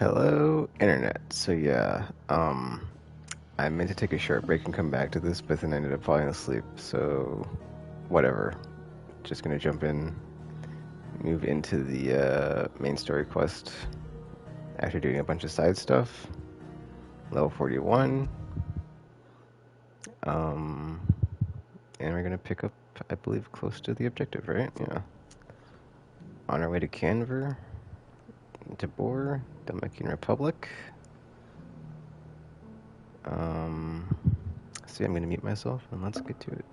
Hello, internet. So yeah, I meant to take a short break and come back to this, but then I ended up falling asleep. So whatever. Just gonna jump in, move into the main story quest after doing a bunch of side stuff. Level 41. Um, and we're gonna pick up, I believe, close to the objective, right? Yeah. On our way to Canver, Tabor, Dominican Republic. Um, so yeah, I'm gonna mute myself and let's get to it.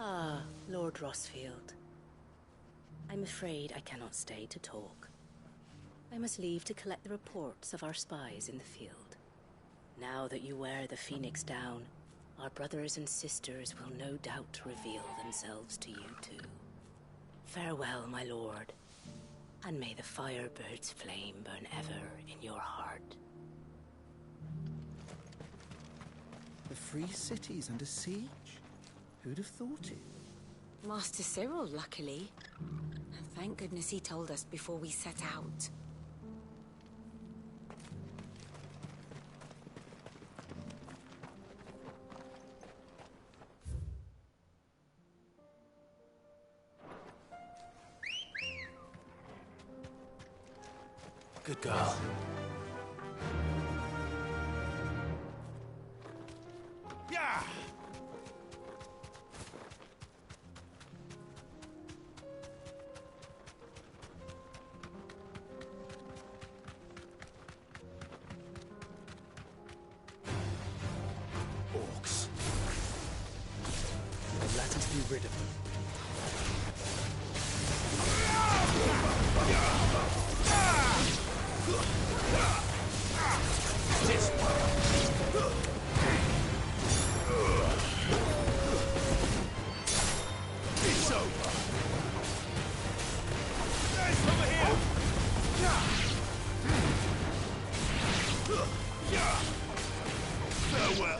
Ah, Lord Rossfield. I'm afraid I cannot stay to talk. I must leave to collect the reports of our spies in the field. Now that you wear the Phoenix down, our brothers and sisters will no doubt reveal themselves to you too. Farewell, my lord, and may the Firebird's flame burn ever in your heart. The free city's under siege? Who'd have thought it? Master Cyril, luckily. And thank goodness he told us before we set out. Good girl. Yeah! Orcs. Let us be rid of them. This it's over. Guys, over here. Farewell.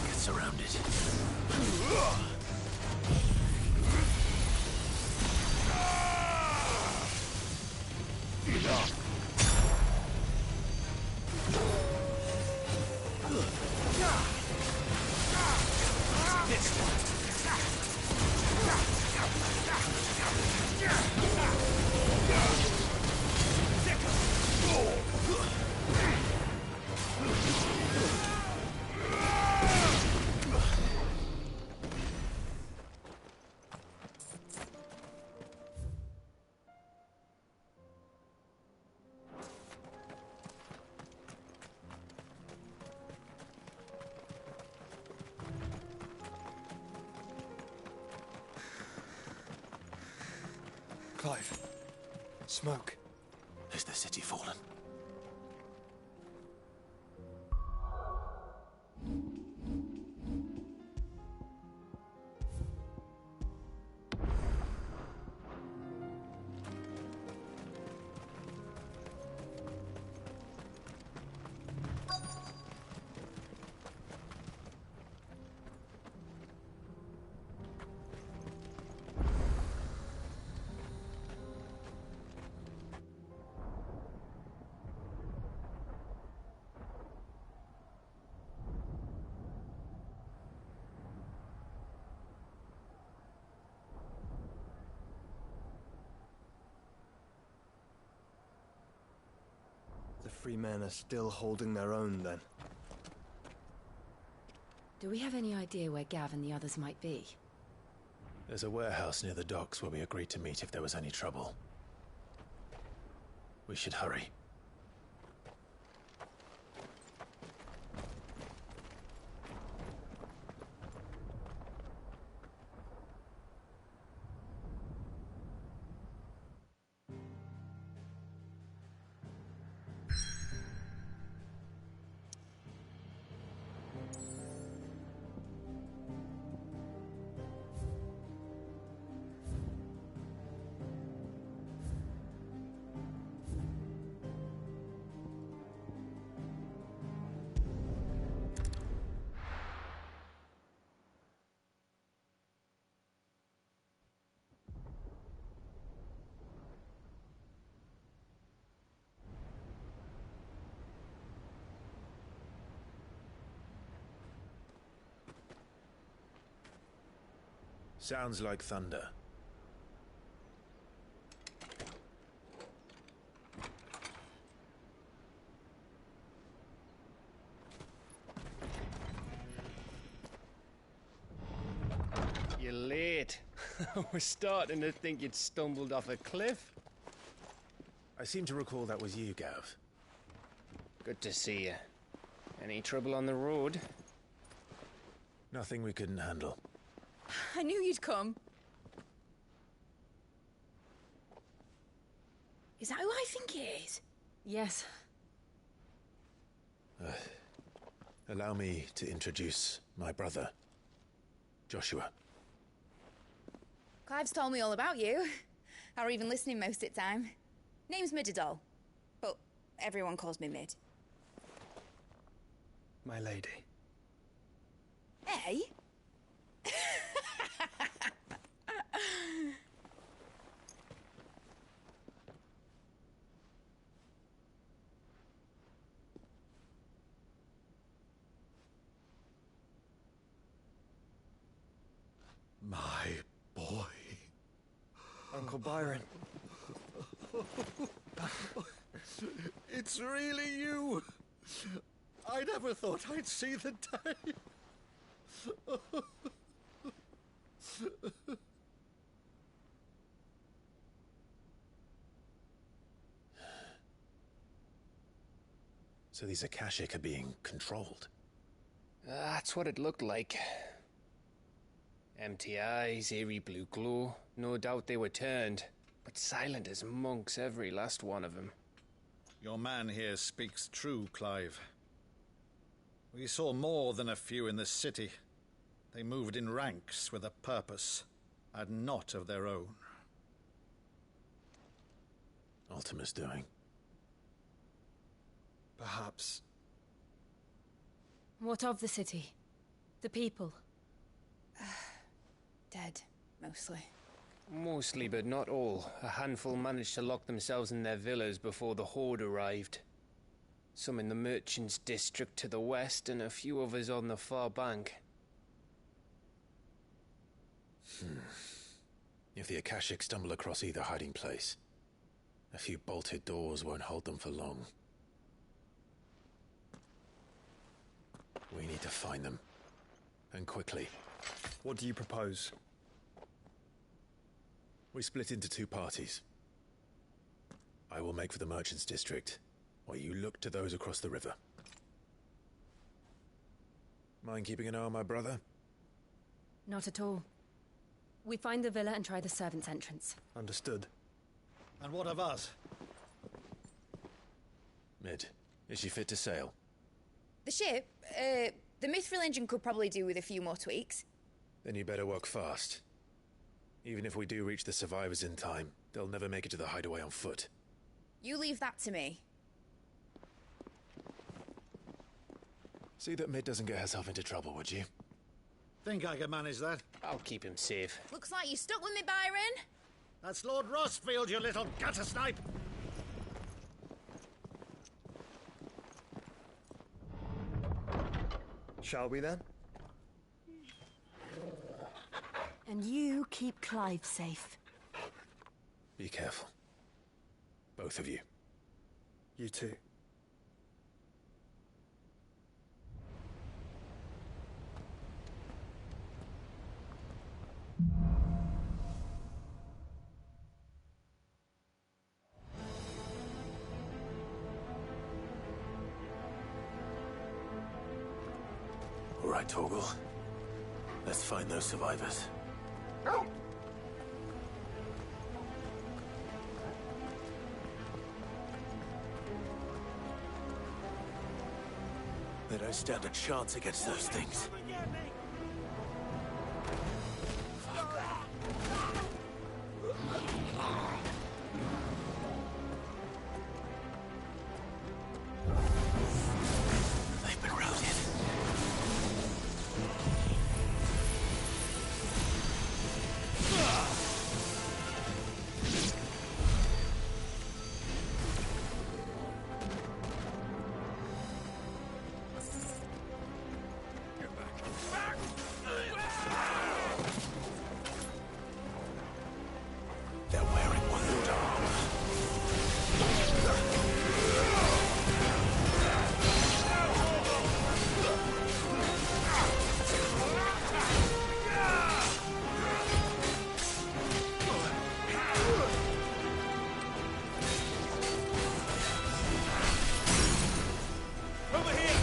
Get surrounded. Enough. This Clive. Smoke. Is the city fallen? The free men are still holding their own, then. Do we have any idea where Gav and the others might be? There's a warehouse near the docks where we agreed to meet if there was any trouble. We should hurry. Sounds like thunder. You're late. We're starting to think you'd stumbled off a cliff. I seem to recall that was you, Gav. Good to see you. Any trouble on the road? Nothing we couldn't handle. I knew you'd come. Is that who I think it is? Yes. Allow me to introduce my brother, Joshua. Clive's told me all about you. Or even listening most of the time. Name's Midadol, but everyone calls me Mid. My lady. Hey? My boy. Uncle Byron. It's really you. I never thought I'd see the day. So these Akashic are being controlled. That's what it looked like. Empty eyes, eerie blue glow. No doubt they were turned, but silent as monks, every last one of them. Your man here speaks true, Clive. We saw more than a few in this city. They moved in ranks with a purpose, and not of their own. Ultima's doing. Perhaps. What of the city? The people? Dead, mostly. Mostly, but not all. A handful managed to lock themselves in their villas before the Horde arrived. Some in the Merchants' District to the west, and a few others on the far bank. If the Akashic stumble across either hiding place, a few bolted doors won't hold them for long. We need to find them. And quickly. What do you propose? We split into two parties. I will make for the Merchants' District, while you look to those across the river. Mind keeping an eye on my brother? Not at all. We find the villa and try the servants' entrance. Understood. And what of us? Mid, is she fit to sail? The ship, the Mithril engine could probably do with a few more tweaks. Then you better work fast. Even if we do reach the survivors in time, they'll never make it to the hideaway on foot. You leave that to me. See that Mid doesn't get herself into trouble, would you? Think I can manage that? I'll keep him safe. Looks like you stuck with me, Byron. That's Lord Rossfield, you little gutter snipe! Shall we then? And you keep Clive safe. Be careful. Both of you. You too. All right, Torgal. Let's find those survivors. They don't stand a chance against those things. They've been routed. They're wearing wound armor. Over here!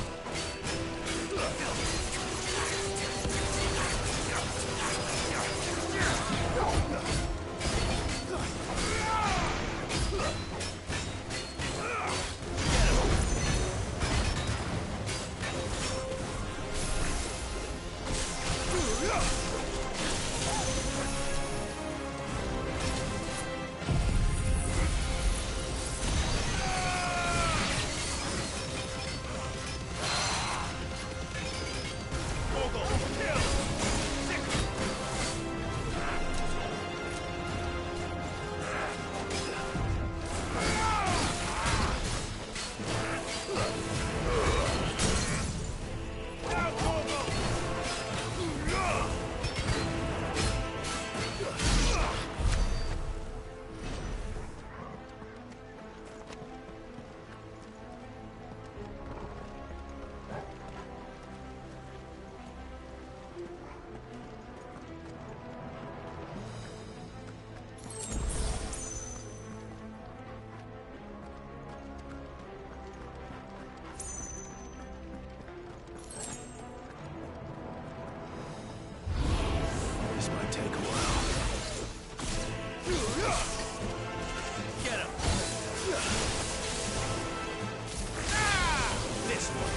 This might take a while. Get him! This one!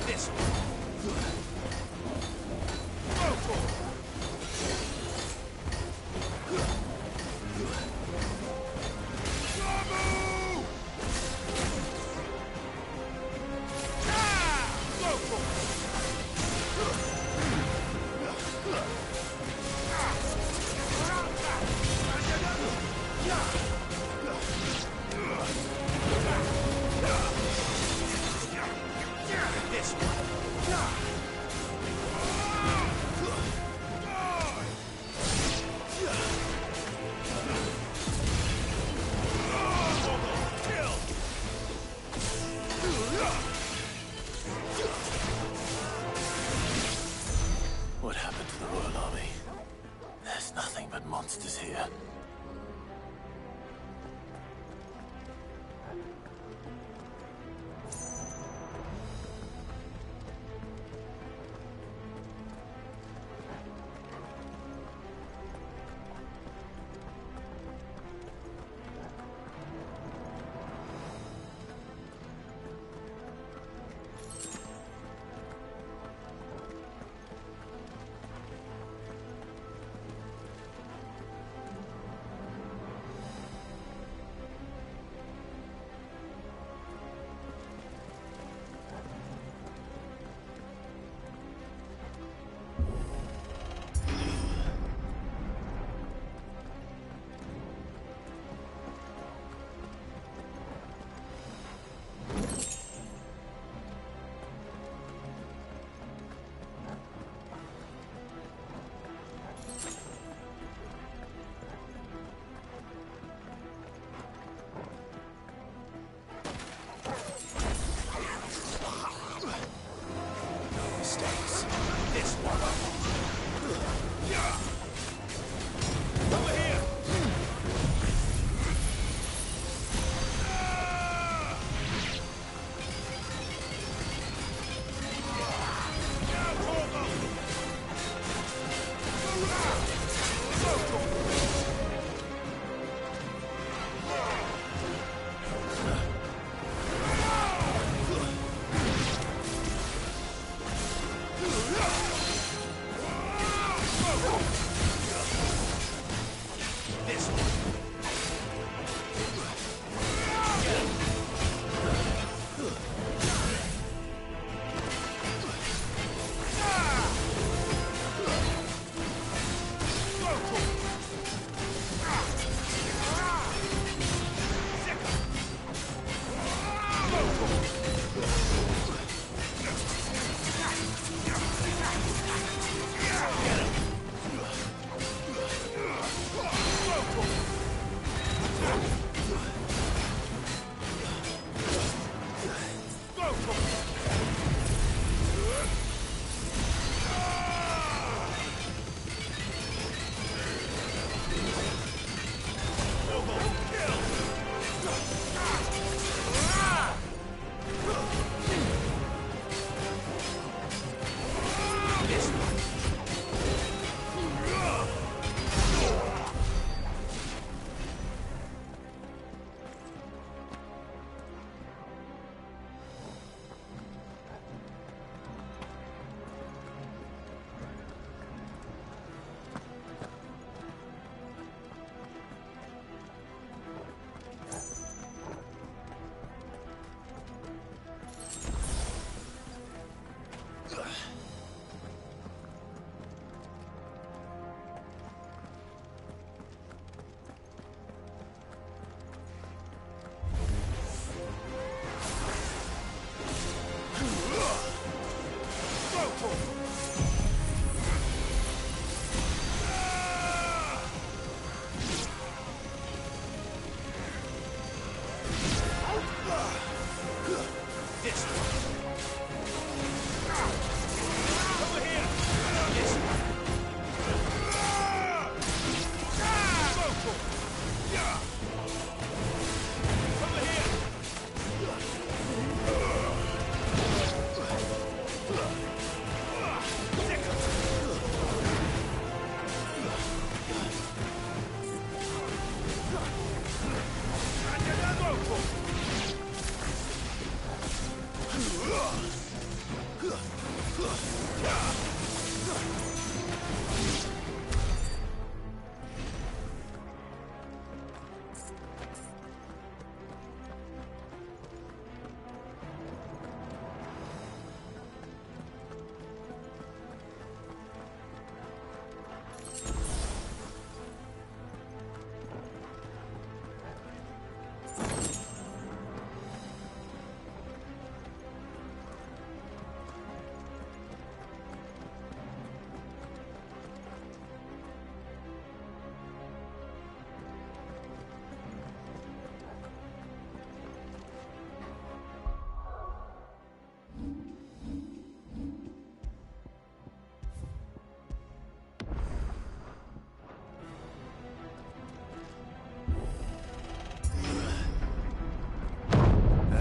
This one! This one! What happened to the Royal Army? There's nothing but monsters here.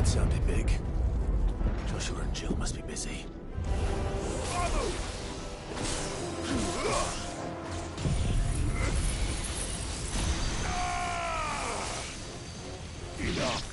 sounded big. Joshua and Jill must be busy. Enough!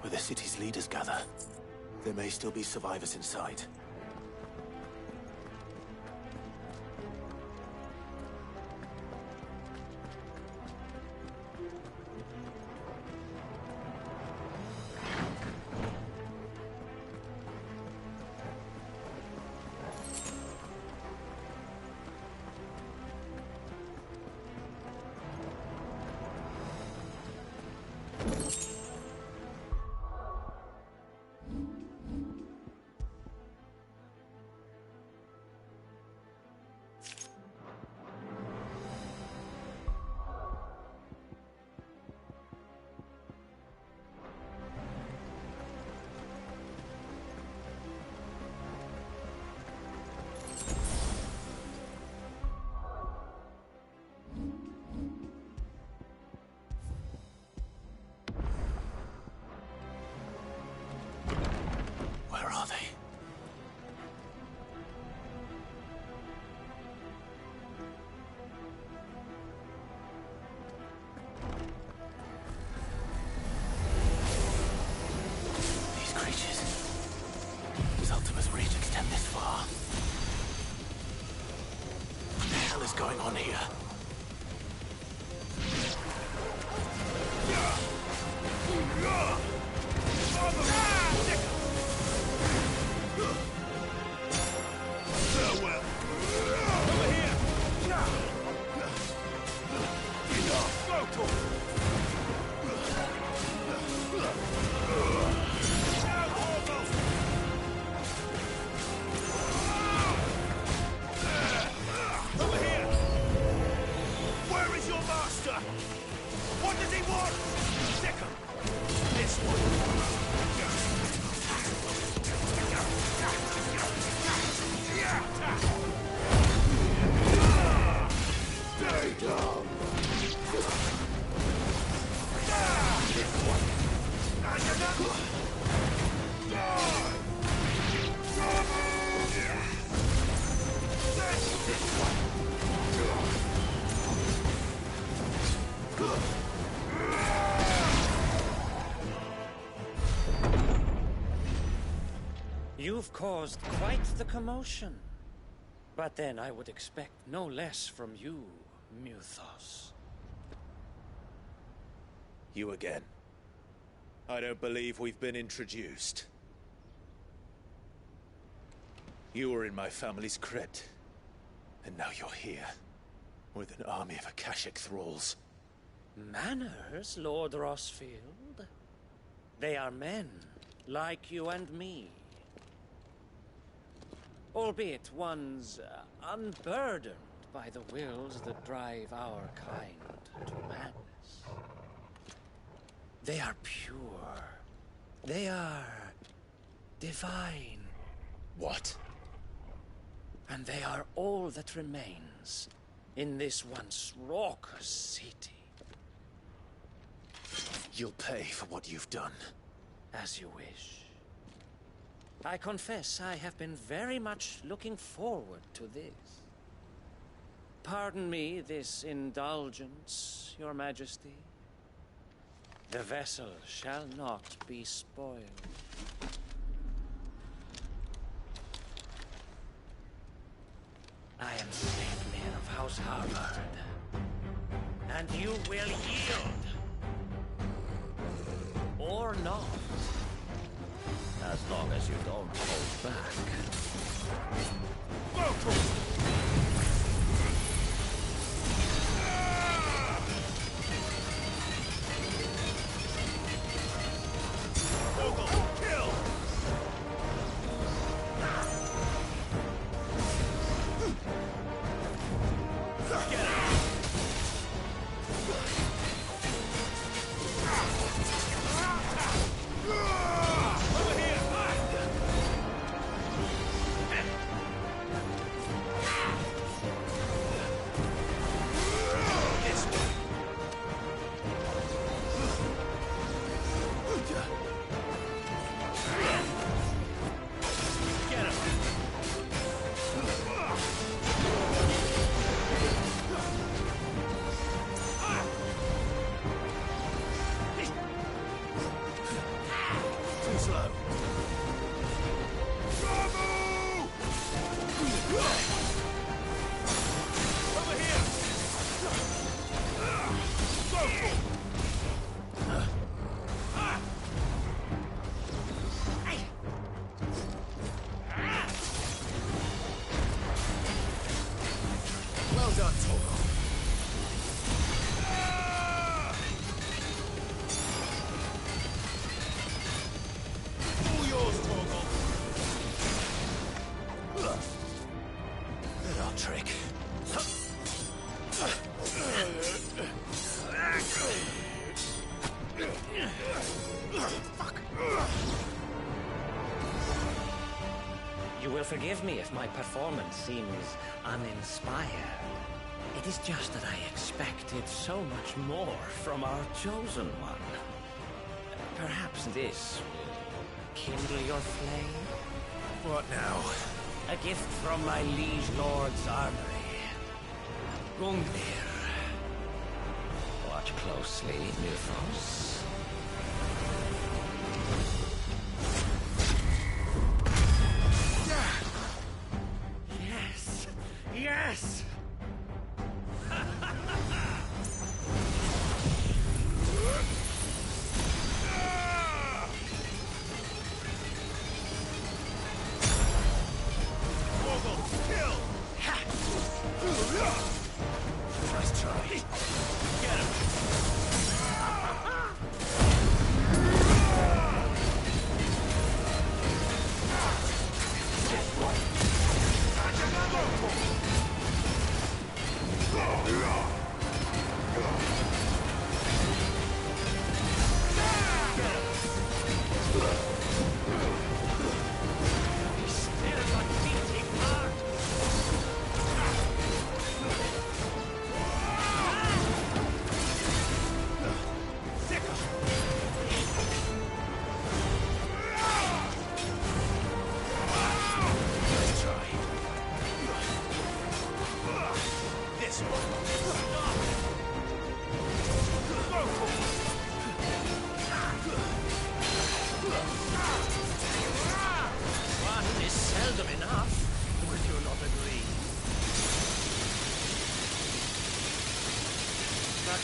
Where the city's leaders gather. There may still be survivors inside. Going on here? Farewell. Over here. Enough. Go to. Over here. You've caused quite the commotion. But then I would expect no less from you, Muthos. You again. I don't believe we've been introduced. You were in my family's crypt. And now you're here. With an army of Akashic thralls. Manners, Lord Rosfield? They are men, like you and me. Albeit ones unburdened by the wills that drive our kind to madness. They are pure. They are divine. What? And they are all that remains in this once raucous city. You'll pay for what you've done. As you wish. I confess I have been very much looking forward to this. Pardon me this indulgence, Your Majesty. The vessel shall not be spoiled. I am Sigmir of House Harvard, and you will yield. Or not. As long as you don't hold back. Forgive me if my performance seems uninspired. It is just that I expected so much more from our chosen one. Perhaps this will kindle your flame? What now? A gift from my liege lord's armory. Gungnir. Watch closely, Muthos. Yes! Nice try. Get him!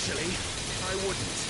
Actually, I wouldn't.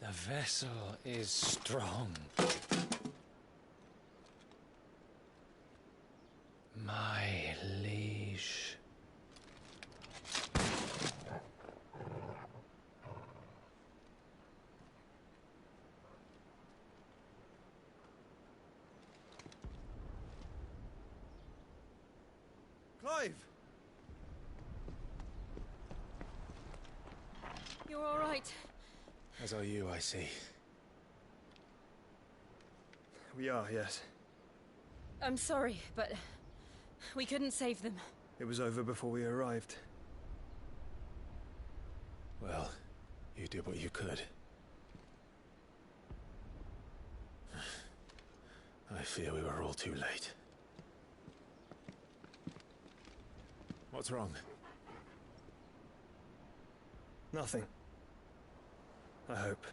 The vessel is strong. My liege. Clive! You're all right. As are you, I see. We are, yes. I'm sorry, but we couldn't save them. It was over before we arrived. Well, you did what you could. I fear we were all too late. What's wrong? Nothing. I hope.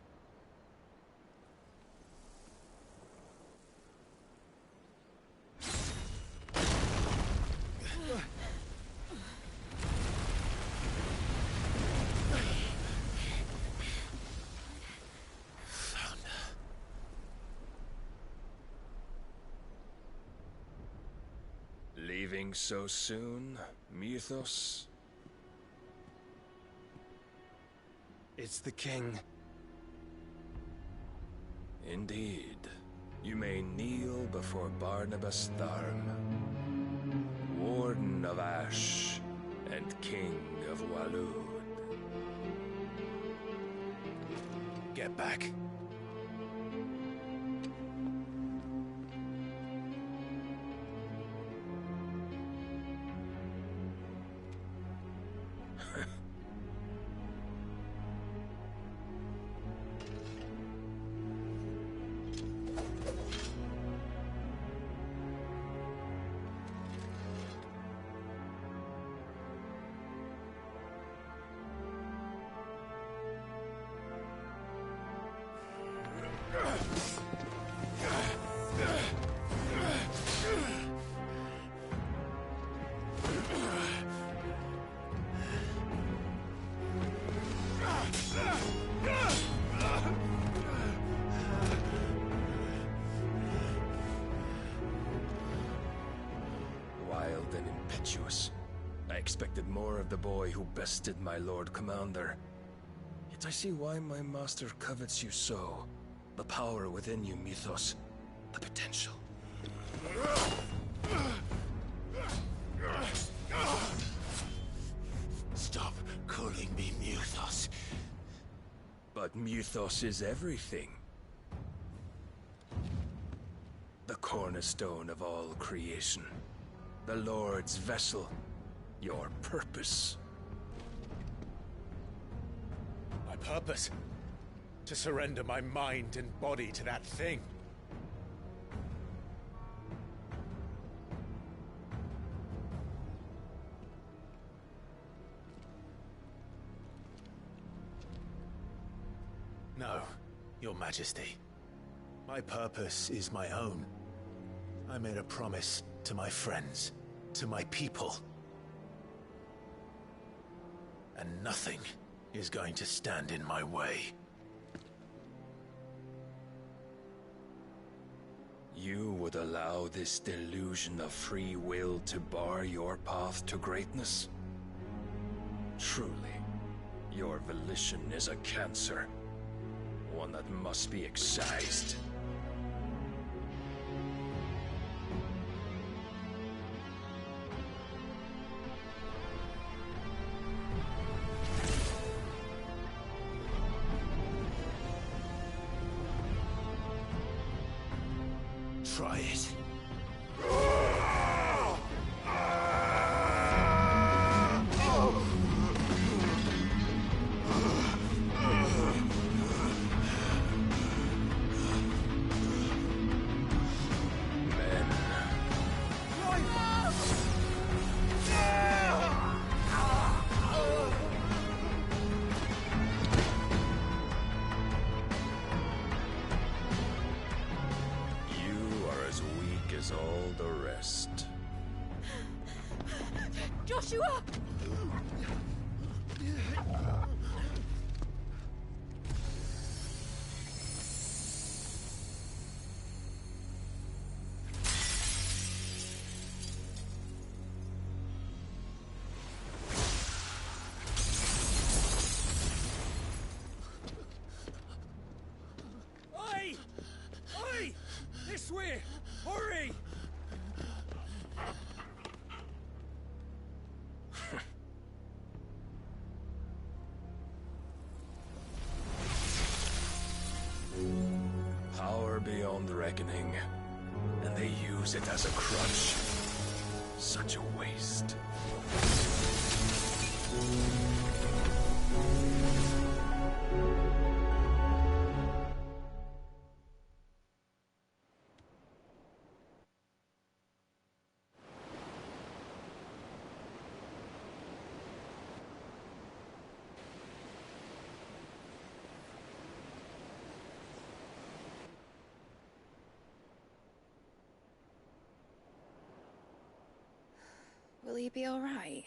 Leaving so soon, Mythos? It's the king. Indeed. You may kneel before Barnabas Tharm, Warden of Ash and King of Waloed. Get back. Wild and impetuous. I expected more of the boy who bested my Lord Commander. Yet I see why my master covets you so. The power within you, Mythos. The potential. Stop calling me Mythos. But Mythos is everything. The cornerstone of all creation. The Lord's vessel. Your purpose. My purpose? To surrender my mind and body to that thing. No, Your Majesty. My purpose is my own. I made a promise to my friends, to my people. And nothing is going to stand in my way. You would allow this delusion of free will to bar your path to greatness? Truly, your volition is a cancer. One that must be excised. Try it. All the rest. Joshua! Oi! Oi! This way! Hurry! Power beyond reckoning, and they use it as a crutch. Such a waste. Will he be all right?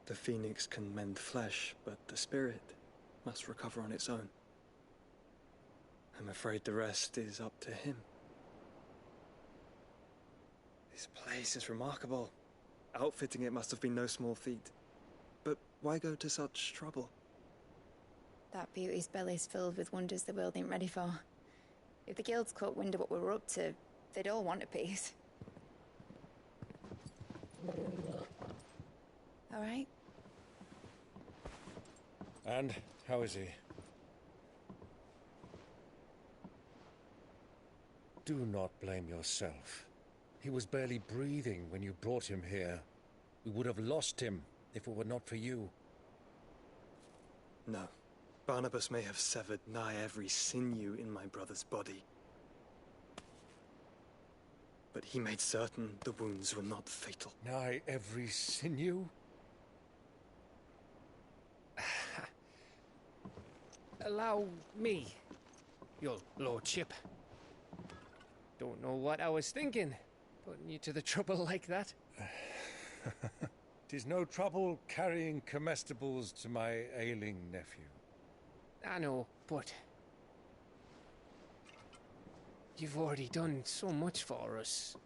The phoenix can mend flesh, but the spirit must recover on its own. I'm afraid the rest is up to him. This place is remarkable. Outfitting it must have been no small feat. But why go to such trouble? That beauty's belly's filled with wonders the world ain't ready for. If the guilds caught wind of what we were up to, they'd all want a piece. All right? And how is he? Do not blame yourself. He was barely breathing when you brought him here. We would have lost him if it were not for you. No. Barnabas may have severed nigh every sinew in my brother's body. But he made certain the wounds were not fatal. Nigh every sinew? Allow me, your lordship. Don't know what I was thinking, putting you to the trouble like that. 'Tis no trouble carrying comestibles to my ailing nephew. I know, but you've already done so much for us.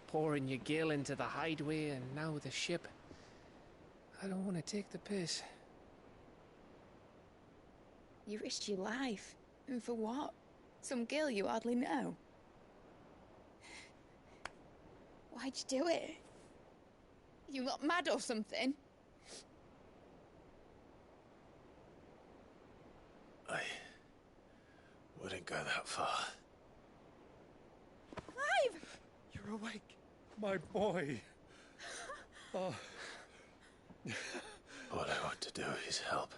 Pouring your gil into the hideaway and now the ship. I don't want to take the piss. You risked your life. And for what? Some girl you hardly know. Why'd you do it? You not mad or something? I wouldn't go that far. Clive! You're awake, my boy. Oh. All I want to do is help.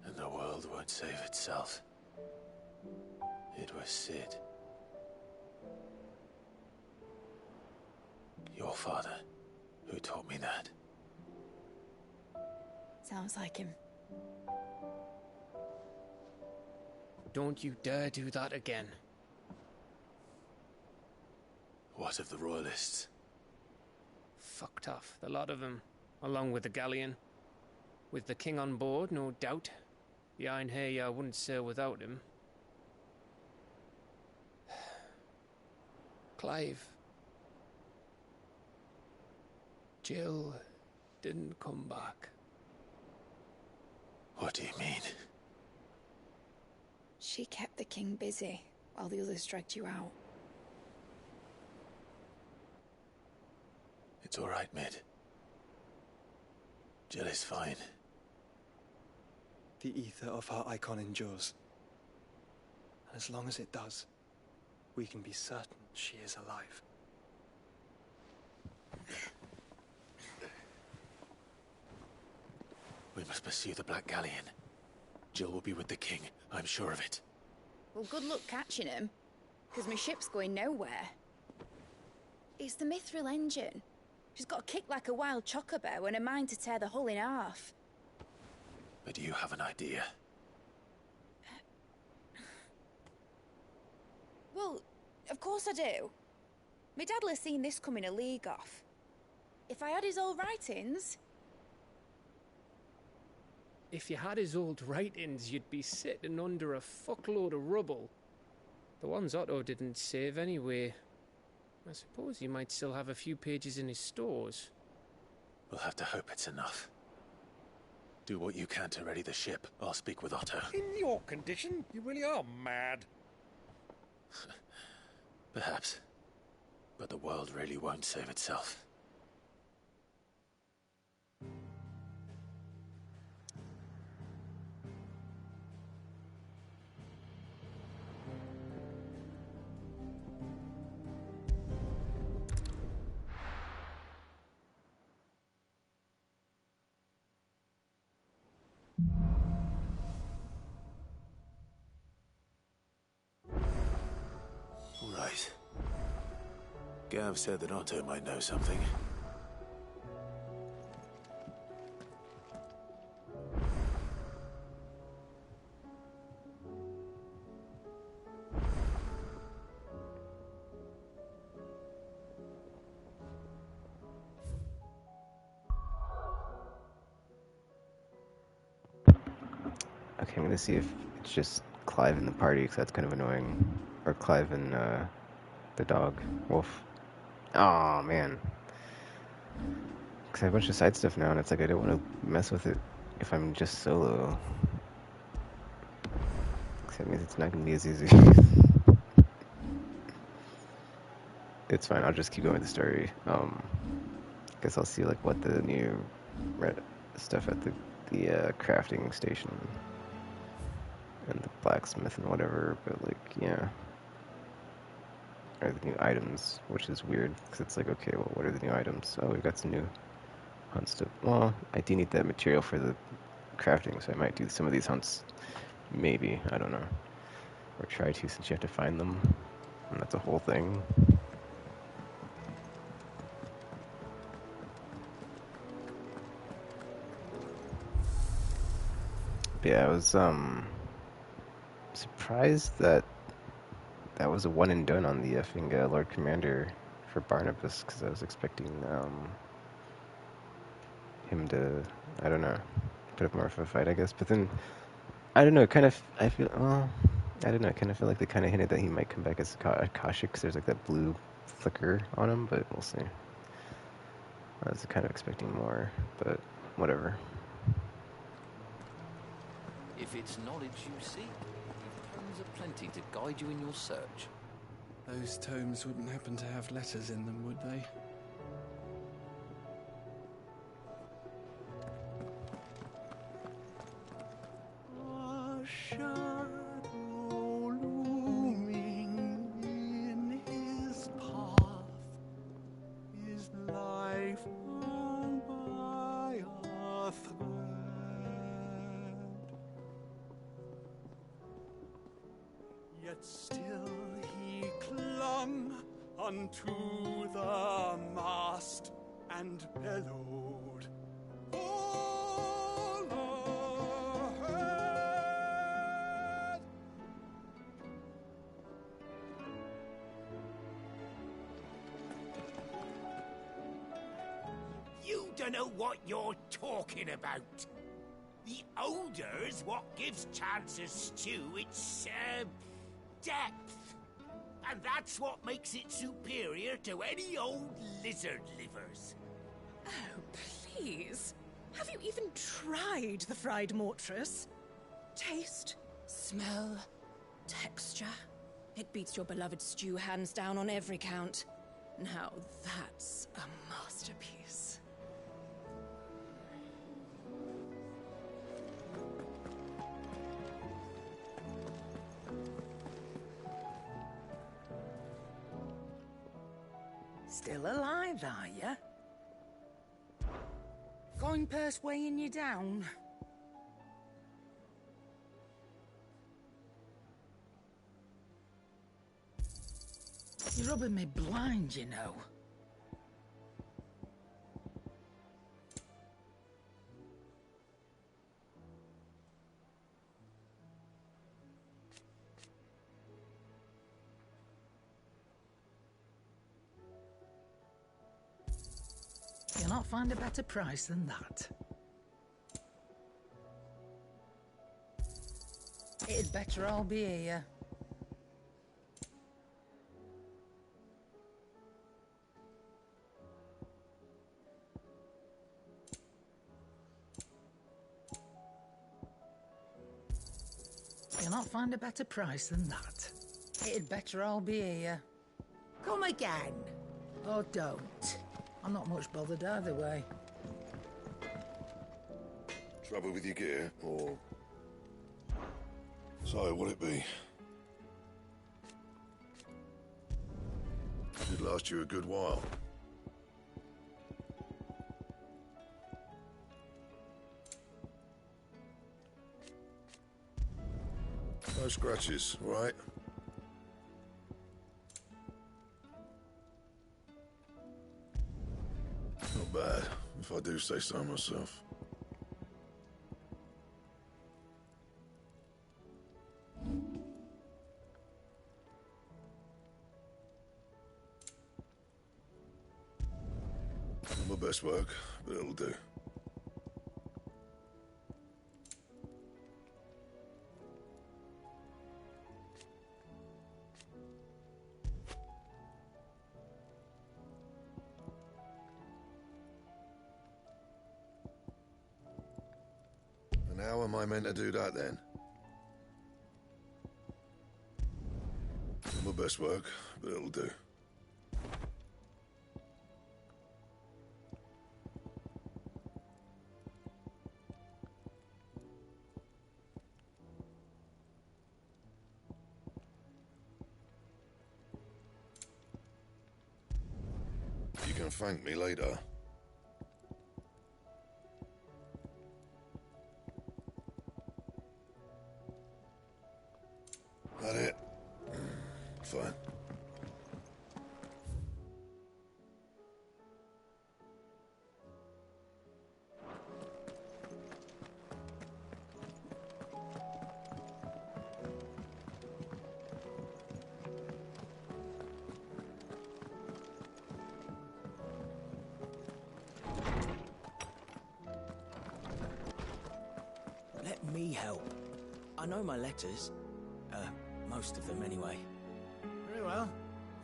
And the world won't save itself. It was Sid. Your father, who taught me that. Sounds like him. Don't you dare do that again. What of the Royalists? Fucked off, the lot of them, along with the galleon. With the king on board, no doubt. The Iron Hair wouldn't sail without him. Clive. Jill didn't come back. What do you mean? She kept the king busy while the others dragged you out. It's all right, Mid. Jill is fine. The ether of her icon endures. And as long as it does, we can be certain she is alive. We must pursue the Black Galleon. Jill will be with the king, I'm sure of it. Well, good luck catching him, because my ship's going nowhere. It's the Mithril engine. She's got a kick like a wild chocobo and a mind to tear the hull in half. But do you have an idea? Well, of course I do. My dad'll have seen this coming a league off. If I had his old writings... If you had his old writings, you'd be sitting under a fuckload of rubble. The ones Otto didn't save anyway. I suppose you might still have a few pages in his stores. We'll have to hope it's enough. Do what you can to ready the ship. I'll speak with Otto. In your condition, you really are mad. Perhaps. But the world really won't save itself. Right. Gav said that Otto might know something. Okay, I'm gonna see if it's just Clive in the party, because that's kind of annoying. Or Clive and the dog, Wolf. Oh man. Because I have a bunch of side stuff now, and it's like I don't want to mess with it if I'm just solo. That means it's not gonna be as easy. It's fine. I'll just keep going with the story. Guess I'll see like what the new stuff at the crafting station and the blacksmith and whatever. But like, yeah, or the new items, which is weird because it's like, okay, well, what are the new items? Oh, we've got some new hunts to. Well, I do need that material for the crafting, so I might do some of these hunts. Maybe, I don't know, or try to, since you have to find them, and that's a whole thing. But yeah, I was surprised that that was a one and done on the effing Lord Commander for Barnabas, because I was expecting him to, I don't know, put up more of a fight, I guess. But then, I don't know, kind of, I feel, well, I don't know, I kind of feel like they kind of hinted that he might come back as Akashic, because there's like that blue flicker on him, but we'll see. I was kind of expecting more, but whatever. If it's knowledge you seek, tomes are plenty to guide you in your search. Those tomes wouldn't happen to have letters in them, would they? A shadow looming in his path, his life hung by a thread. Yet still he clung unto the mast and bellowed, "All ahead!" You don't know what you're talking about. The odor's what gives Chance's stew its, depth. And that's what makes it superior to any old lizard livers. Oh, please. Have you even tried the fried mortress? Taste, smell, texture. It beats your beloved stew hands down on every count. Now that's a masterpiece. Still alive, are ya? Coin purse weighing you down? You're rubbing me blind, you know. You'll not find a better price than that. It'd better all be here. You'll not find a better price than that. It'd better all be here. Come again. Or don't. I'm not much bothered either way. Trouble with your gear, or... So, what'd it be? Should last you a good while. No scratches, all right? Not bad, if I do say so myself. Not my best work, but it'll do. And how am I meant to do that then? best work, but it'll do. You can thank me later. That it? Fine. Let me help. I know my letters. Most of them anyway. Very well.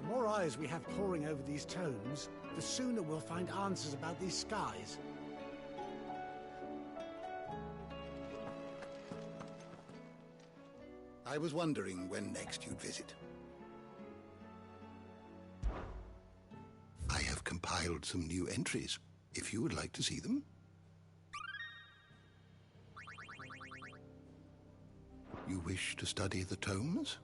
The more eyes we have poring over these tomes, the sooner we'll find answers about these skies. I was wondering when next you'd visit. I have compiled some new entries, if you would like to see them. You wish to study the tomes?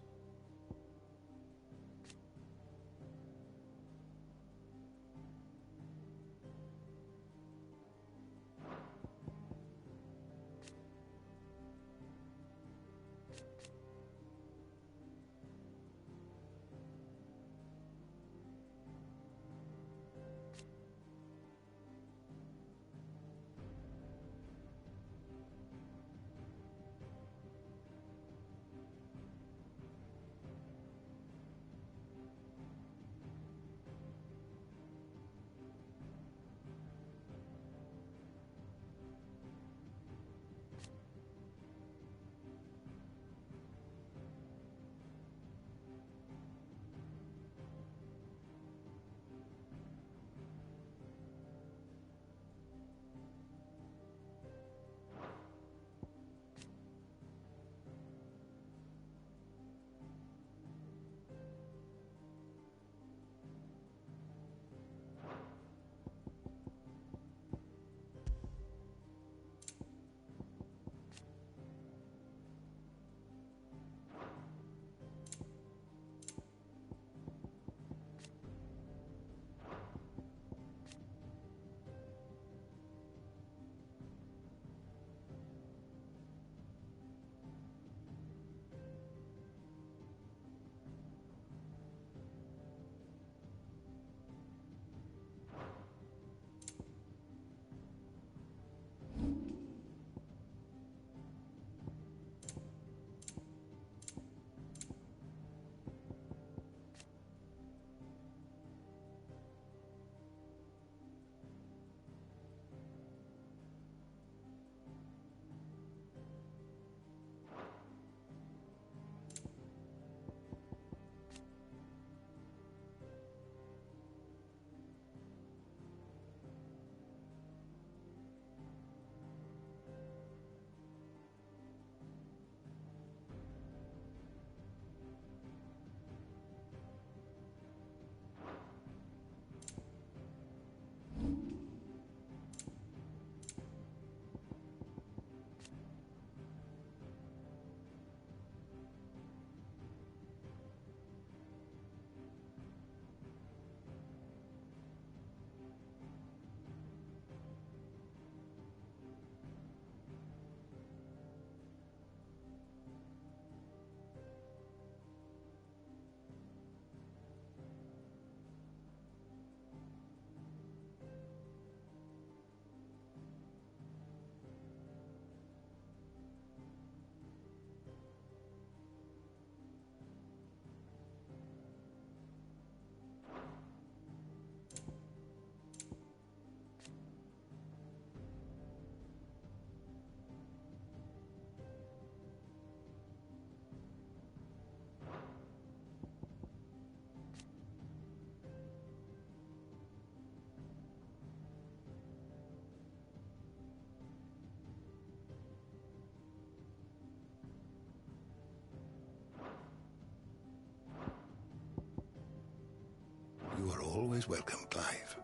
always welcome, Clive.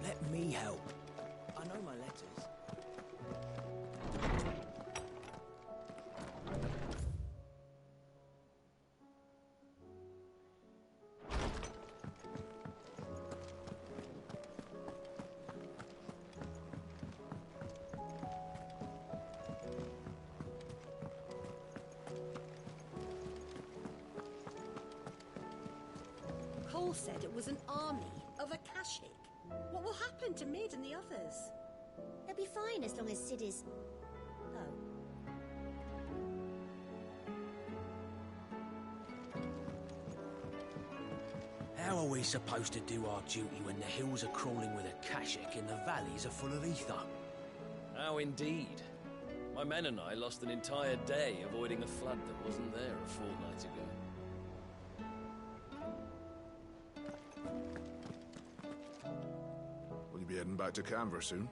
Let me help. I know my letters. Cole said it was an army of Akashic. What will happen to Mid and the others? They'll be fine as long as Sid is... Oh. How are we supposed to do our duty when the hills are crawling with Akashic and the valleys are full of ether? How indeed. My men and I lost an entire day avoiding a flood that wasn't there a fortnight ago. Will you be heading back to Canver soon?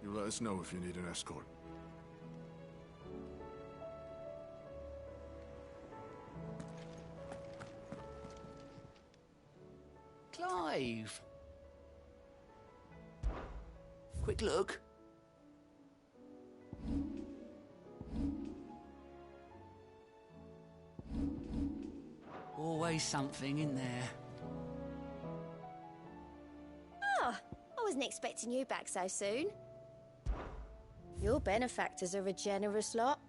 You let us know if you need an escort. Clive! Quick look. Always something in there. Oh, I wasn't expecting you back so soon. Your benefactors are a generous lot.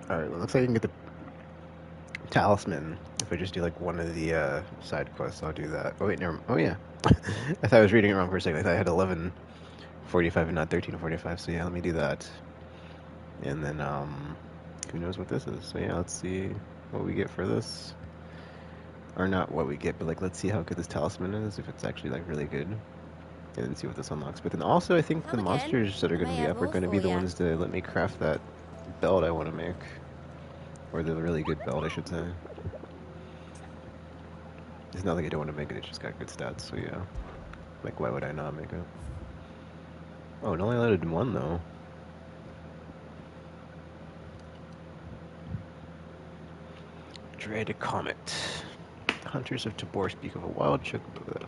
Alright, well, looks like I can get the talisman. If I just do like one of the side quests, I'll do that. Oh wait, never. Oh yeah, I thought I was reading it wrong for a second. I thought I had 11:45 and not 13:45. So yeah, let me do that. And then who knows what this is? So yeah, let's see what we get for this, or not what we get, but like let's see how good this talisman is. If it's actually like really good, and then see what this unlocks. But then also, I think the monsters that are going to be up are going to be the ones that let me craft that belt I want to make, or the really good belt, I should say. It's not like I don't want to make it, it's just got good stats, so yeah. Like, why would I not make it? Oh, it only loaded one, though. Dread Comet. Hunters of Tabor speak of a wild chocobo that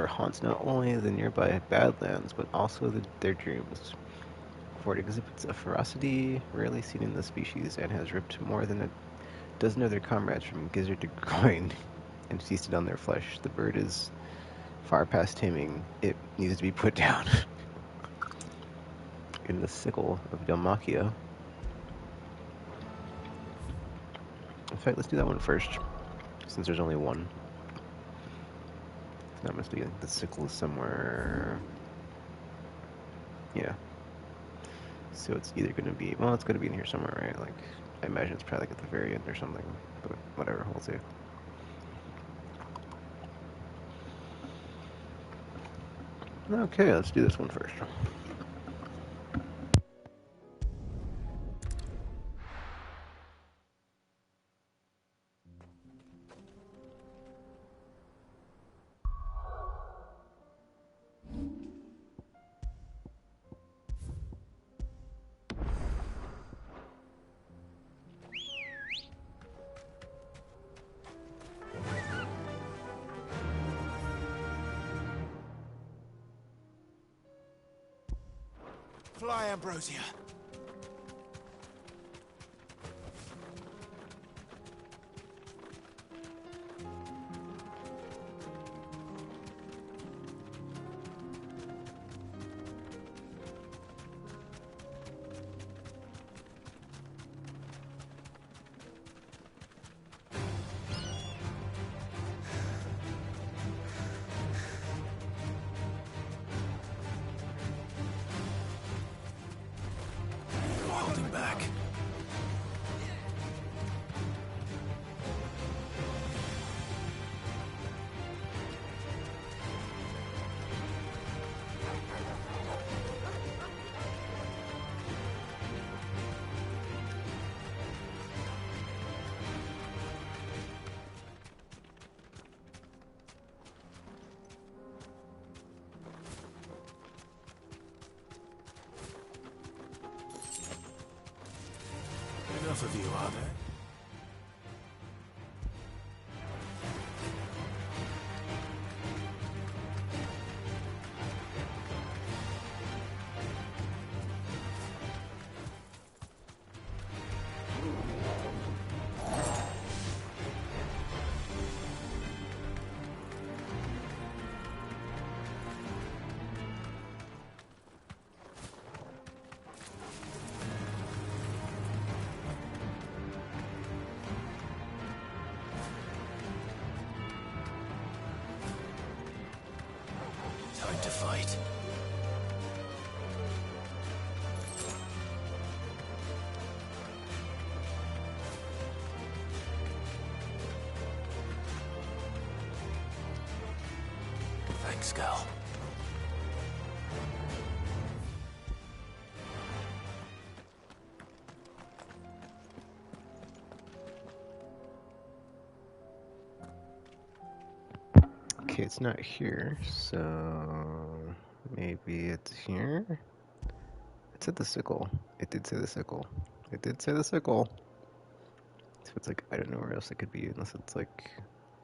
haunts not only the nearby Badlands, but also their dreams. For it exhibits a ferocity rarely seen in the species, and has ripped more than a dozen of their comrades from gizzard to groin and feasted on their flesh. The bird is far past taming. It needs to be put down. In the sickle of Dalmacia. In fact, let's do that one first, since there's only one. It's not mistaken. The sickle is somewhere. Yeah. So it's either going to be, well, it's going to be in here somewhere, right? Like, I imagine it's probably like at the very end or something, but whatever, we'll see. Okay, let's do this one first. Fly, Ambrosia. Enough of you, are there? to fight. Thanks, Gal. Okay, it's not here, so maybe it's here? It said the sickle. It did say the sickle. It did say the sickle. So it's like, I don't know where else it could be unless it's like,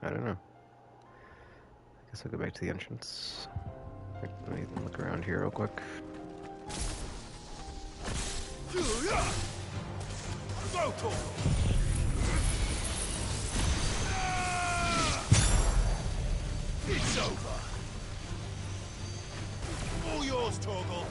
I don't know. I guess I'll go back to the entrance. Let me look around here real quick. It's over. All yours, Torgal.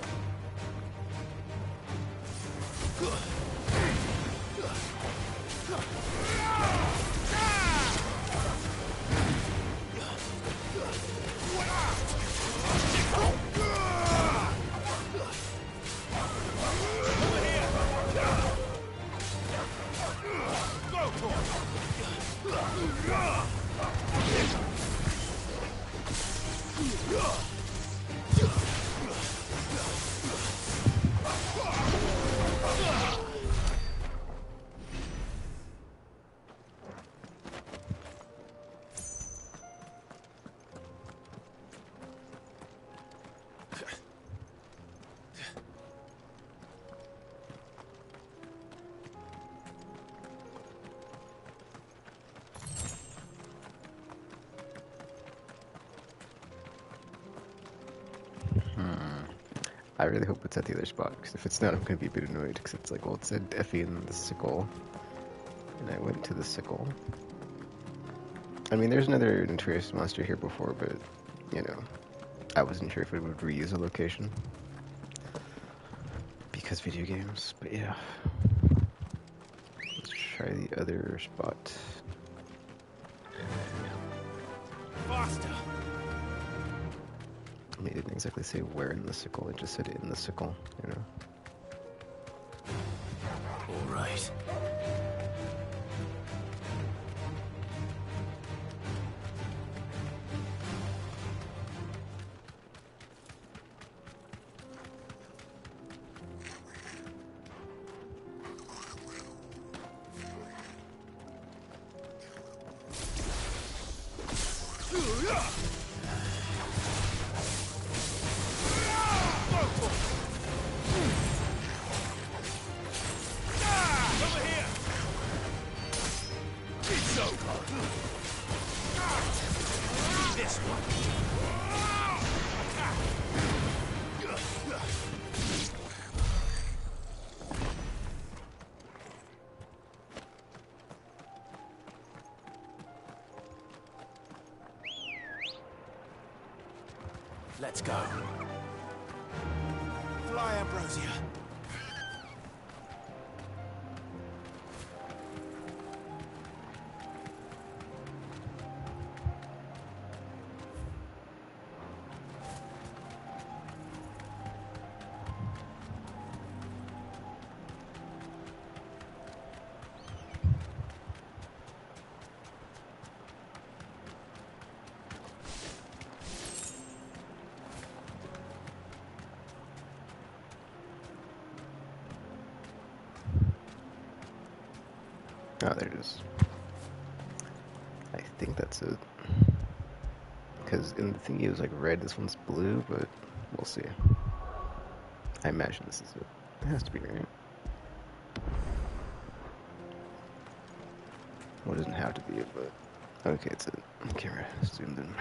I really hope it's at the other spot, because if it's not, I'm going to be a bit annoyed, because it's like, well, it said Effie and the sickle, and I went to the sickle. I mean, there's another notorious monster here before, but, you know, I wasn't sure if it would reuse a location, because video games, but yeah. Let's try the other spot. Faster! I mean, it didn't exactly say where in the sickle, it just said in the sickle, you know. All right. Let's go. Fly, Ambrosia. Oh, there it is. I think that's it. Because in the thingy it was like red, this one's blue, but we'll see. I imagine this is it. It has to be right. Well, it doesn't have to be it, but okay, it's it. Camera zoomed in.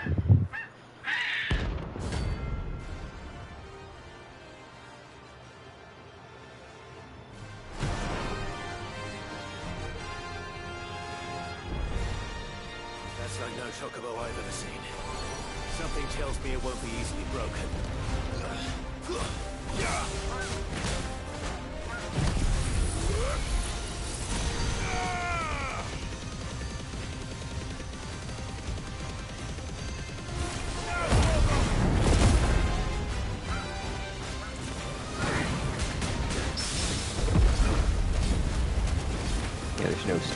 That's like no chocobo I've ever seen. Something tells me it won't be easily broken.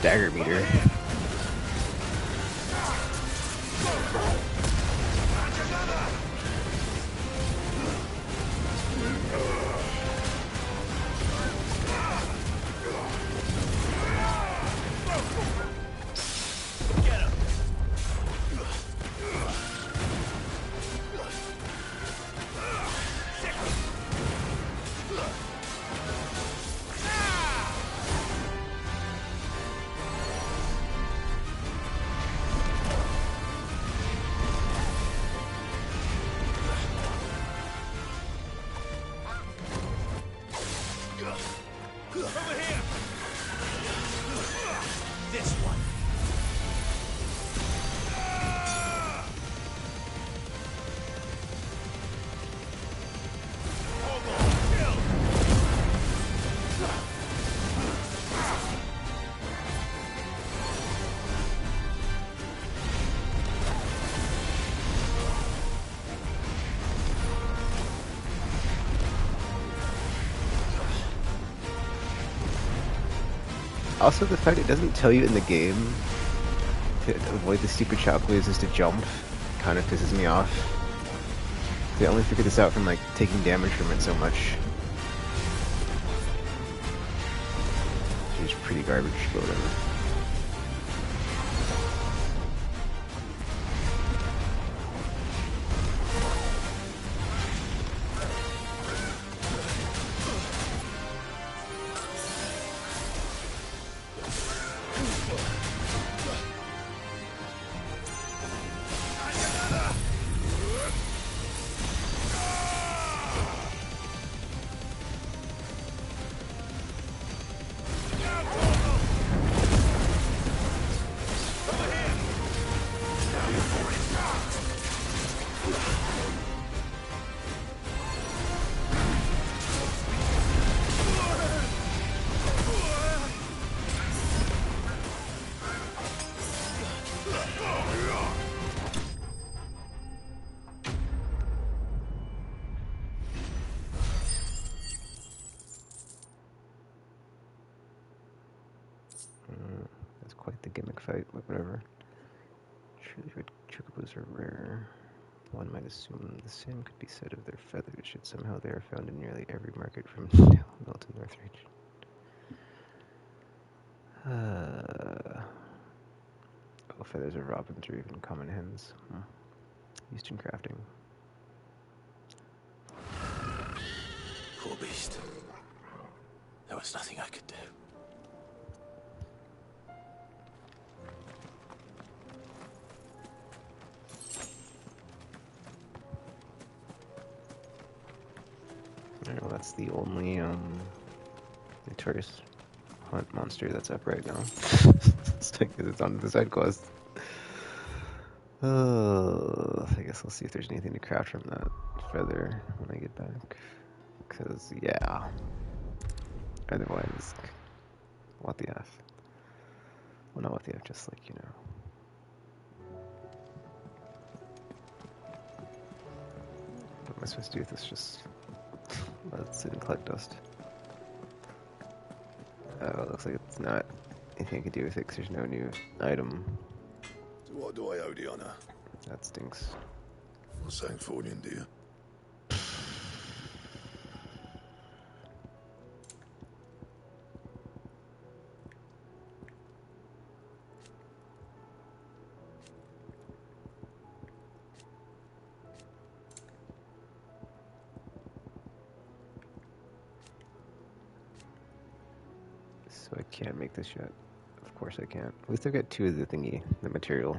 stagger meter. Also, the fact it doesn't tell you in the game to avoid the stupid shockwaves is to jump kind of pisses me off. I only figured this out from like taking damage from it so much. Which is pretty garbage, but whatever. That's quite the gimmick fight, but whatever. Truly red chocobos are rare. One might assume the same could be said of their feathers, yet somehow they are found in nearly every market from Downhill to Northreach. Oh, feathers of robins or even common hens. Used in crafting. Poor beast. There was nothing I could do. Well, that's the only notorious hunt monster that's up right now. It's like it's on the side quest. I guess I'll see if there's anything to craft from that feather when I get back. Cause yeah, otherwise, what the f? Well, not what the f, just like what am I supposed to do with this? Just let it sit and collect dust. Oh, it looks like it's not anything I can do with it because there's no new item. So what do I owe the honor? That stinks. For saying Fornian, dear. So I can't make this yet. Of course I can't. At least I've got two of the thingy, the material.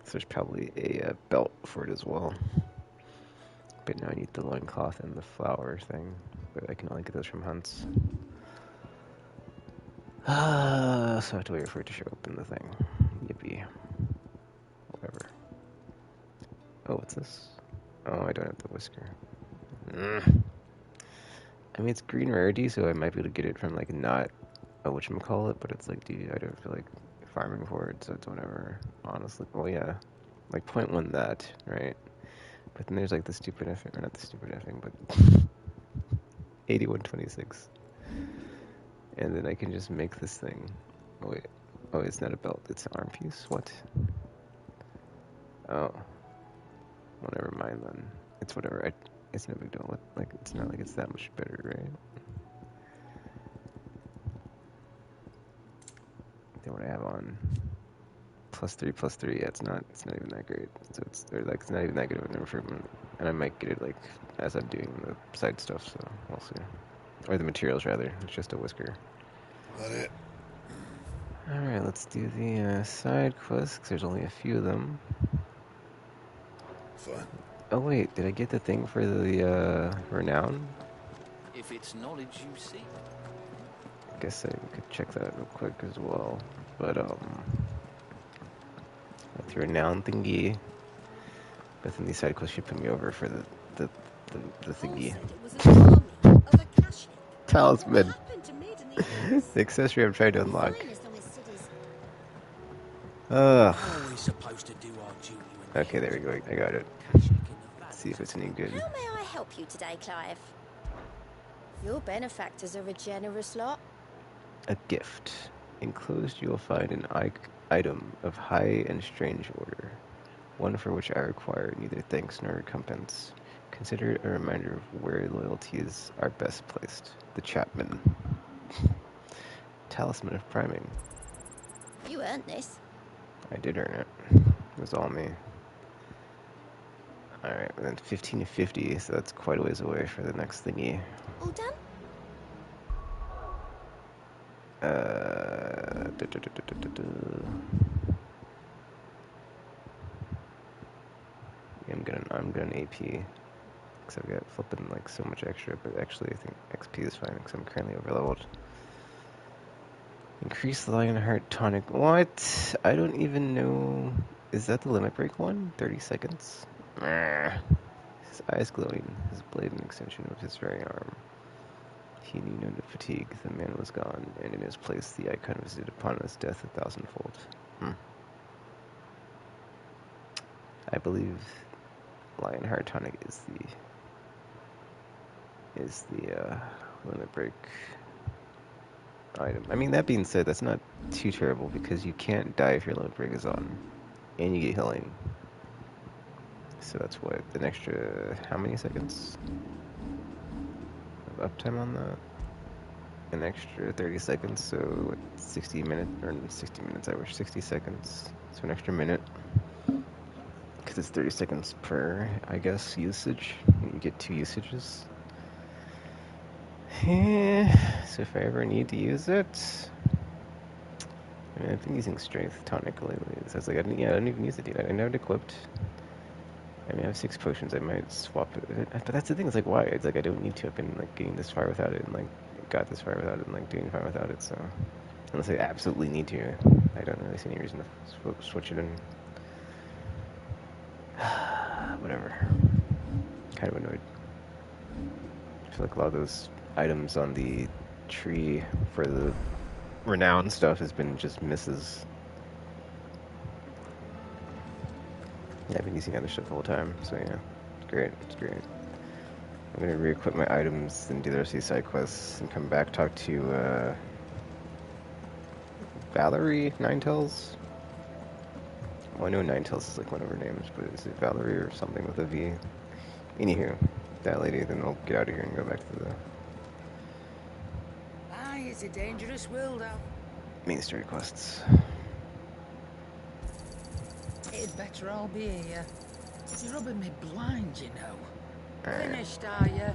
So there's probably a belt for it as well. But now I need the loincloth and the flower thing. But I can only get those from hunts. So I have to wait for it to show up in the thing. Yippee. Whatever. Oh, what's this? Oh, I don't have the whisker. I mean, it's green rarity, so I might be able to get it from, like, not a whatchamacallit, but it's like, dude, I don't feel like farming for it, so it's whatever. Honestly, well, yeah. Like, 0.1 that, right? But then there's, like, the stupid effing, or not the stupid effing, but 8126. And then I can just make this thing. Oh, wait. Oh, it's not a belt, it's an arm piece? What? Oh. Well, never mind then. It's whatever. It's no big deal. Like, it's not like it's that much better, right? Then what I have on. +3/+3. Yeah, it's not even that great. So it's not even that good of an improvement. And I might get it like as I'm doing the side stuff, so we'll see. Or the materials rather. It's just a whisker. That it? Alright, let's do the side quests, 'cause there's only a few of them. Fine. Oh wait, did I get the thing for the renown? If it's knowledge you seek. I guess I could check that real quick as well. But with the renown thingy, but then these side quests should put me over for the thingy. Talisman. The accessory I'm trying to unlock. Ugh. Okay, there we go. I got it. Let's see if it's any good. How may I help you today, Clive? Your benefactors are a generous lot. A gift. Enclosed you will find an item of high and strange order. One for which I require neither thanks nor recompense. Consider it a reminder of where loyalties are best placed. The Chapman. Talisman of Priming. You earned this. I did earn it. It was all me. Alright, then 15 to 50, so that's quite a ways away for the next thingy. All done? I'm gonna AP because I've got flipping like so much extra, but actually I think XP is fine because I'm currently overleveled. Increase the Lionheart tonic. What? I don't even know. Is that the limit break one? 30 seconds. His eyes glowing, his blade an extension of his very arm. He knew no fatigue. The man was gone, and in his place the icon visited upon us death 1,000-fold. I believe Lionheart tonic is the limit break item. I mean, that being said, that's not too terrible because you can't die if your limit break is on, and you get healing. So that's what, an extra how many seconds of uptime on that? An extra 30 seconds, so what, 60 minutes, or 60 minutes, I wish, 60 seconds, so an extra minute. Because it's 30 seconds per, I guess, usage. You get 2 usages. So if I ever need to use it, I mean, I've been using Strength tonic lately. So it's like, I don't even use it yet. I know it equipped. I mean, I have 6 potions. I might swap it. But that's the thing. It's like, why? It's like I don't need to. I've been like getting this far without it, and like got this far without it, and like doing fine without it. So unless I absolutely need to, I don't really see any reason to switch it in. Whatever. Kind of annoyed. I feel like a lot of those items on the tree for the renown stuff has been just misses. Yeah, I've been using other stuff all the time, so yeah, it's great. It's great. I'm gonna re-equip my items and do the rest of these side quests and come back, talk to Valerie Ninetales. Well, I know Ninetales is like one of her names, but is it Valerie or something with a V? Anywho, that lady, then I'll get out of here and go back to the Aye, it's a dangerous world out. main story quests. It'd better all be here. It's rubbing me blind, you know. Right. Finished, are you?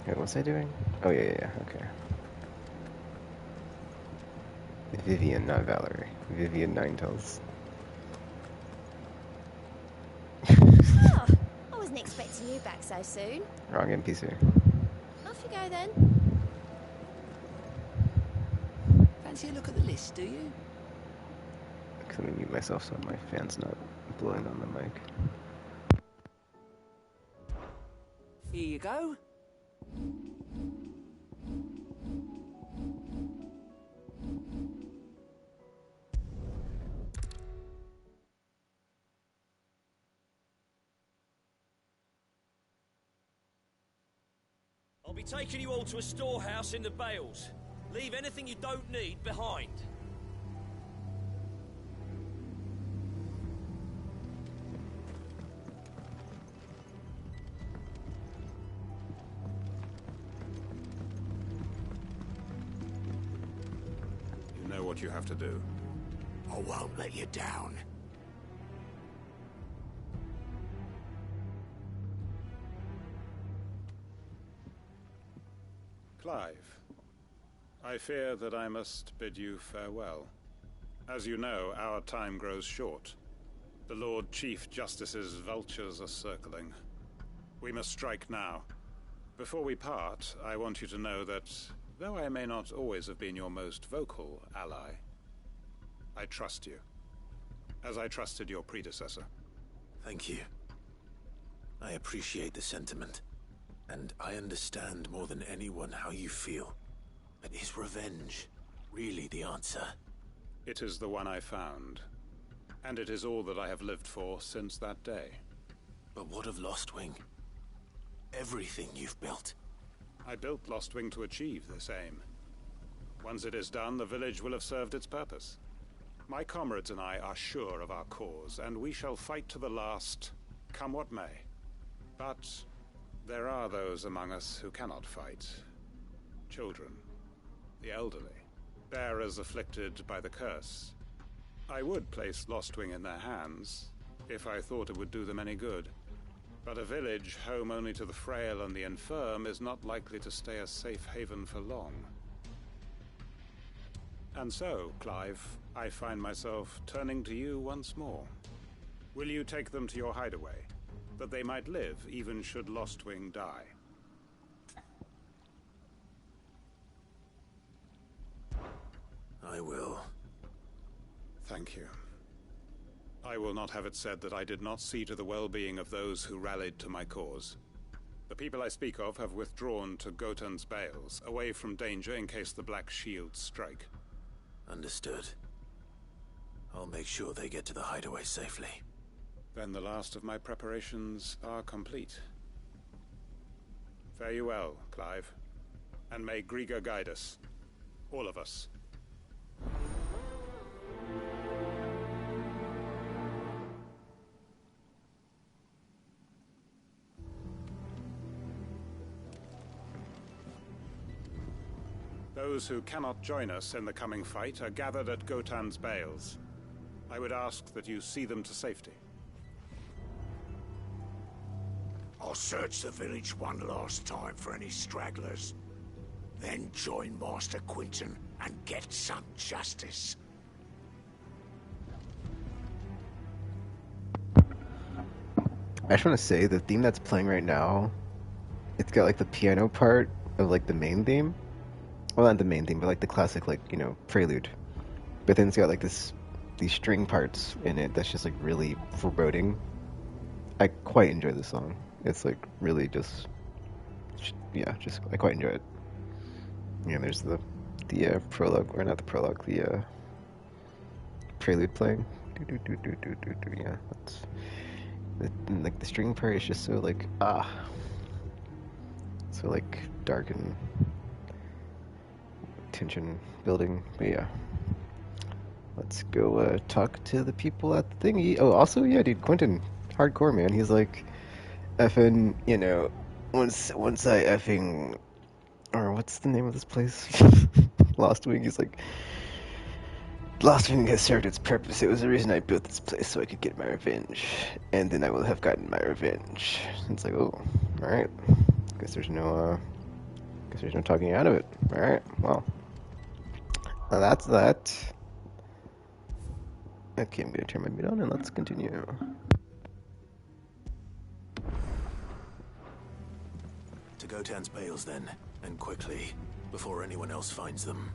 Wait, what's I doing? Oh, yeah, okay. Vivian, not Valerie. Vivian Ninetales. Oh, I wasn't expecting you back so soon. Wrong NPC. Off you go then. Fancy a look at the list, do you? I'm gonna mute myself so my fan's not blowing on the mic. Here you go. taking you all to a storehouse in the Bales. Leave anything you don't need behind. You know what you have to do. I won't let you down. Clive, I fear that I must bid you farewell. As you know, our time grows short. The Lord Chief Justice's vultures are circling. We must strike now. Before we part, I want you to know that, though I may not always have been your most vocal ally, I trust you, as I trusted your predecessor. Thank you. I appreciate the sentiment, and I understand more than anyone how you feel. But is revenge really the answer? It is the one I found, and it is all that I have lived for since that day. But what of Lostwing? Everything you've built. I built Lostwing to achieve this aim. Once it is done, the village will have served its purpose. My comrades and I are sure of our cause, and we shall fight to the last, come what may. But there are those among us who cannot fight. Children, the elderly, bearers afflicted by the curse. I would place Lostwing in their hands, if I thought it would do them any good. But a village home only to the frail and the infirm is not likely to stay a safe haven for long. And so, Clive, I find myself turning to you once more. Will you take them to your hideaway, that they might live even should Lostwing die? I will. Thank you. I will not have it said that I did not see to the well-being of those who rallied to my cause. The people I speak of have withdrawn to Gotan's Bales, away from danger in case the Black Shields strike. Understood. I'll make sure they get to the hideaway safely. Then the last of my preparations are complete. Fare you well, Clive. And may Griga guide us. All of us. Those who cannot join us in the coming fight are gathered at Gotan's Bales. I would ask that you see them to safety. I'll search the village one last time for any stragglers. Then join Master Quinton and get some justice. I just want to say the theme that's playing right now, it's got like the piano part of like the main theme. Well, not the main theme, but like the classic, like, you know, prelude. But then it's got like these string parts in it that's just like really foreboding. I quite enjoy this song. It's like really just I quite enjoy it. Yeah, there's the prologue, or not the prologue, the prelude playing. Yeah, that's like the string part is just so like so like dark and tension building. But yeah, let's go talk to the people at the thingy. Oh, also, yeah, dude, Quentin, hardcore, man. He's like effing, you know, once I effing, or what's the name of this place? Lostwing. He's like, Lostwing has served its purpose. It was the reason I built this place, so I could get my revenge, and then I will have gotten my revenge. It's like, oh, all right. Guess there's no talking out of it. All right, well. Now that's that. Okay, I'm gonna turn my mute on and let's continue. To Gotan's Bales then, and quickly, before anyone else finds them.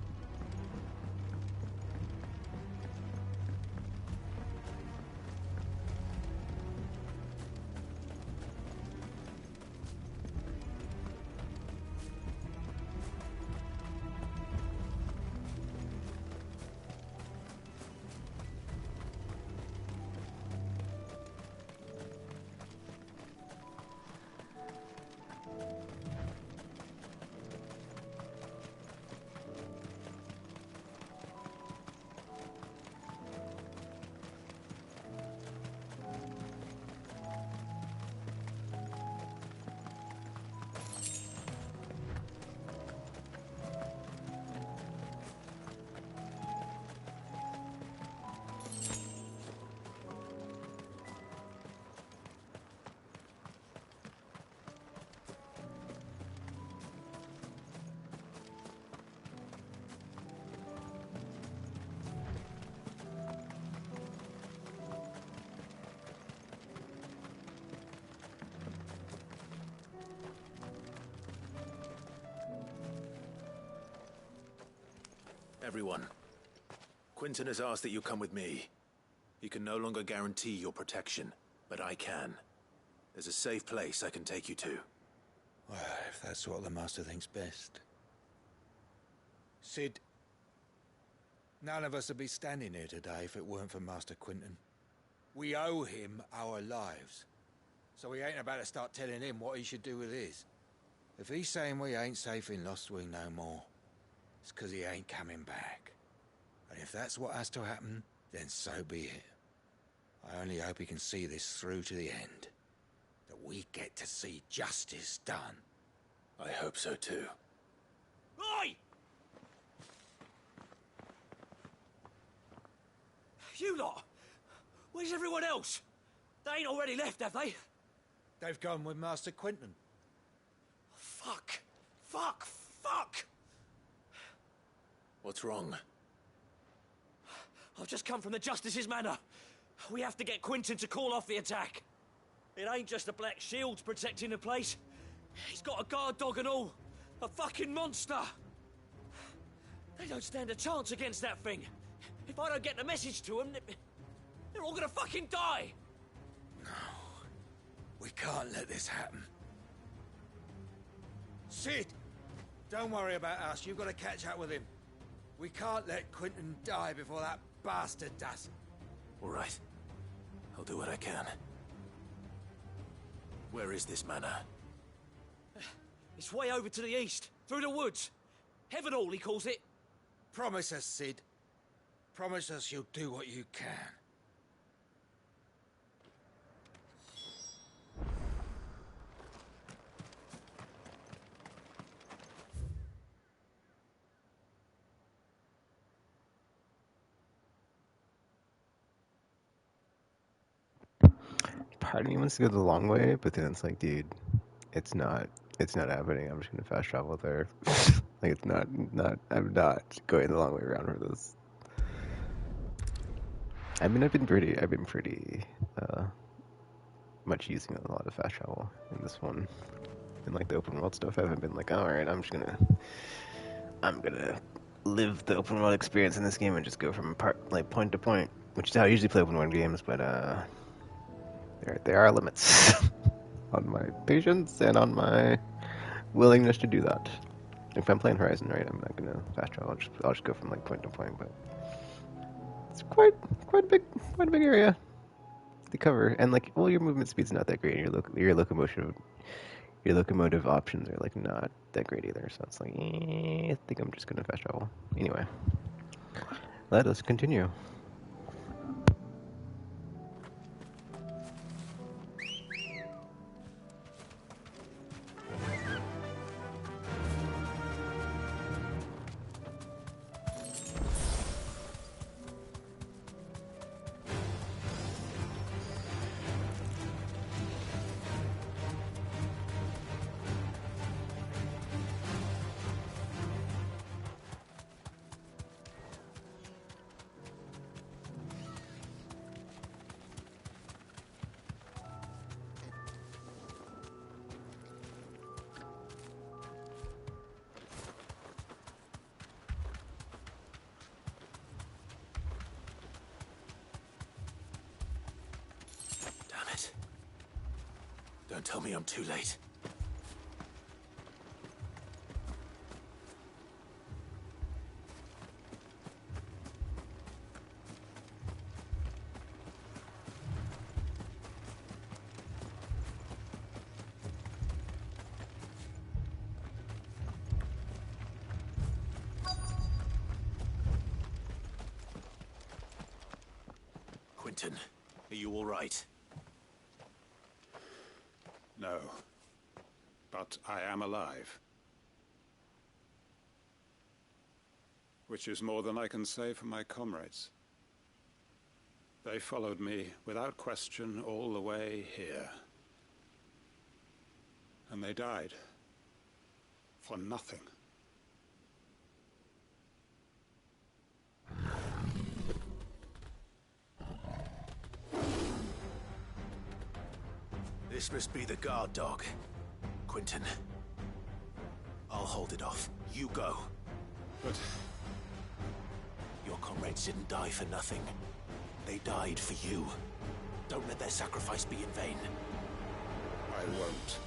Everyone. Quinton has asked that you come with me. He can no longer guarantee your protection, but I can. There's a safe place I can take you to. Well, if that's what the Master thinks best. Sid, none of us would be standing here today if it weren't for Master Quinton. We owe him our lives. So we ain't about to start telling him what he should do with his. If he's saying we ain't safe in Lost Wing no more, it's 'cause he ain't coming back. And if that's what has to happen, then so be it. I only hope he can see this through to the end. That we get to see justice done. I hope so too. Oi! You lot! Where's everyone else? They ain't already left, have they? They've gone with Master Quinton. Fuck! Fuck! Fuck! What's wrong? I've just come from the Justice's Manor. We have to get Quinton to call off the attack. It ain't just the Black Shields protecting the place. He's got a guard dog and all. A fucking monster. They don't stand a chance against that thing. If I don't get the message to them, they're all gonna fucking die. No. We can't let this happen. Sid! Don't worry about us. You've got to catch up with him. We can't let Quinton die before that bastard does. All right. I'll do what I can. Where is this manor? It's way over to the east, through the woods. Heaven Hall, he calls it. Promise us, Sid. Promise us you'll do what you can. Part of me wants to go the long way, but then it's like, dude, it's not happening. I'm just gonna fast travel there. Like, it's not, I'm not going the long way around for this. I mean, I've been pretty much using a lot of fast travel in this one. In like the open world stuff, I haven't been like, all right, I'm gonna live the open world experience in this game and just go from point to point, which is how I usually play open world games. But there are limits on my patience and on my willingness to do that. If I'm playing Horizon, right, I'm not gonna fast travel. I'll just go from like point to point, but it's quite a big area to cover. And like, well, your movement speed's not that great. Your locomotive options are like not that great either. So it's like, I think I'm just gonna fast travel. Anyway, let us continue. Don't tell me I'm too late. Quinton, are you all right? No. But I am alive. Which is more than I can say for my comrades. They followed me without question all the way here. And they died. For nothing. This must be the guard dog. Quinton. I'll hold it off. You go. But comrades didn't die for nothing. They died for you. Don't let their sacrifice be in vain. I won't.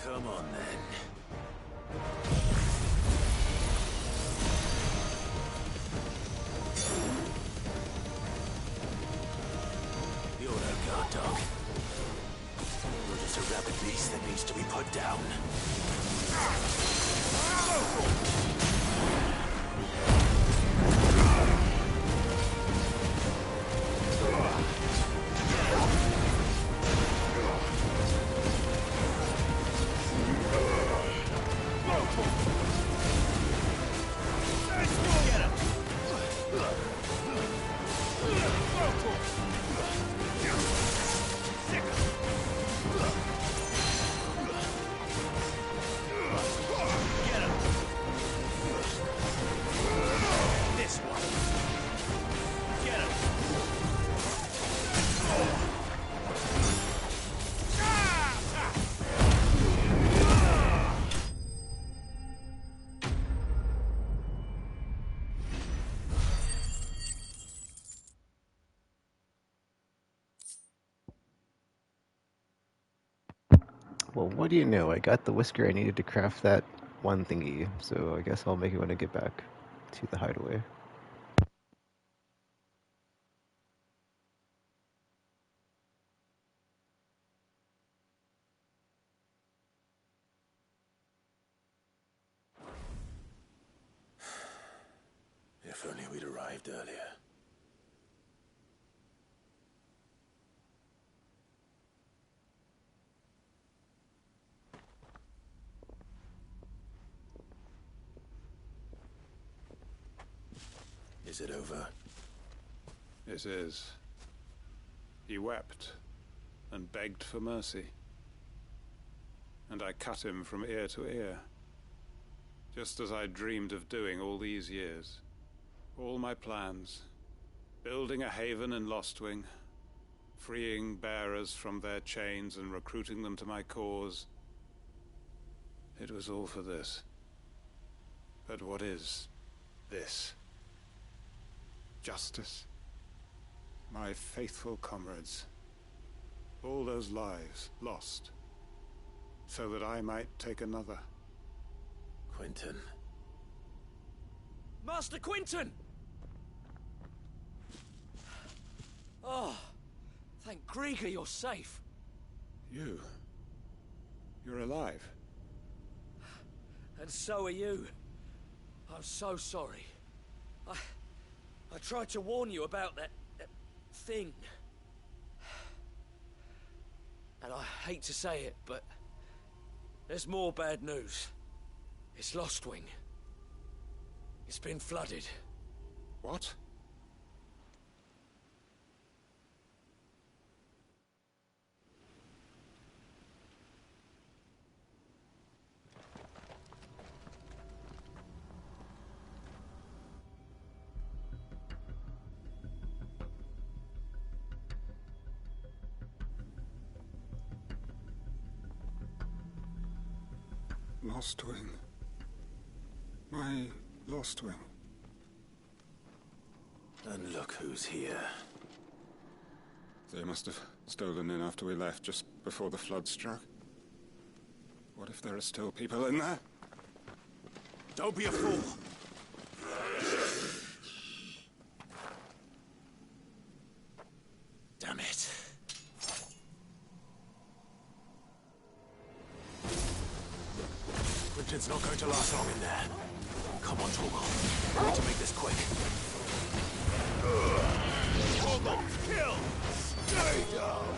Come on, then. You're no guard dog. You're just a rabid beast that needs to be put down. Well, what do you know? I got the whisker I needed to craft that one thingy, so I guess I'll make it when I get back to the hideaway. If only we'd arrived earlier. Is it over? It is. He wept and begged for mercy. And I cut him from ear to ear, just as I dreamed of doing all these years. All my plans, building a haven in Lostwing, freeing bearers from their chains and recruiting them to my cause. It was all for this. But what is this? Justice? My faithful comrades. All those lives lost, so that I might take another. Quentin. Master Quentin! Oh, thank Grieger you're safe. You're alive. And so are you. I'm so sorry. I tried to warn you about that thing. And I hate to say it, but there's more bad news. It's Lostwing. It's been flooded. What? Lostwing. My Lostwing. And look who's here. They must have stolen in after we left, just before the flood struck. What if there are still people in there? Don't be a fool! Damn it. Quentin's not going to last long in there. Come on, Torgal. We need to make this quick. Torgal, kill! Stay down!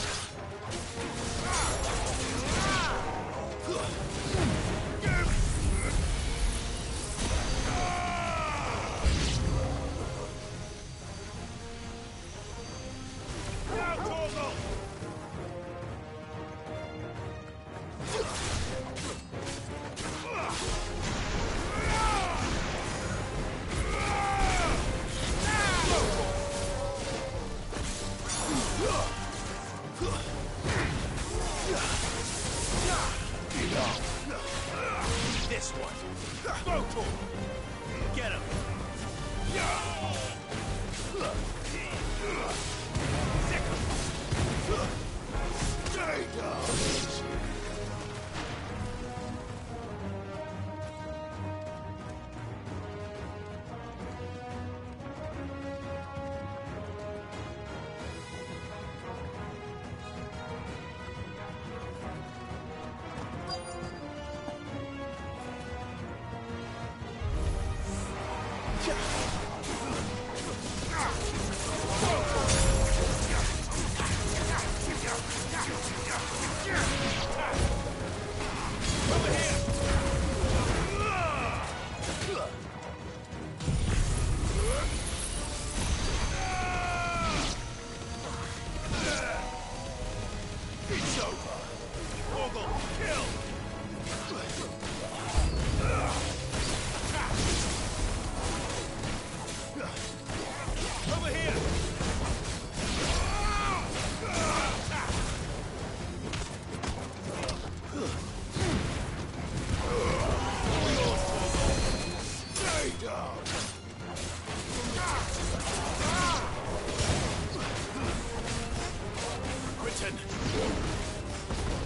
Quentin!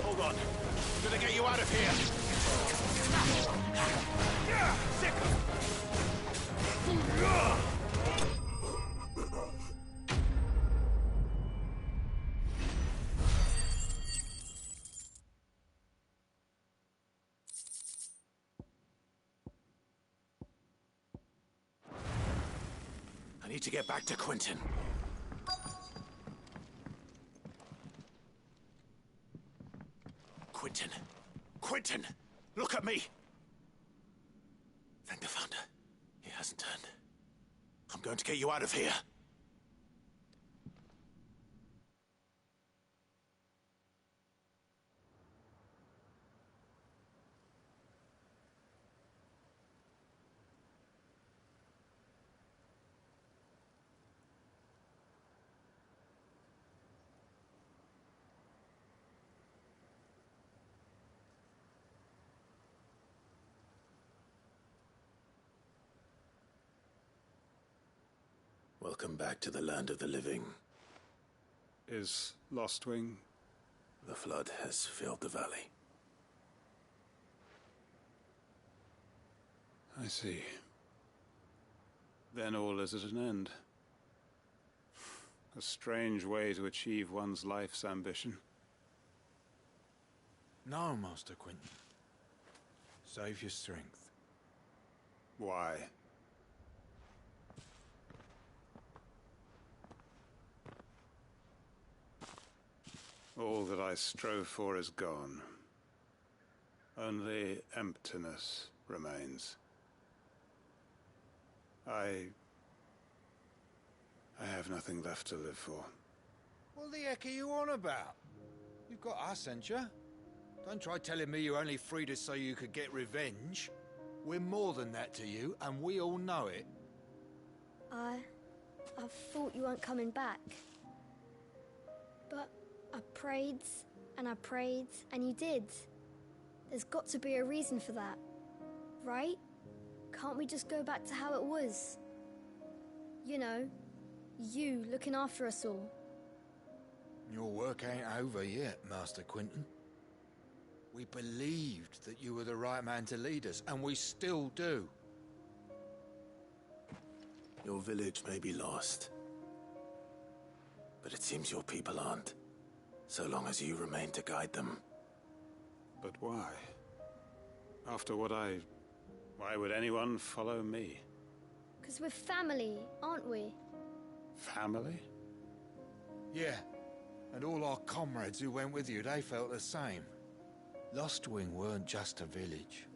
Hold on. I'm gonna get you out of here! Sick! I need to get back to Quentin. Quentin! Quentin! Look at me! Thank the Founder. He hasn't turned. I'm going to get you out of here. Welcome back to the land of the living. Is Lostwing? The flood has filled the valley. I see. Then all is at an end. A strange way to achieve one's life's ambition. No, Master Quentin. Save your strength. Why? All that I strove for is gone. Only emptiness remains. I have nothing left to live for. What the heck are you on about? You've got us, ain't you? Don't try telling me you only freed us so you could get revenge. We're more than that to you, and we all know it. I thought you weren't coming back. But I prayed, and you did. There's got to be a reason for that, right? Can't we just go back to how it was? You know, you looking after us all. Your work ain't over yet, Master Quentin. We believed that you were the right man to lead us, and we still do. Your village may be lost, but it seems your people aren't, so long as you remain to guide them. But why? After what why would anyone follow me? 'Cause we're family, aren't we? Family? Yeah, and all our comrades who went with you, they felt the same. Lostwing weren't just a village.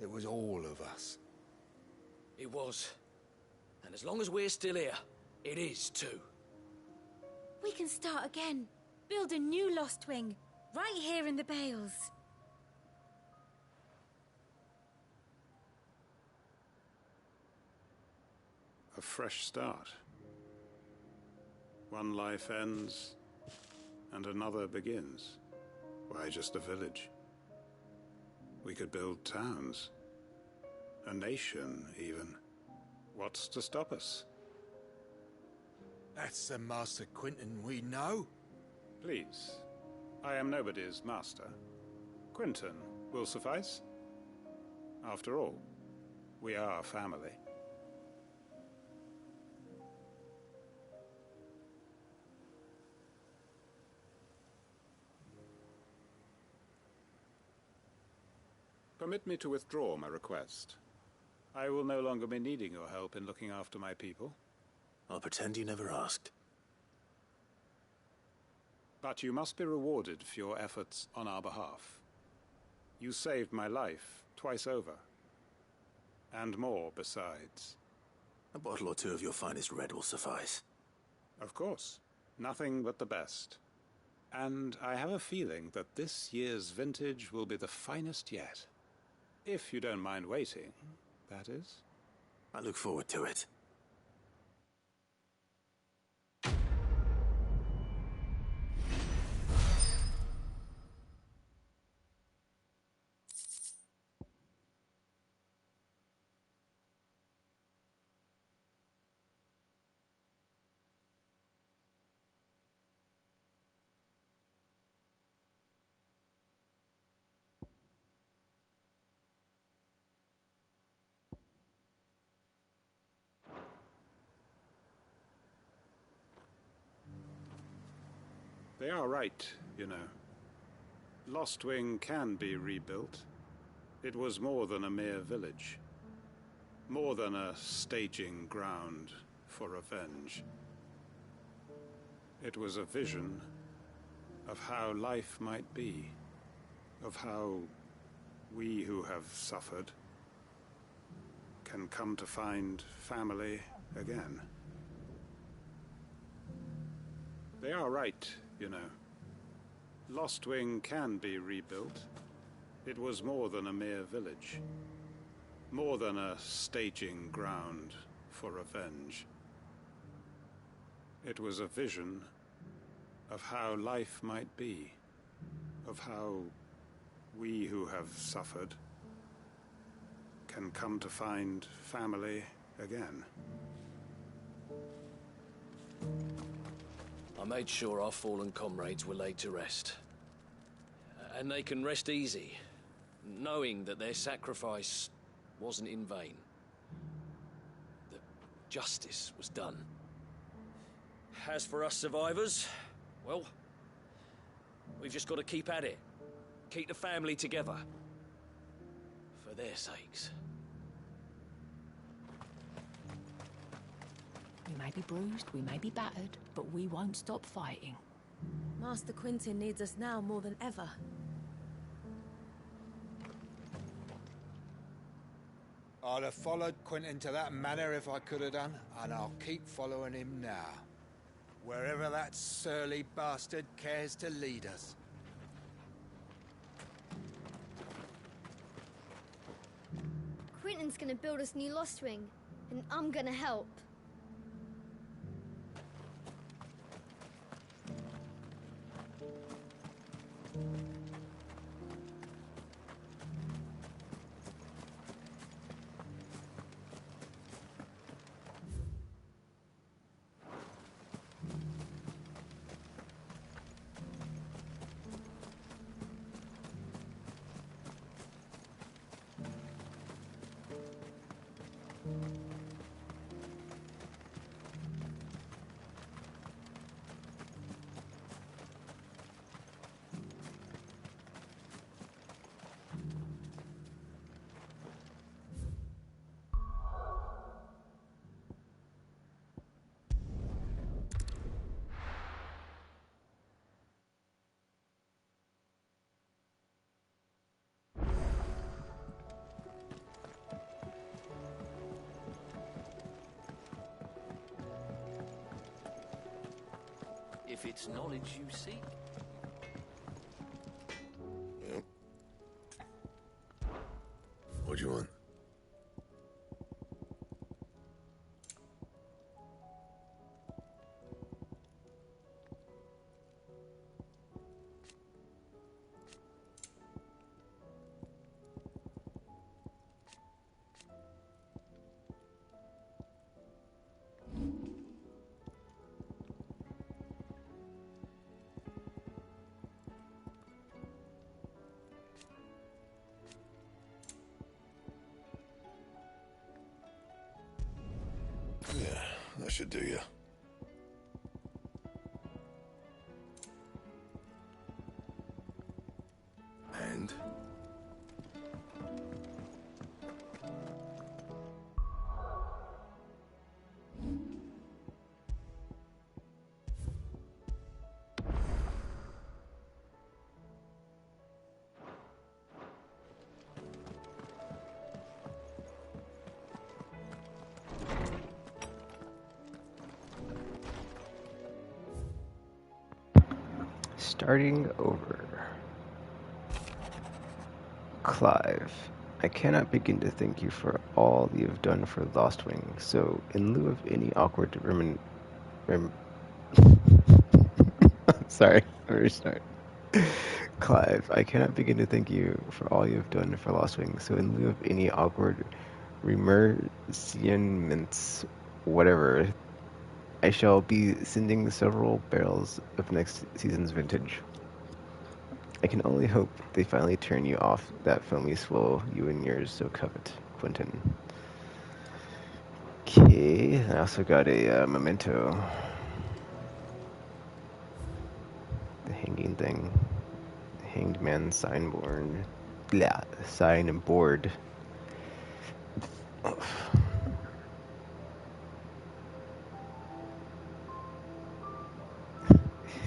It was all of us. It was. And as long as we're still here, it is too. We can start again. Build a new Lostwing, right here in the Bales. A fresh start. One life ends, and another begins. Why just a village? We could build towns. A nation, even. What's to stop us? That's the Master Quentin we know. Please. I am nobody's master. Quentin will suffice. After all, we are family. Permit me to withdraw my request. I will no longer be needing your help in looking after my people. I'll pretend you never asked. But you must be rewarded for your efforts on our behalf. You saved my life twice over. And more besides. A bottle or two of your finest red will suffice. Of course. Nothing but the best. And I have a feeling that this year's vintage will be the finest yet. If you don't mind waiting, that is. I look forward to it. They are right, you know. Lostwing can be rebuilt. It was more than a mere village. More than a staging ground for revenge. It was a vision of how life might be. Of how we who have suffered can come to find family again. They are right, you know. Lostwing can be rebuilt. It was more than a mere village. More than a staging ground for revenge. It was a vision of how life might be. Of how we who have suffered can come to find family again. I made sure our fallen comrades were laid to rest. And they can rest easy, knowing that their sacrifice wasn't in vain. That justice was done. As for us survivors, well, we've just got to keep at it. Keep the family together. For their sakes. We may be bruised, we may be battered, but we won't stop fighting. Master Quentin needs us now more than ever. I'd have followed Quentin to that manor if I could have done, and I'll keep following him now. Wherever that surly bastard cares to lead us. Quentin's gonna build us new Lostwing, and I'm gonna help. If it's knowledge you seek. Yep. What do you want? Yeah, that should do you. And? Starting over. Clive, I cannot begin to thank you for all you have done for Lostwing, so in lieu of any awkward sorry, let me restart. Clive, I cannot begin to thank you for all you have done for Lostwing, so in lieu of any awkward remerciements, whatever, I shall be sending several barrels of next season's vintage. I can only hope they finally turn you off that foamy swill you and yours so covet, Quentin. Okay, I also got a memento. The hanging thing. The hanged man signboard. Blah, sign and board.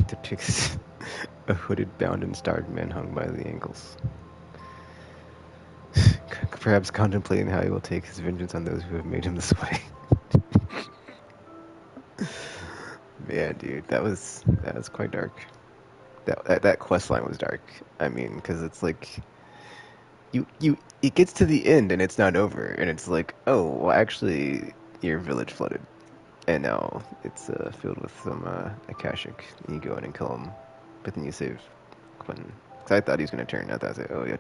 Depicts a hooded, bound, and starred man hung by the ankles. Perhaps contemplating how he will take his vengeance on those who have made him this way. Man, dude, that was quite dark. That quest line was dark. I mean, because it's like it gets to the end and it's not over, and it's like, oh, well, actually, your village flooded, and now it's filled with some Akashic, and you go in and kill him, but then you save Quentin. Because I thought he was gonna turn. I thought I was like, oh, we're gonna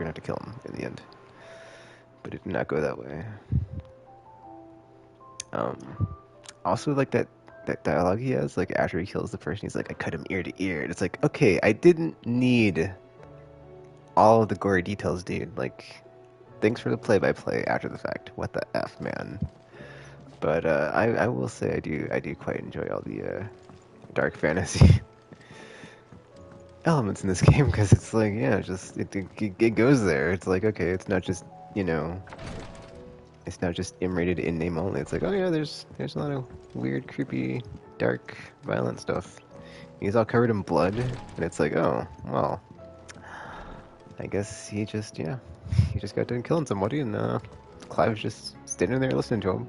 have to kill him in the end, but it did not go that way. Also, like that dialogue he has, like after he kills the person, he's like, I cut him ear to ear. And it's like, okay, I didn't need all of the gory details, dude. Like, thanks for the play-by-play after the fact. What the F, man. But I will say I do quite enjoy all the dark fantasy elements in this game, because it's like, yeah, just it goes there. It's like, okay, it's not just, it's not just M-rated in name only. It's like, oh yeah, there's a lot of weird, creepy, dark, violent stuff. He's all covered in blood, and it's like, oh, well, I guess he just got done killing somebody, and Clive's just standing there listening to him.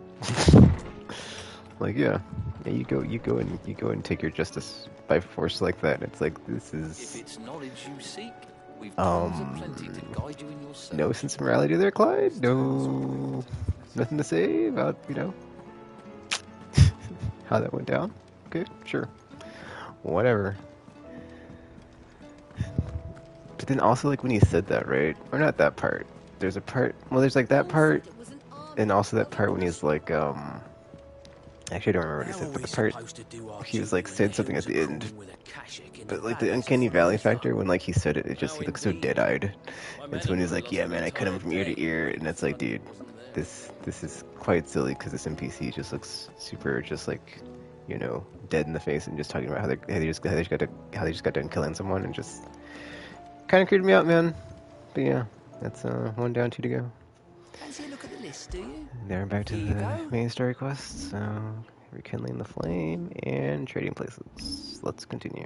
Like, yeah, you go and take your justice by force like that. It's like, this is. If it's knowledge you seek, we've tools aplenty to guide you in your search. No sense of morality there, Clyde. No, nothing to say about how that went down. Okay, sure, whatever. But then also, like, when he said that, right? Or not that part. There's a part. Well, there's like that part, and also that part when he's like, actually, I don't remember what he said, but the part he was like said something at the end. But like the uncanny valley factor, when like he said it, he looks so dead-eyed. And so when he's like, yeah, man, I cut him from ear to ear, and it's like, dude, this is quite silly, because this NPC just looks super, just like, dead in the face, and just talking about how they just got done killing someone, and just kind of creeped me out, man. But yeah, that's 1 down, 2 to go. Fancy a look at the list, do you? There, back to the main story quest. So, rekindling the flame and trading places. Let's continue.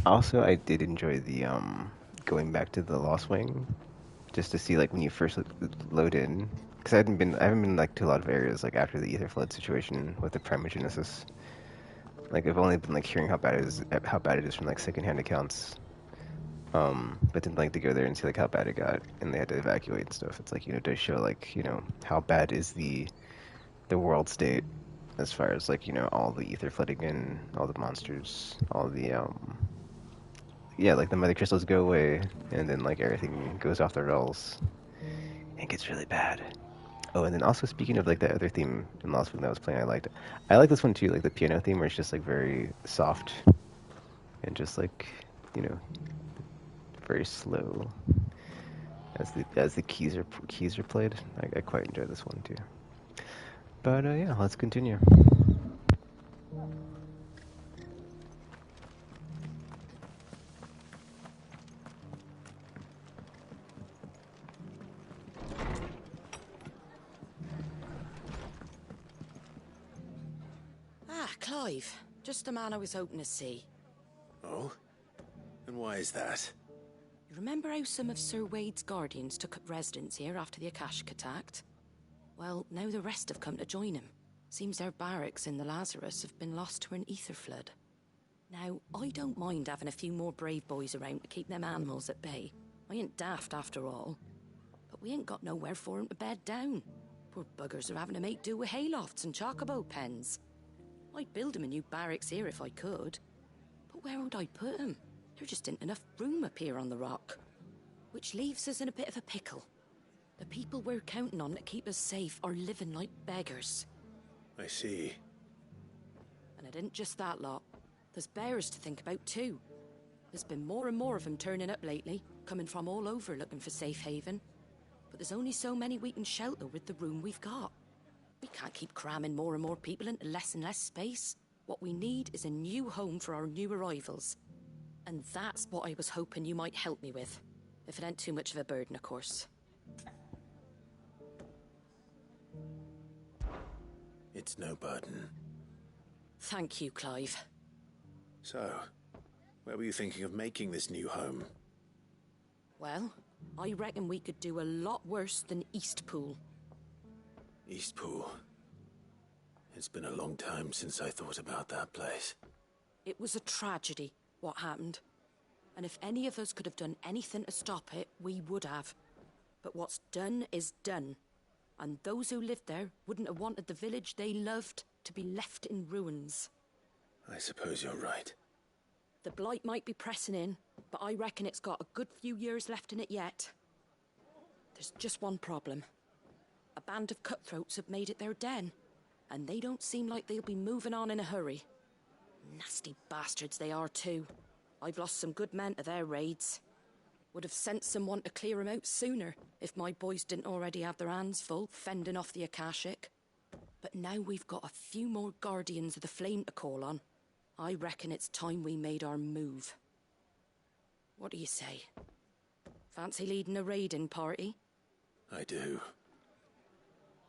Also, I did enjoy the going back to the Lost Wing, just to see like when you first load in, because I haven't been like to a lot of areas like after the Ether Flood situation with the Primogenesis. Like, I've only been like hearing how bad it is from like secondhand accounts. But then like to go there and see like how bad it got, and they had to evacuate and stuff. It's like, to show like, how bad is the world state as far as like, all the ether flooding in, all the monsters, all the yeah, like the mother crystals go away, and then like everything goes off the rails. It gets really bad. Oh, and then also speaking of like that other theme in Lost Wing that I was playing, I like this one too, like the piano theme, where it's just like very soft and just like, very slow as the keys are played. I quite enjoy this one too. But yeah, let's continue. Ah, Clive. Just the man I was hoping to see. Oh? And why is that? You remember how some of Sir Wade's guardians took up residence here after the Akashic attacked? Well, now the rest have come to join him. Seems their barracks in the Lazarus have been lost to an ether flood. Now, I don't mind having a few more brave boys around to keep them animals at bay. I ain't daft after all. But we ain't got nowhere for 'em to bed down. Poor buggers are having to make do with haylofts and chocobo pens. I'd build 'em a new barracks here if I could. But where would I put 'em? There just ain't enough room up here on the rock. Which leaves us in a bit of a pickle. The people we're counting on to keep us safe are living like beggars. I see. And it isn't just that lot. There's bears to think about too. There's been more and more of them turning up lately, coming from all over looking for safe haven. But there's only so many we can shelter with the room we've got. We can't keep cramming more and more people into less and less space. What we need is a new home for our new arrivals. And that's what I was hoping you might help me with. If it ain't too much of a burden, of course. It's no burden. Thank you, Clive. So, where were you thinking of making this new home? Well, I reckon we could do a lot worse than Eastpool. Eastpool. It's been a long time since I thought about that place. It was a tragedy, what happened. And if any of us could have done anything to stop it, we would have. But what's done is done. And those who lived there wouldn't have wanted the village they loved to be left in ruins. I suppose you're right. The blight might be pressing in, but I reckon it's got a good few years left in it yet. There's just one problem. A band of cutthroats have made it their den, and they don't seem like they'll be moving on in a hurry. Nasty bastards they are too. I've lost some good men to their raids. Would have sent someone to clear 'em out sooner if my boys didn't already have their hands full fending off the Akashic. But now we've got a few more guardians of the flame to call on. I reckon it's time we made our move. What do you say? Fancy leading a raiding party? I do.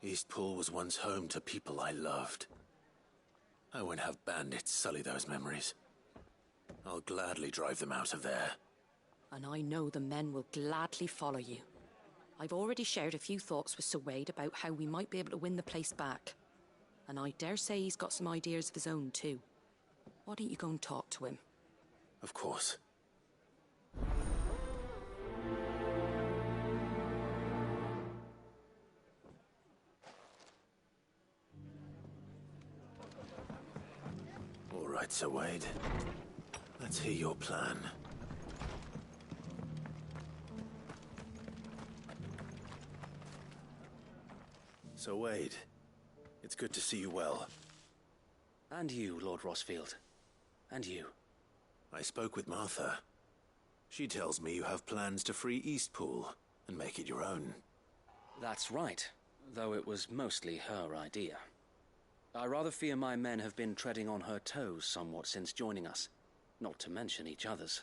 Eastpool was once home to people I loved. I won't have bandits sully those memories. I'll gladly drive them out of there. And I know the men will gladly follow you. I've already shared a few thoughts with Sir Wade about how we might be able to win the place back. And I dare say he's got some ideas of his own too. Why don't you go and talk to him? Of course. All right, Sir Wade. Let's hear your plan. So, Wade, it's good to see you well. And you, Lord Rossfield. And you. I spoke with Martha. She tells me you have plans to free Eastpool and make it your own. That's right, though it was mostly her idea. I rather fear my men have been treading on her toes somewhat since joining us, not to mention each other's.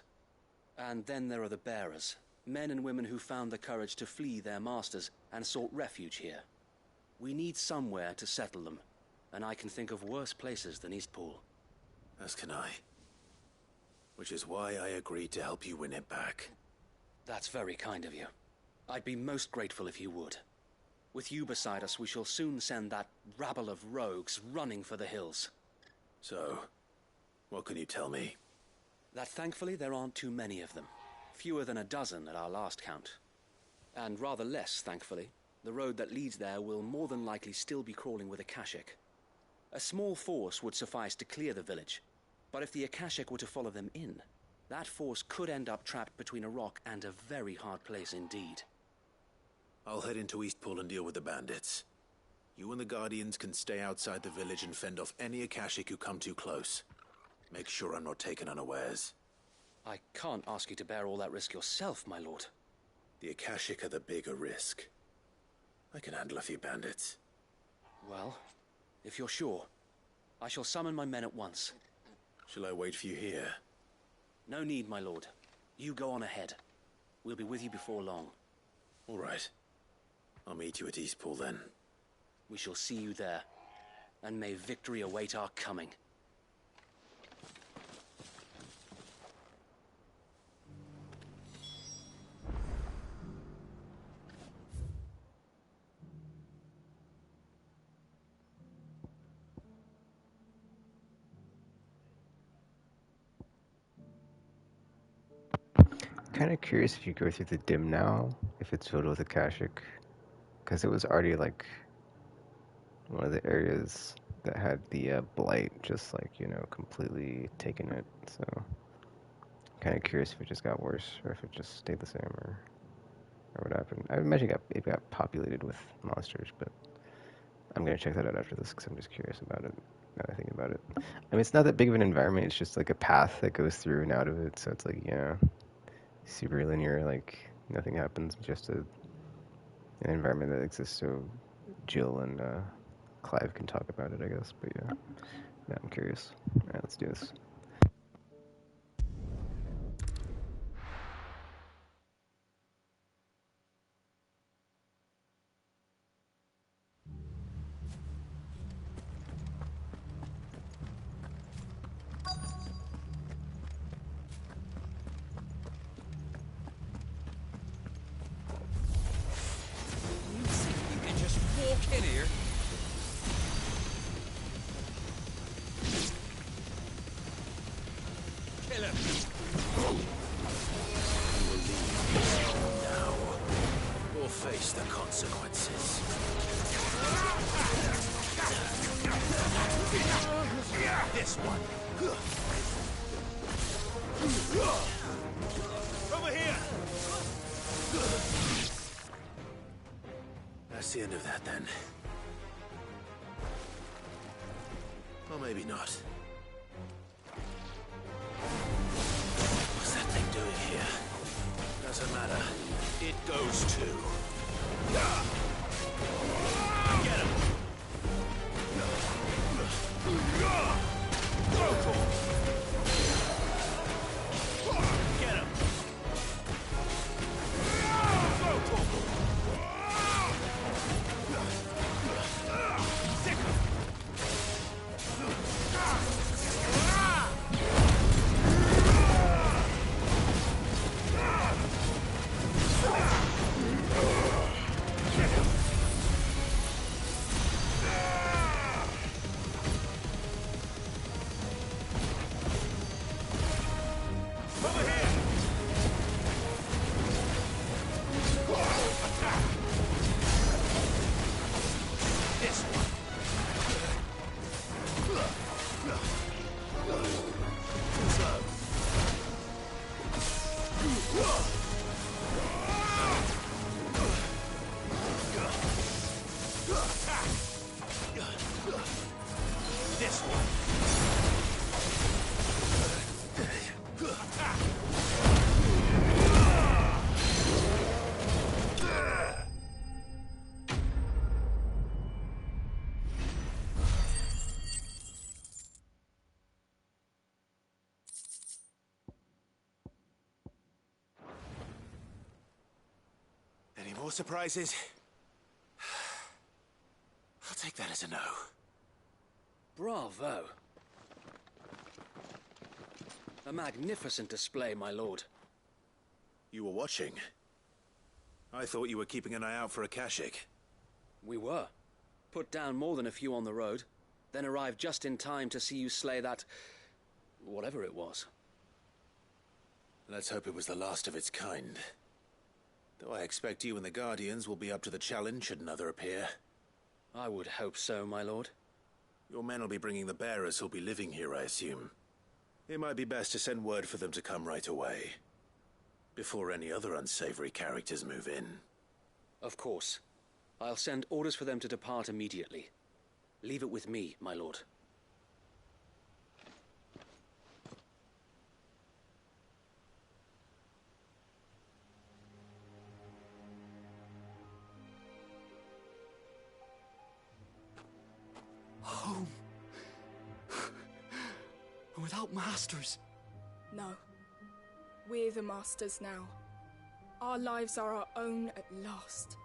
And then there are the bearers, men and women who found the courage to flee their masters and sought refuge here. We need somewhere to settle them, and I can think of worse places than Eastpool. As can I. Which is why I agreed to help you win it back. That's very kind of you. I'd be most grateful if you would. With you beside us, we shall soon send that rabble of rogues running for the hills. So, what can you tell me? That thankfully there aren't too many of them. Fewer than a dozen at our last count. And rather less, thankfully. The road that leads there will more than likely still be crawling with Akashic. A small force would suffice to clear the village, but if the Akashic were to follow them in, that force could end up trapped between a rock and a very hard place indeed. I'll head into Eastpool and deal with the bandits. You and the Guardians can stay outside the village and fend off any Akashic who come too close. Make sure I'm not taken unawares. I can't ask you to bear all that risk yourself, my lord. The Akashic are the bigger risk. I can handle a few bandits. Well, if you're sure, I shall summon my men at once. Shall I wait for you here? No need, my lord. You go on ahead. We'll be with you before long. All right. I'll meet you at Eastpool then. We shall see you there. And may victory await our coming. kind of curious if you go through the dim now, if it's filled with Akashic, because it was already like one of the areas that had the blight just like, you know, completely taken it. So I'm kind of curious if it just got worse or if it just stayed the same or what happened. I imagine it got populated with monsters, but I'm gonna check that out after this because I'm just curious about it. Now that I think about it, I mean, it's not that big of an environment. It's just like a path that goes through and out of it. So it's like, yeah, super linear. Like nothing happens. Just an environment that exists. So Jill and Clive can talk about it, I guess. But yeah, I'm curious. All right, let's do this. You can just walk in here. Kill him. Now, or face the consequences. This one. Over here! That's the end of that, then. Or maybe not. What's that thing doing here? Doesn't matter. It goes too. Get him! Get him! This one. Any more surprises? I'll take that as a no. Bravo. A magnificent display, my lord. You were watching? I thought you were keeping an eye out for Akashic. We were. Put down more than a few on the road, then arrived just in time to see you slay that... whatever it was. Let's hope it was the last of its kind. Though I expect you and the Guardians will be up to the challenge should another appear. I would hope so, my lord. Your men will be bringing the bearers who'll be living here, I assume. It might be best to send word for them to come right away, before any other unsavory characters move in. Of course. I'll send orders for them to depart immediately. Leave it with me, my lord. Home. Without masters. No. We're the masters now. Our lives are our own at last.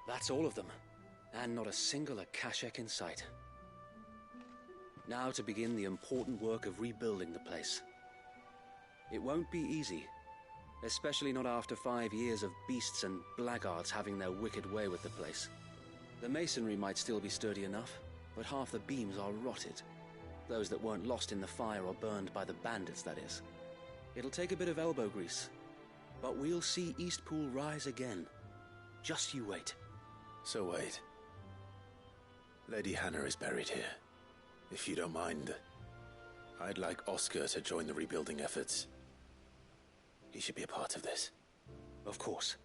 That's all of them. And not a single Akashic in sight. Now to begin the important work of rebuilding the place. It won't be easy. Especially not after 5 years of beasts and blackguards having their wicked way with the place. The masonry might still be sturdy enough, but half the beams are rotted. Those that weren't lost in the fire or burned by the bandits, that is. It'll take a bit of elbow grease, but we'll see Eastpool rise again. Just you wait. So wait. Lady Hannah is buried here. If you don't mind, I'd like Oscar to join the rebuilding efforts. He should be a part of this. Of course.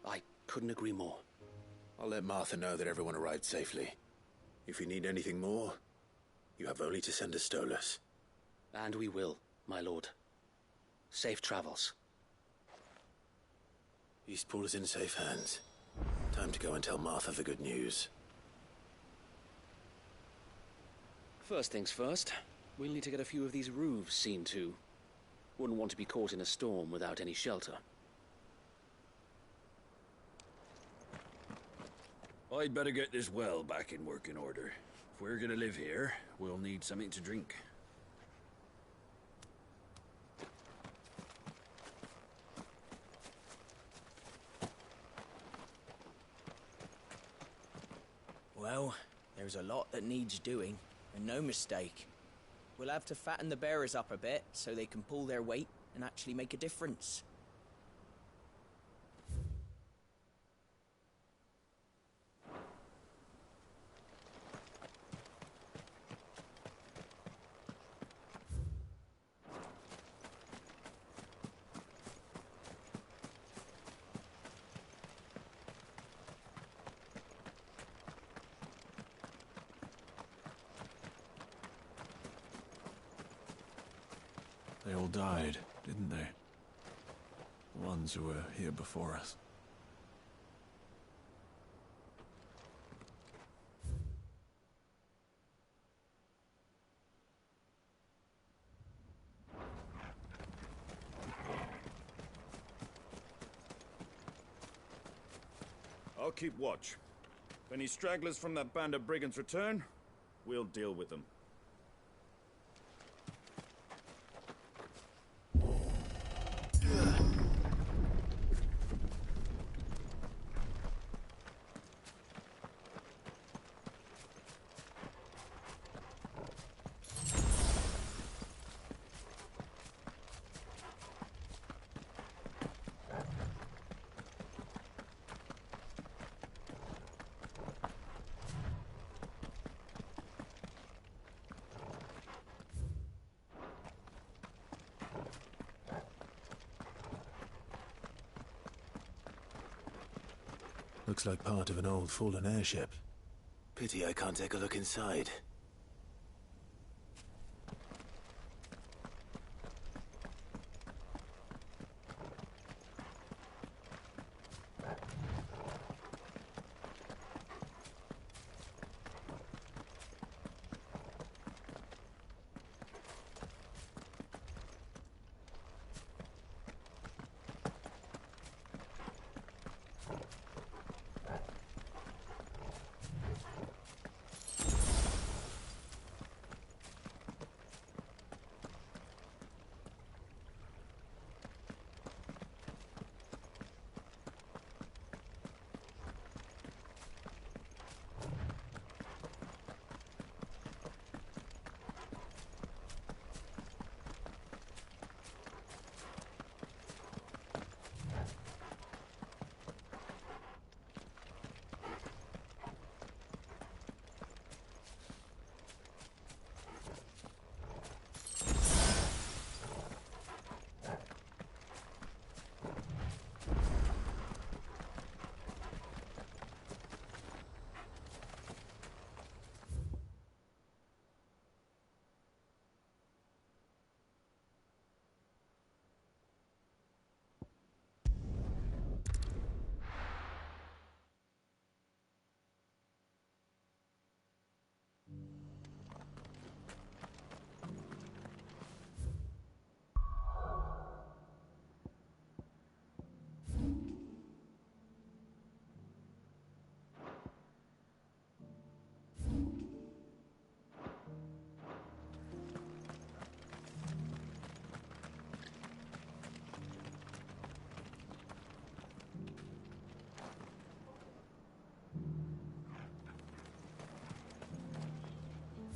I couldn't agree more. I'll let Martha know that everyone arrived safely. If you need anything more, you have only to send a Stolas. And we will, my lord. Safe travels. Eastpool is in safe hands. Time to go and tell Martha the good news. First things first, we'll need to get a few of these roofs seen to. Wouldn't want to be caught in a storm without any shelter. I'd better get this well back in working order. If we're gonna live here, we'll need something to drink. Well, there's a lot that needs doing, and no mistake. We'll have to fatten the bearers up a bit so they can pull their weight and actually make a difference. They all died, didn't they? The ones who were here before us. I'll keep watch. If any stragglers from that band of brigands return, we'll deal with them. Looks like part of an old fallen airship. Pity I can't take a look inside.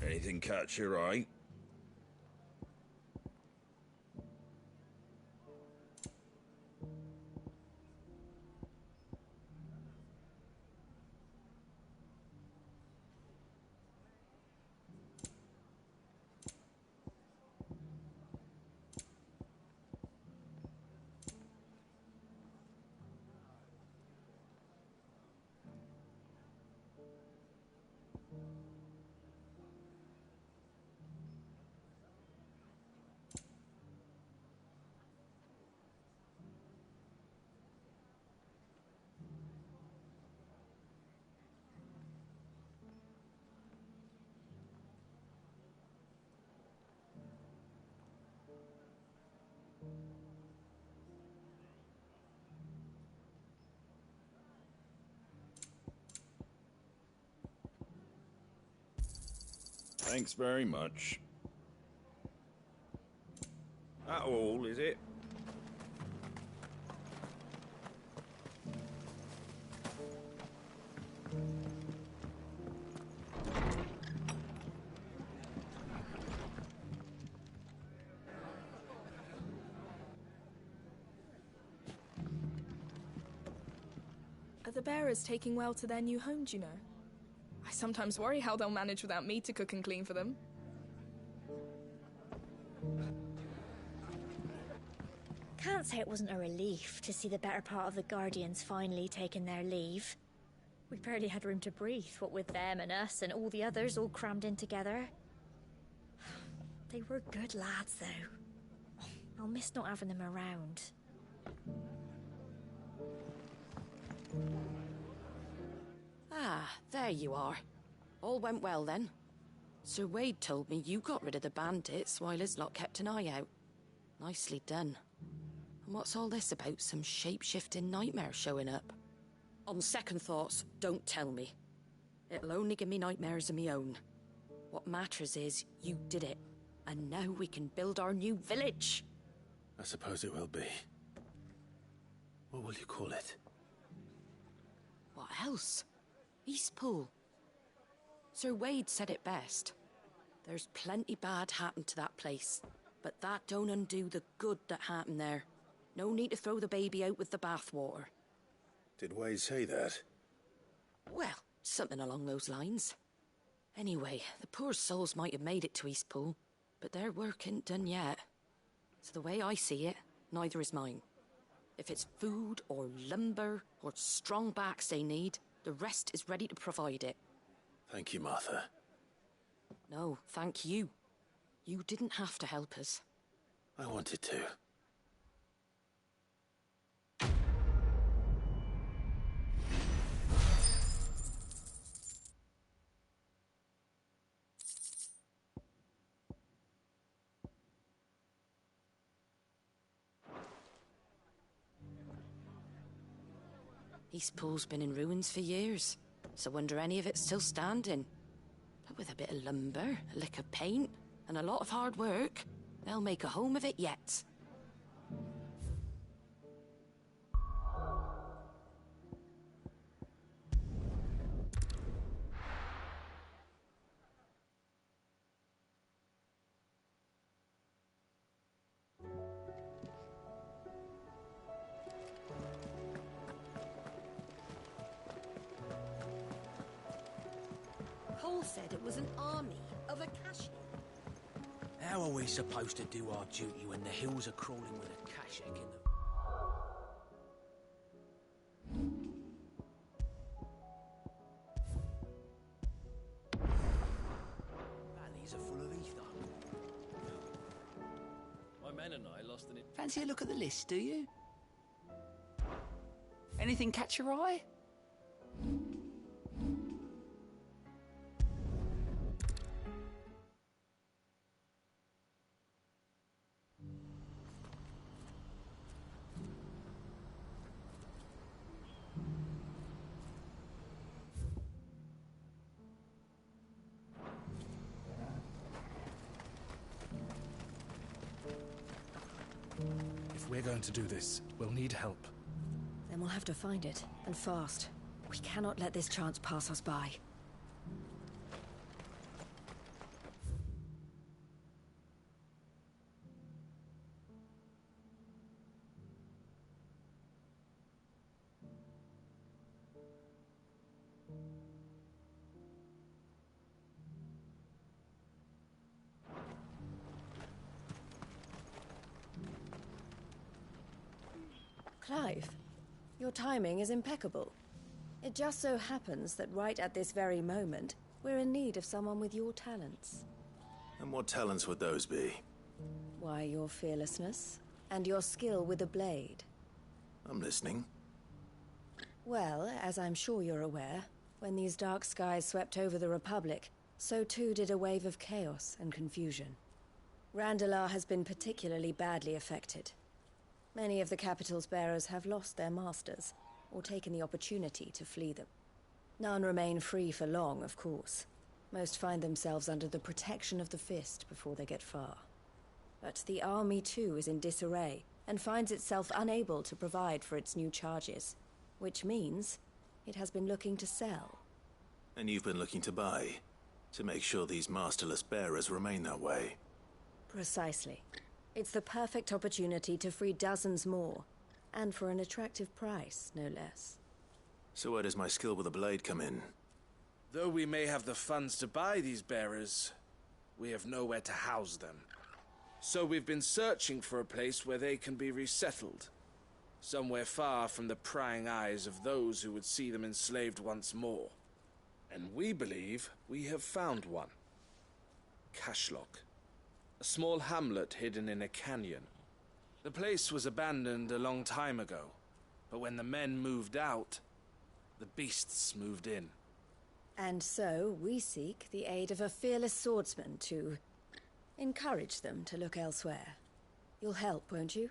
Anything catch your eye? Thanks very much. That all, is it? Are the bearers taking well to their new home, do you know? I sometimes worry how they'll manage without me to cook and clean for them. Can't say it wasn't a relief to see the better part of the Guardians finally taking their leave. We barely had room to breathe, what with them and us and all the others all crammed in together. They were good lads, though. I'll miss not having them around. Ah, there you are. All went well then. Sir Wade told me you got rid of the bandits while his lot kept an eye out. Nicely done. And what's all this about some shape-shifting nightmare showing up? On second thoughts, don't tell me. It'll only give me nightmares of me own. What matters is you did it, and now we can build our new village. I suppose it will be. What will you call it? What else? Eastpool. Sir Wade said it best. There's plenty bad happened to that place, but that don't undo the good that happened there. No need to throw the baby out with the bathwater. Did Wade say that? Well, something along those lines. Anyway, the poor souls might have made it to Eastpool, but their work ain't done yet. So the way I see it, neither is mine. If it's food or lumber or strong backs they need, the rest is ready to provide it. Thank you, Martha. No, thank you. You didn't have to help us. I wanted to. Eastpool's been in ruins for years, so wonder any of it's still standing. But with a bit of lumber, a lick of paint, and a lot of hard work, they'll make a home of it yet. Paul said it was an army of Akashi. How are we supposed to do our duty when the hills are crawling with a Kashek in them? Valleys are full of ether. My men and I lost an... Fancy a look at the list, do you? Anything catch your eye? If we're going to do this, we'll need help. Then we'll have to find it, and fast. We cannot let this chance pass us by. Clive, your timing is impeccable. It just so happens that right at this very moment, we're in need of someone with your talents. And what talents would those be? Why, your fearlessness, and your skill with the blade. I'm listening. Well, as I'm sure you're aware, when these dark skies swept over the Republic, so too did a wave of chaos and confusion. Randalar has been particularly badly affected. Many of the capital's bearers have lost their masters, or taken the opportunity to flee them. None remain free for long, of course. Most find themselves under the protection of the Fist before they get far. But the army too is in disarray, and finds itself unable to provide for its new charges. Which means it has been looking to sell. And you've been looking to buy, to make sure these masterless bearers remain that way. Precisely. It's the perfect opportunity to free dozens more, and for an attractive price, no less. So where does my skill with a blade come in? Though we may have the funds to buy these bearers, we have nowhere to house them. So we've been searching for a place where they can be resettled. Somewhere far from the prying eyes of those who would see them enslaved once more. And we believe we have found one. Cashlock. A small hamlet hidden in a canyon. The place was abandoned a long time ago, but when the men moved out, the beasts moved in. And so we seek the aid of a fearless swordsman to encourage them to look elsewhere. You'll help, won't you?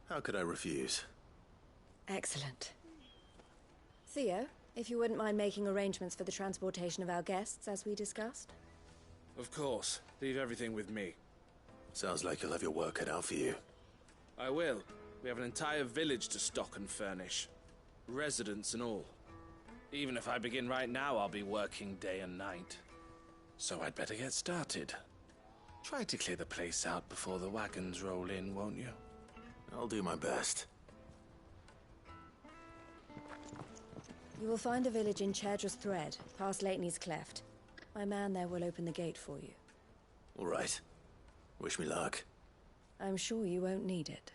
How could I refuse? Excellent. Theo, if you wouldn't mind making arrangements for the transportation of our guests, as we discussed. Of course. Leave everything with me. Sounds like you'll have your work cut out for you. I will. We have an entire village to stock and furnish. Residents and all. Even if I begin right now, I'll be working day and night. So I'd better get started. Try to clear the place out before the wagons roll in, won't you? I'll do my best. You will find the village in Chadra's Thread, past Lateney's Cleft. My man there will open the gate for you. All right. Wish me luck. I'm sure you won't need it.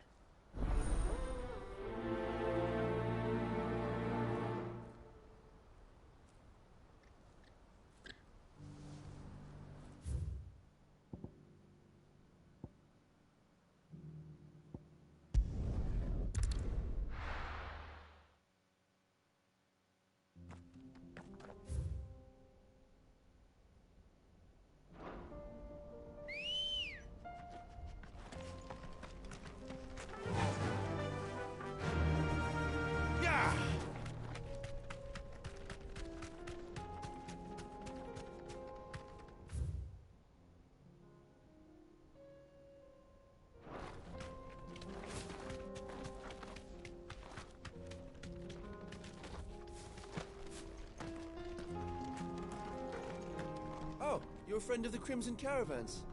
You're a friend of the Crimson Caravans.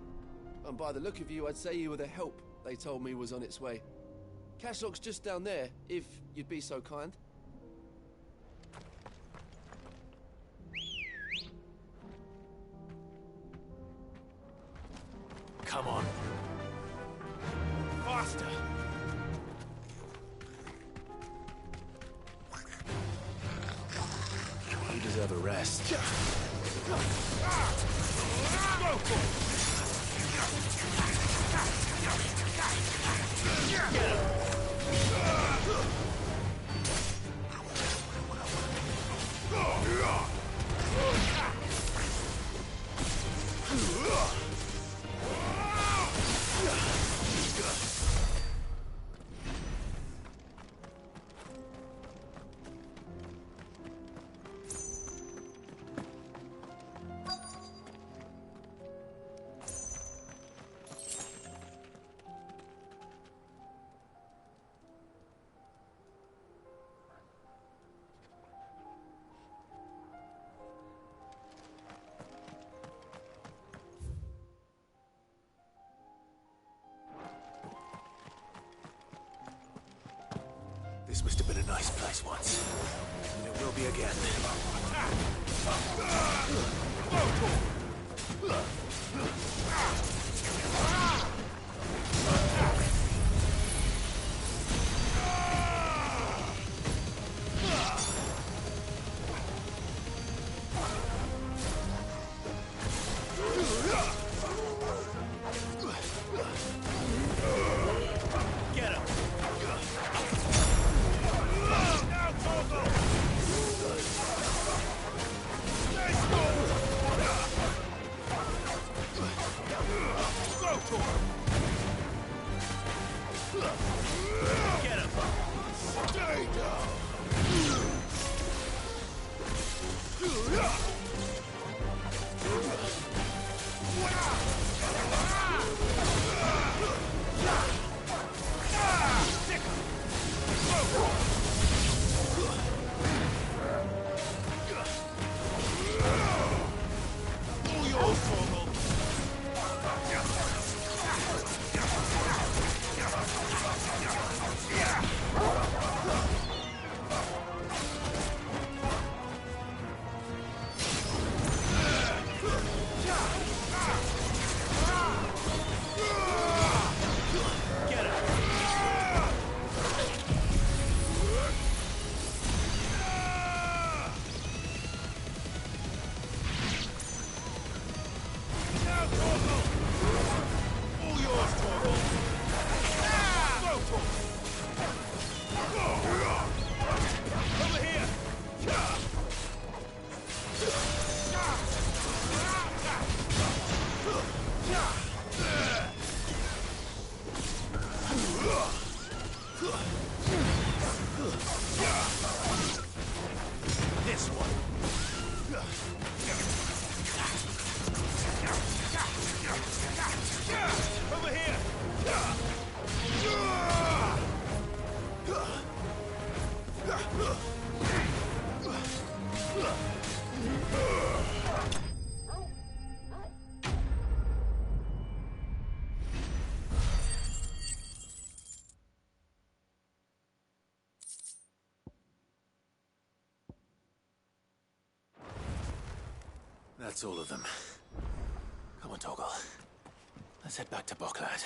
And by the look of you, I'd say you were the help they told me was on its way. Cashlock's just down there, if you'd be so kind. Come on. Faster! You deserve a rest. This must have been a nice place once. And it will be again. Go, That's all of them. Come on, Torgal. Let's head back to Boklad.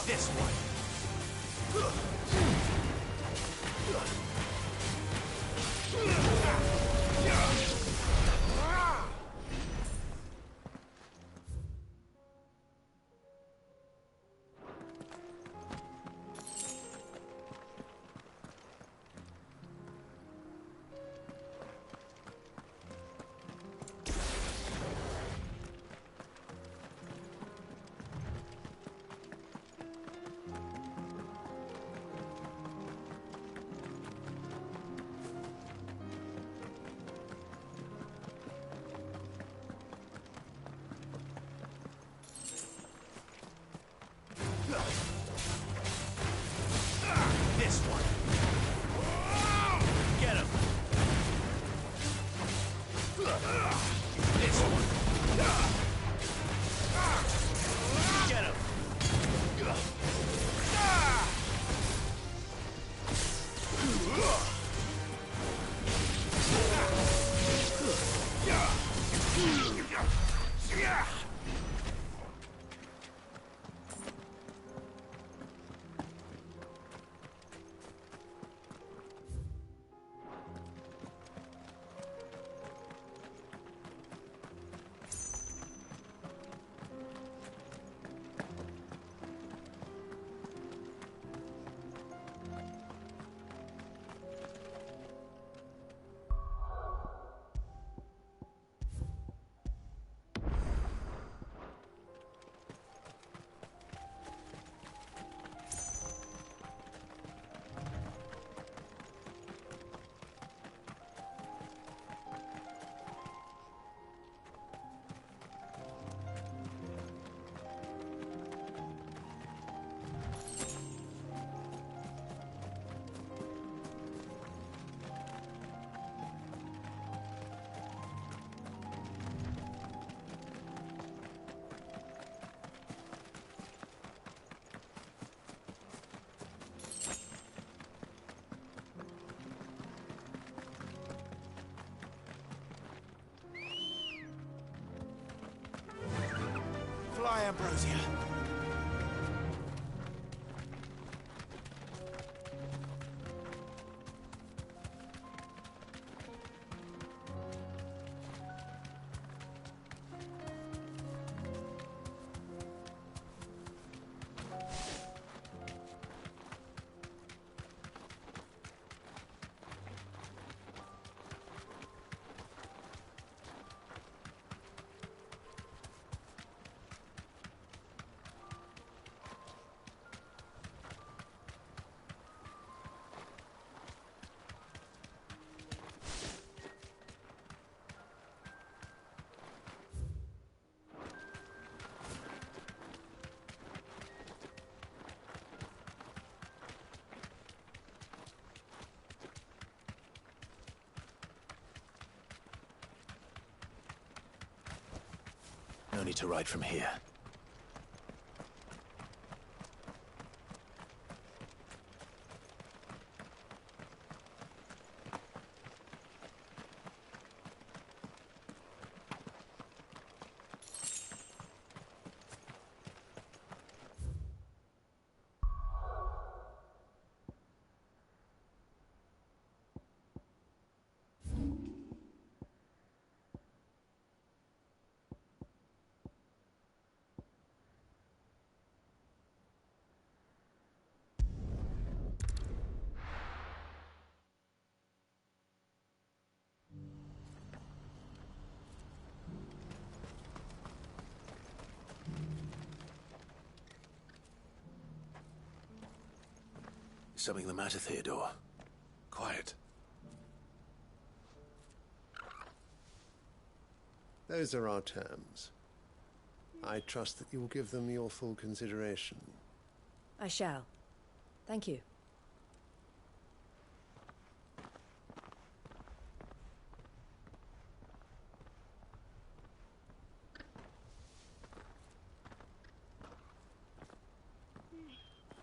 This one. This one. Get him. This one. Get him. Goodbye, Ambrosia. No need to ride from here. Is something the matter, Theodore? Quiet. Those are our terms. I trust that you will give them your full consideration. I shall. Thank you.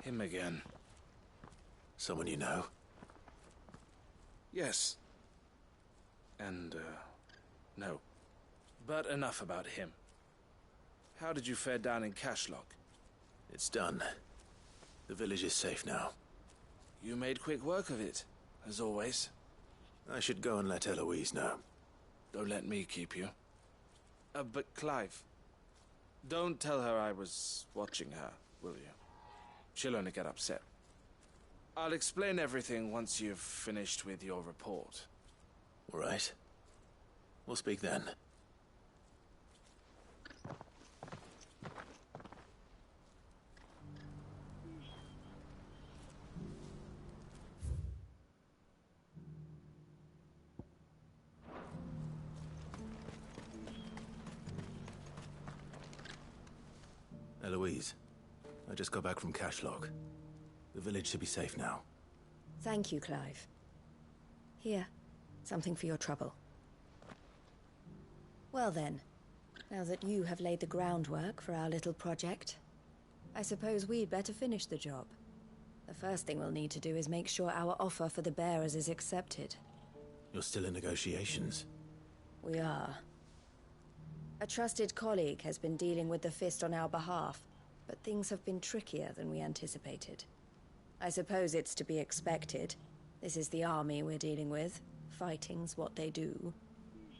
Him again. Someone you know? Yes. And, no. But enough about him. How did you fare down in Cashlock? It's done. The village is safe now. You made quick work of it, as always. I should go and let Eloise know. Don't let me keep you. But Clive, don't tell her I was watching her, will you? She'll only get upset. I'll explain everything once you've finished with your report. All right. We'll speak then. Eloise, I just got back from Cashlock. The village should be safe now. Thank you, Clive. Here, something for your trouble. Well then, now that you have laid the groundwork for our little project, I suppose we'd better finish the job. The first thing we'll need to do is make sure our offer for the bearers is accepted. You're still in negotiations? We are. A trusted colleague has been dealing with the Fist on our behalf, but things have been trickier than we anticipated. I suppose it's to be expected. This is the army we're dealing with. Fighting's what they do.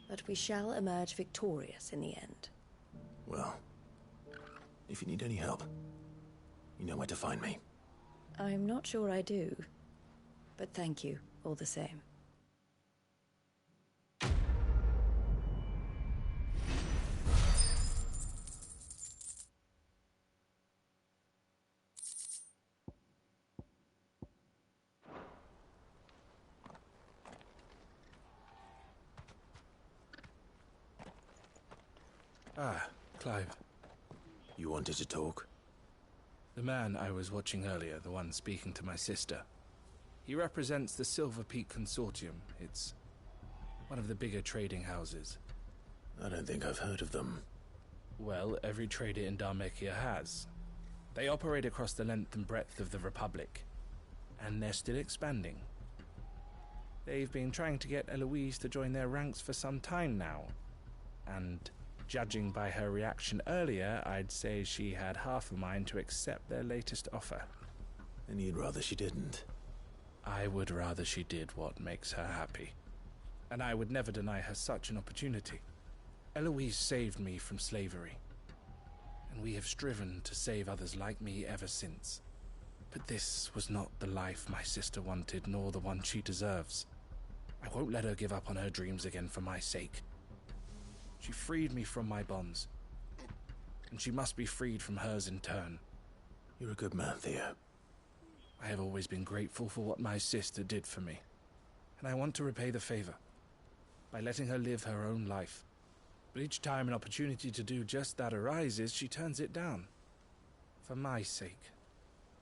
But we shall emerge victorious in the end. Well, if you need any help, you know where to find me. I'm not sure I do. But thank you, all the same. Ah, Clive. You wanted to talk? The man I was watching earlier, the one speaking to my sister. He represents the Silver Peak Consortium. It's one of the bigger trading houses. I don't think I've heard of them. Well, every trader in Dhalmekia has. They operate across the length and breadth of the Republic. And they're still expanding. They've been trying to get Eloise to join their ranks for some time now. And Judging by her reaction earlier, I'd say she had half a mind to accept their latest offer. And you'd rather she didn't? I would rather she did what makes her happy. And I would never deny her such an opportunity. Eloise saved me from slavery. And we have striven to save others like me ever since. But this was not the life my sister wanted, nor the one she deserves. I won't let her give up on her dreams again for my sake. She freed me from my bonds, and she must be freed from hers in turn. You're a good man, Theo. I have always been grateful for what my sister did for me, and I want to repay the favor by letting her live her own life. But each time an opportunity to do just that arises, she turns it down. For my sake.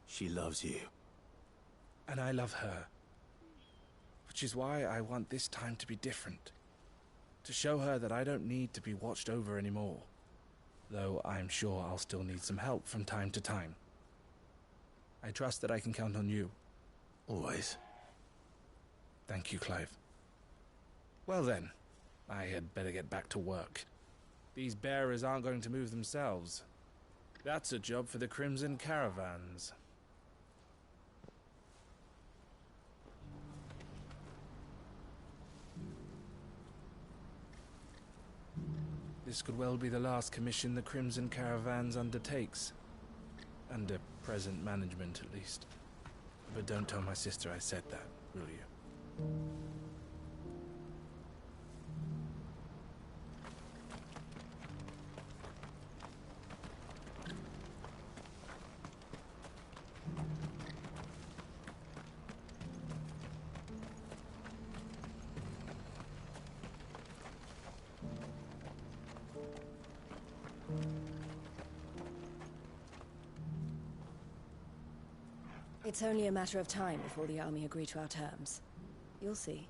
She loves you. And I love her. Which is why I want this time to be different. To show her that I don't need to be watched over anymore. Though I'm sure I'll still need some help from time to time. I trust that I can count on you. Always. Thank you, Clive. Well then, I had better get back to work. These bearers aren't going to move themselves. That's a job for the Crimson Caravans. This could well be the last commission the Crimson Caravans undertakes. Under present management, at least. But don't tell my sister I said that, will you? It's only a matter of time before the army agree to our terms. You'll see.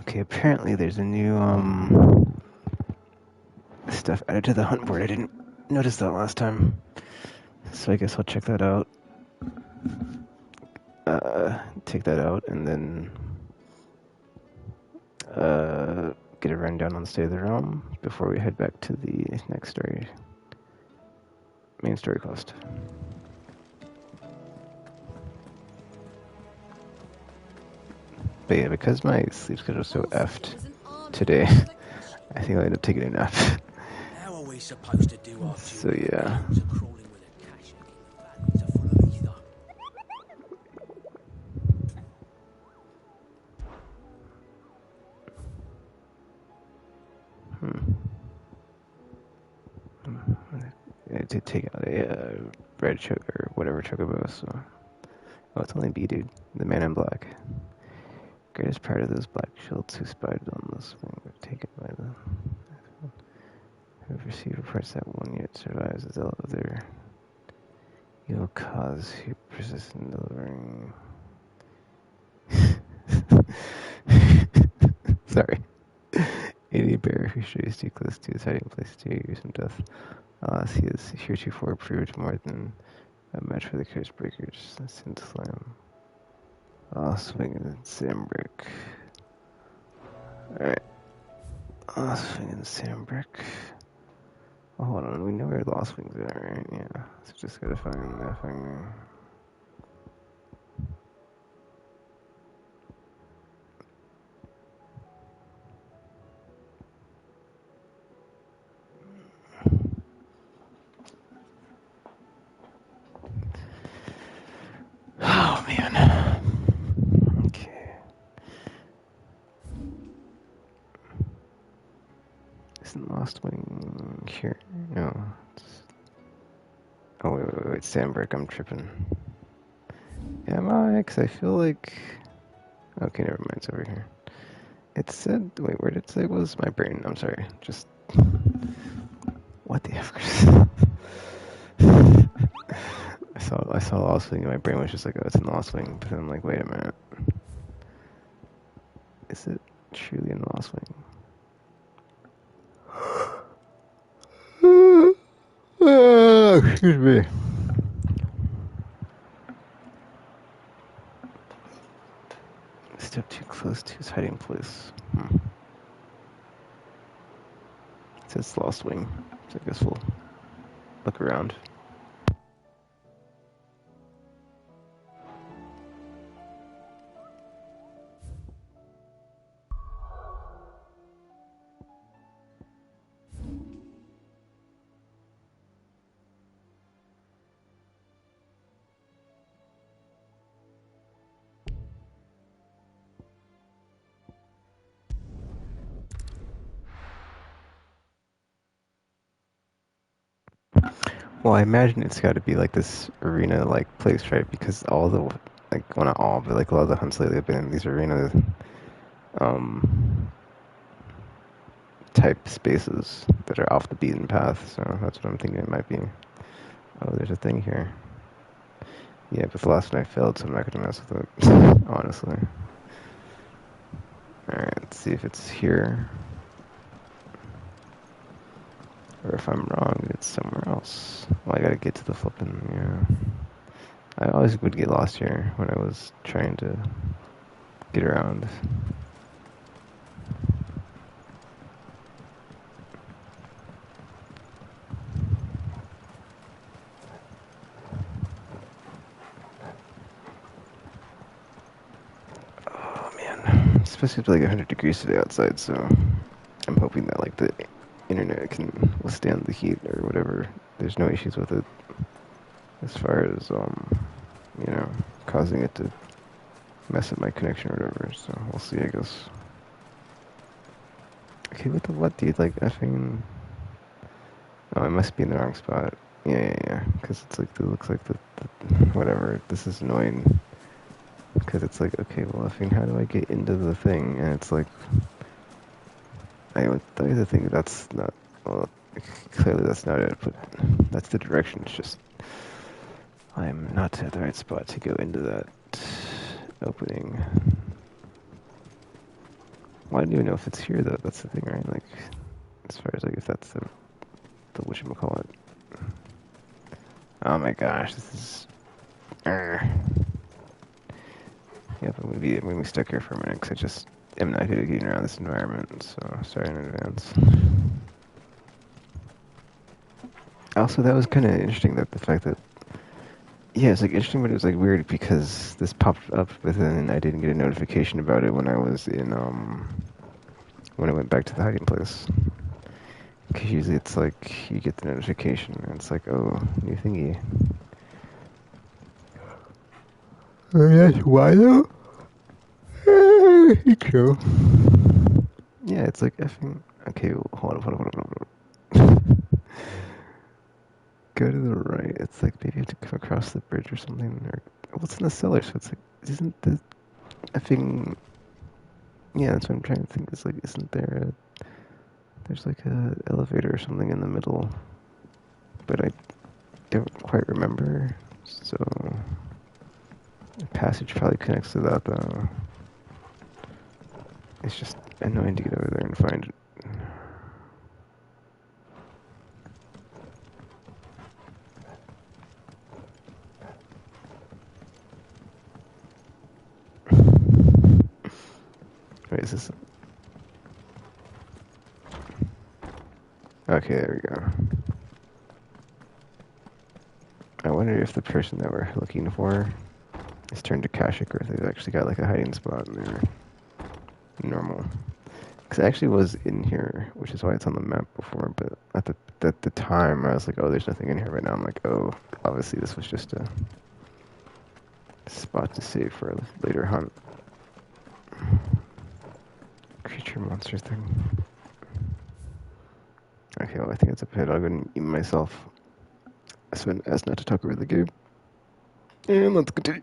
Okay, apparently there's a new, stuff added to the hunt board. I didn't notice that last time. So I guess I'll check that out. Take that out, and then, get a rundown on the state of the realm before we head back to the next story. Main story quest. But yeah, because my sleep schedule's so effed today, I think I'll end up taking a nap. How are we supposed to do our So yeah. crawling with a cache in the valleys are full of ether? I did take out a red or whatever chocobo, so... Oh, it's only B, dude. The man in black. Greatest part of those black shields who spied on this thing were taken by the... Who have received reports that one yet survives the zeal of their evil cause who persist in delivering... Sorry. Any bear who strays too close to his hiding place to gruesome death. Alas, he is heretofore proved more than a match for the curse breakers. Sin slam. Swing and Sambrick. Alright. Swing and Sambrick. Oh, hold on, we know where the Lost Wings are, right? Yeah. So just gotta find that thing. Lost Wing here? No. Oh, wait, Sandbreak, I'm tripping. Am I? Because I feel like... Okay, never mind, it's over here. It said... Wait, where did it say it was? My brain, I'm sorry. Just... What the F, Chris? I saw Lost Wing and my brain was just like, oh, it's in Lost Wing. But then I'm like, wait a minute. Is it truly in Lost Wing? Excuse me. Step too close to his hiding place. It says Lost Wing, so I guess we'll look around. Well, I imagine it's got to be like this arena-like place, right? Because all the, like, well, not all, but like a lot of the hunts lately have been in these arena type spaces that are off the beaten path. So that's what I'm thinking it might be. Oh, there's a thing here. Yeah, but the last one I failed, so I'm not gonna mess with it, honestly. Alright, let's see if it's here. Or if I'm wrong, it's somewhere else. Well, I gotta get to the flippin', yeah. I always would get lost here when I was trying to get around. Oh man, it's supposed to be like 100 degrees today outside, so I'm hoping that like the internet can withstand the heat or whatever. There's no issues with it as far as you know, causing it to mess up my connection or whatever. So we'll see, I guess. Okay, what, dude? Like effing. Oh, I must be in the wrong spot. Yeah. Because it's like it looks like the whatever. This is annoying. Because it's like, okay, well, effing, how do I get into the thing? And it's like, I would tell you the thing. That's not. Well, clearly that's not it. But that's the direction. It's just I'm not at the right spot to go into that opening. Well, I don't even know if it's here though. That's the thing, right? Like, as far as like if that's the whatchamacallit. Oh my gosh, this is. Yep, I'm gonna be stuck here for a minute because I just am not good at getting around this environment. So sorry in advance. Also, that was kind of interesting that the fact that. Yeah, it's like interesting, but it was like weird because this popped up, but then I didn't get a notification about it when I was in when I went back to the hiding place. Because usually it's like you get the notification and it's like, oh, new thingy. Oh, yes, why though? I think so. Yeah, it's like effing. Okay, well, hold on. Go to the right. It's like maybe you have to come across the bridge or something. Or what's in the cellar? So it's like, isn't the effing. Yeah, that's what I'm trying to think. It's like, isn't there a. There's like a elevator or something in the middle. But I don't quite remember. So. The passage probably connects to that though. It's just annoying to get over there and find it. Wait, is this... Okay, there we go. I wonder if the person that we're looking for is turned to Kashik or if they've actually got like a hiding spot in there. Normal. Because I actually was in here, which is why it's on the map before, but at the time I was like, oh, there's nothing in here right now. I'm like, oh, obviously this was just a spot to save for a later hunt. Creature monster thing. yo, I think it's a pit. I'll go and eat myself. I spent as not to talk over the game. And let's continue.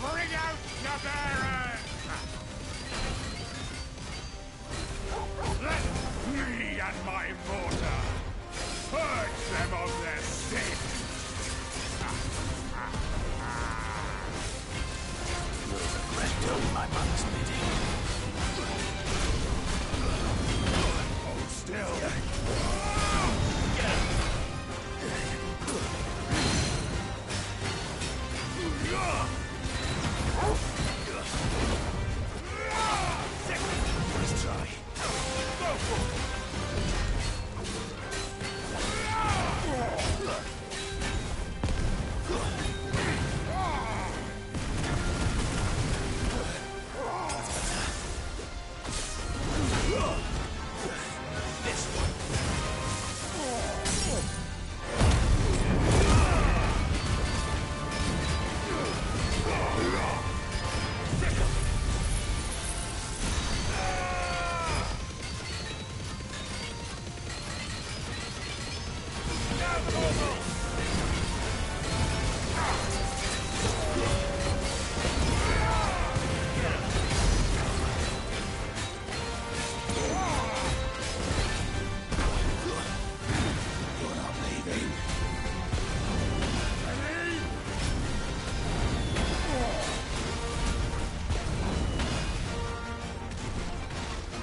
Bring out the bearers! Let me and my mortar purge them of their sin! You'll regret doing my mother's bidding. Hold still! Let's try. Go for it!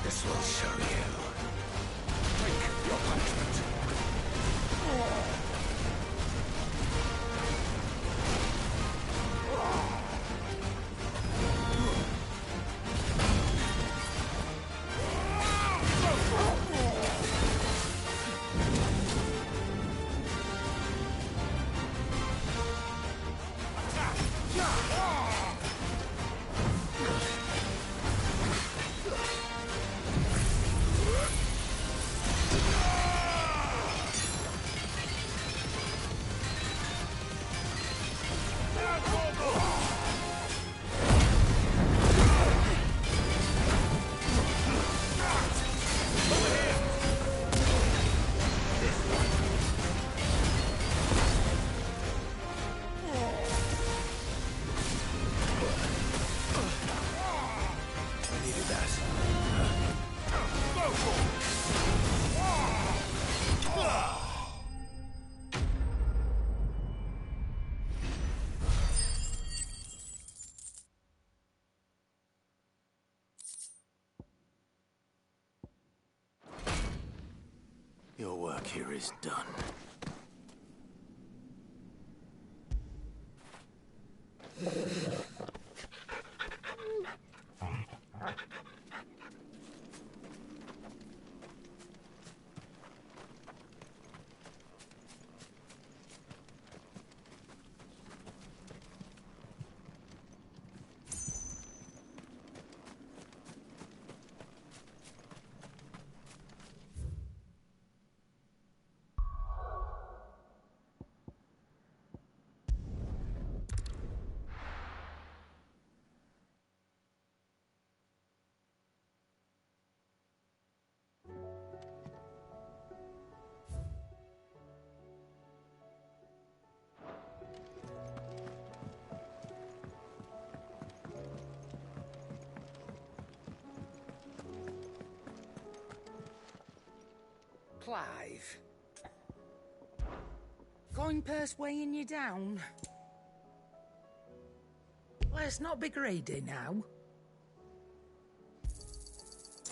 This will show you. Take your punishment. Your work here is done. Clive. Coin purse weighing you down? Let's not be greedy now.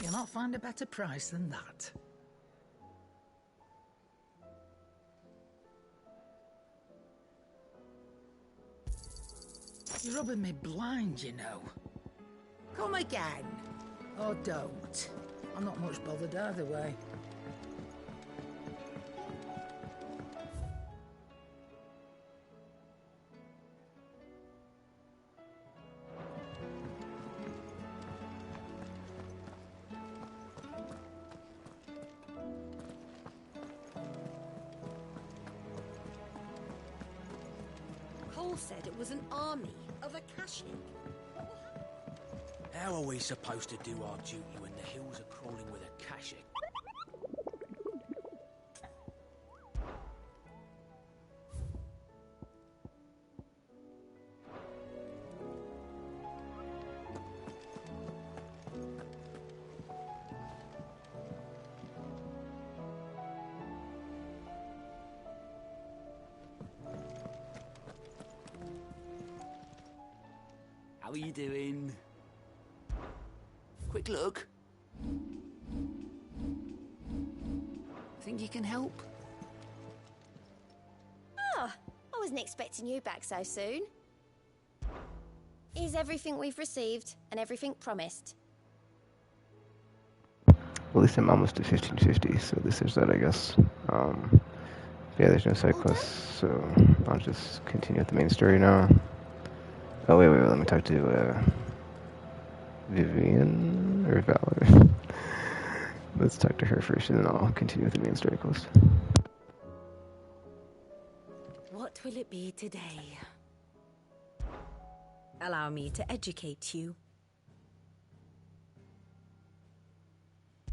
You'll not find a better price than that. You're rubbing me blind, you know. Come again. Or don't. I'm not much bothered either way. Cole said it was an army of Akashic. How are we supposed to do our duty when the hills are crawling with Akashic? How are you doing? Quick look. Think you can help? Ah, I wasn't expecting you back so soon. Is everything we've received and everything promised? Well, at least I'm almost to 1550, so at least there's that, I guess. Yeah, there's no side quests, so I'll just continue with the main story now. Oh, wait, let me talk to, Vivian, or Valor. Let's talk to her first, and then I'll continue with the main story quest. What will it be today? Allow me to educate you.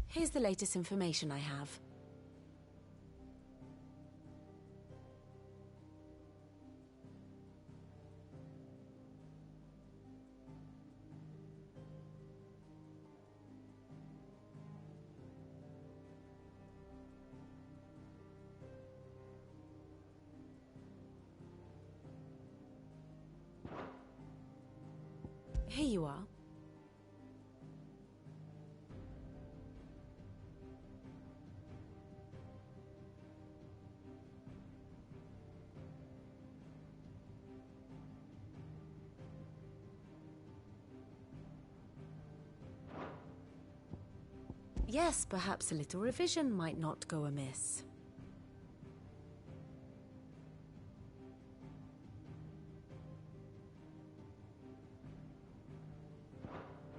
Here's the latest information I have. Here you are. Yes, perhaps a little revision might not go amiss.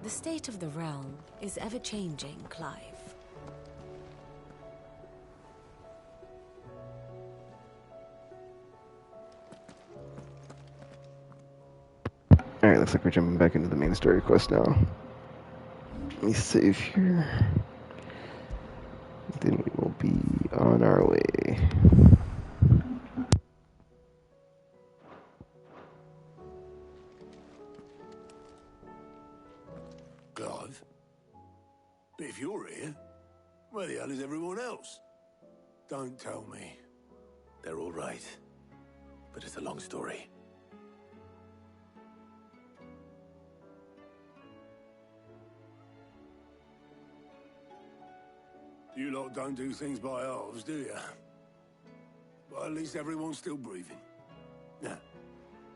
The state of the realm is ever-changing, Clive. Alright, looks like we're jumping back into the main story quest now. Let me save here. Then we will be on our way. Clive? But if you're here, where the hell is everyone else? Don't tell me. They're all right. But it's a long story. You lot don't do things by halves, do you? But at least everyone's still breathing. Now,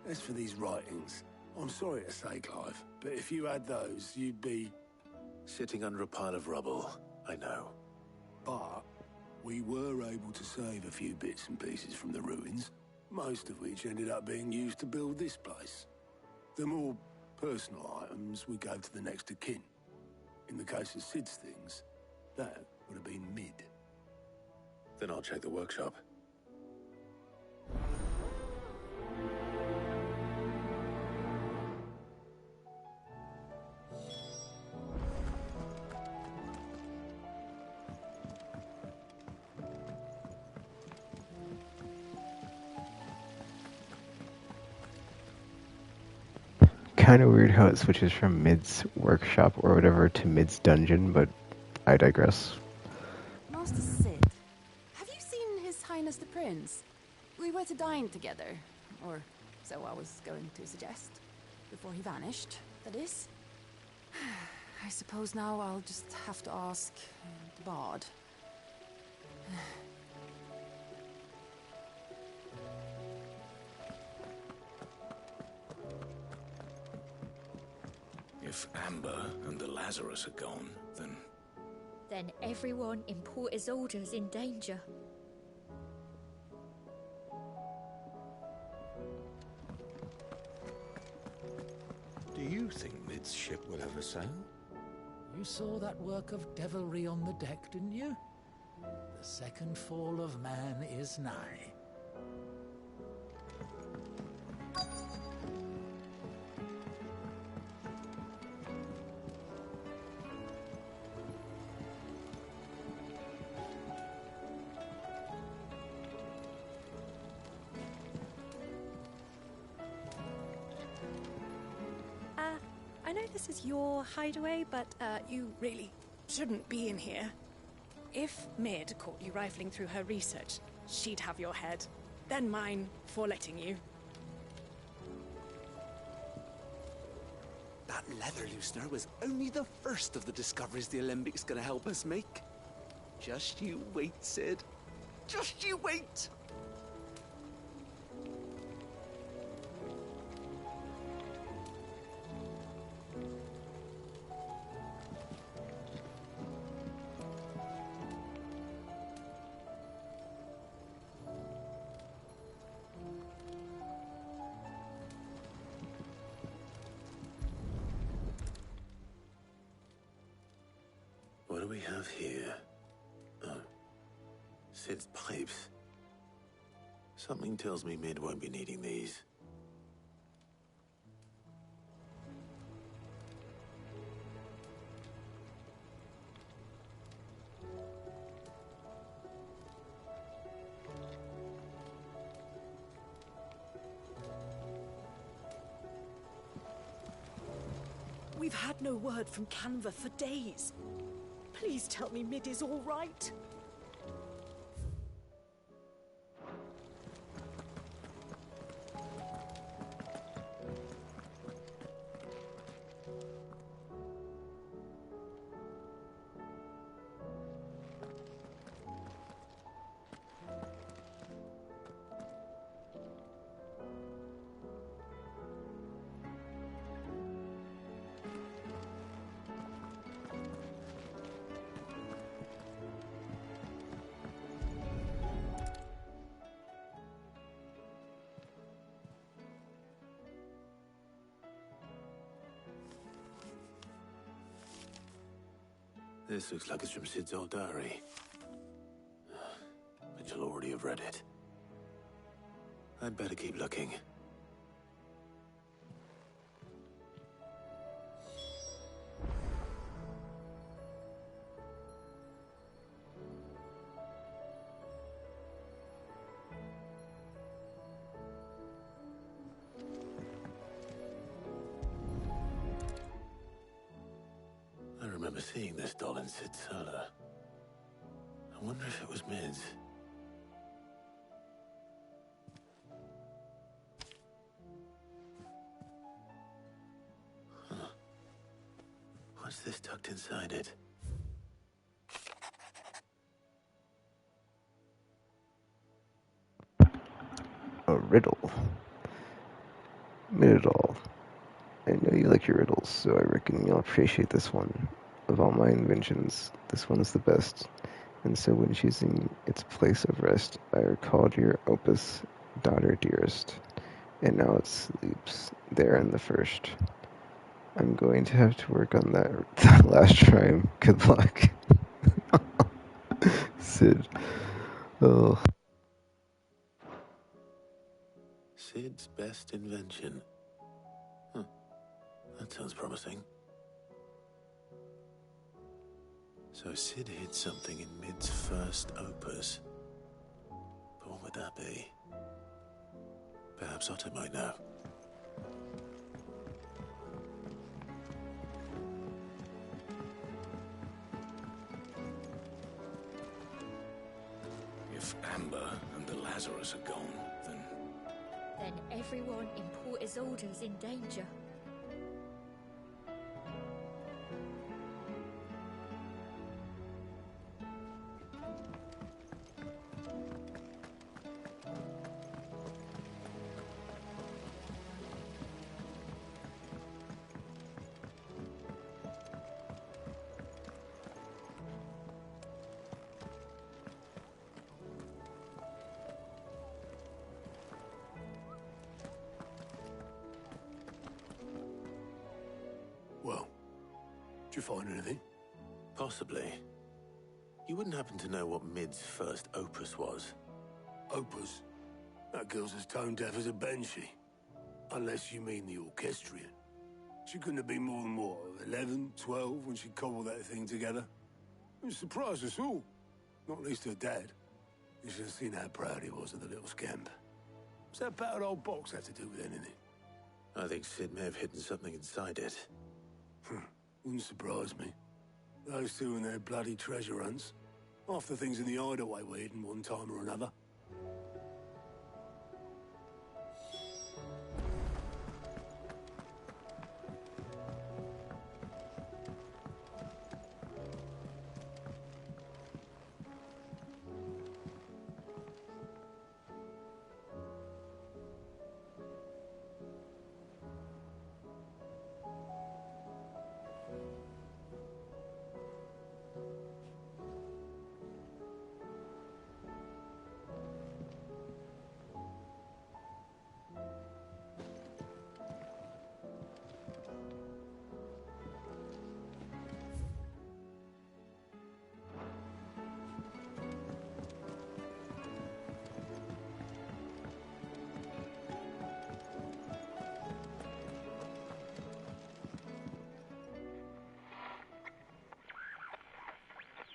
as for these writings, I'm sorry to say, Clive, but if you had those, you'd be... Sitting under a pile of rubble, I know. But we were able to save a few bits and pieces from the ruins, most of which ended up being used to build this place. The more personal items we gave to the next of kin. In the case of Sid's things, that would have been mid. Then I'll check the workshop. Kind of weird how it switches from Mid's workshop or whatever to Mid's dungeon, but I digress. Master Sid, have you seen His Highness the Prince? We were to dine together, or so I was going to suggest. Before he vanished, that is. I suppose now I'll just have to ask the bard. If Amber and the Lazarus are gone, then... Then everyone in Port Isolde's in danger. Do you think Mid's ship will ever sail? You saw that work of devilry on the deck, didn't you? The second fall of man is nigh. I know this is your hideaway, but you really shouldn't be in here. If Mid caught you rifling through her research, she'd have your head. Then mine for letting you. That leather loosener was only the first of the discoveries the Alembric's gonna help us make. Just you wait, Sid. Just you wait! What do we have here? Oh. Sid's pipes. Something tells me Mid won't be needing these. We've had no word from Canva for days. Please tell me Mid is all right. This looks like it's from Sid's old diary. But you'll already have read it. I'd better keep looking. I remember seeing this doll in Sid's cellar. I wonder if it was Mid's. Huh. What's this tucked inside it? A riddle. Middle. I know you like your riddles, so I reckon you'll appreciate this one. Of all my inventions, this one's the best. And so when choosing its place of rest, I recalled your opus, Daughter Dearest. And now it sleeps there in the first. I'm going to have to work on that last rhyme. Good luck. Sid. Oh. Sid's best invention. Huh. That sounds promising. So Sid hid something in Mid's first opus. But what would that be? Perhaps Otto might know. If Amber and the Lazarus are gone, then Then everyone in Port Isolde's in danger. Did you find anything? Possibly. You wouldn't happen to know what Mid's first opus was? Opus? That girl's as tone deaf as a banshee. Unless you mean the orchestrion. She couldn't have been more than, what, 11, 12 when she cobbled that thing together? It surprised us all. Not least her dad. You should have seen how proud he was of the little scamp. What's that battered old box have to do with anything? I think Sid may have hidden something inside it. Wouldn't surprise me. Those two and their bloody treasure hunts. Half the things in the hideaway were hidden one time or another.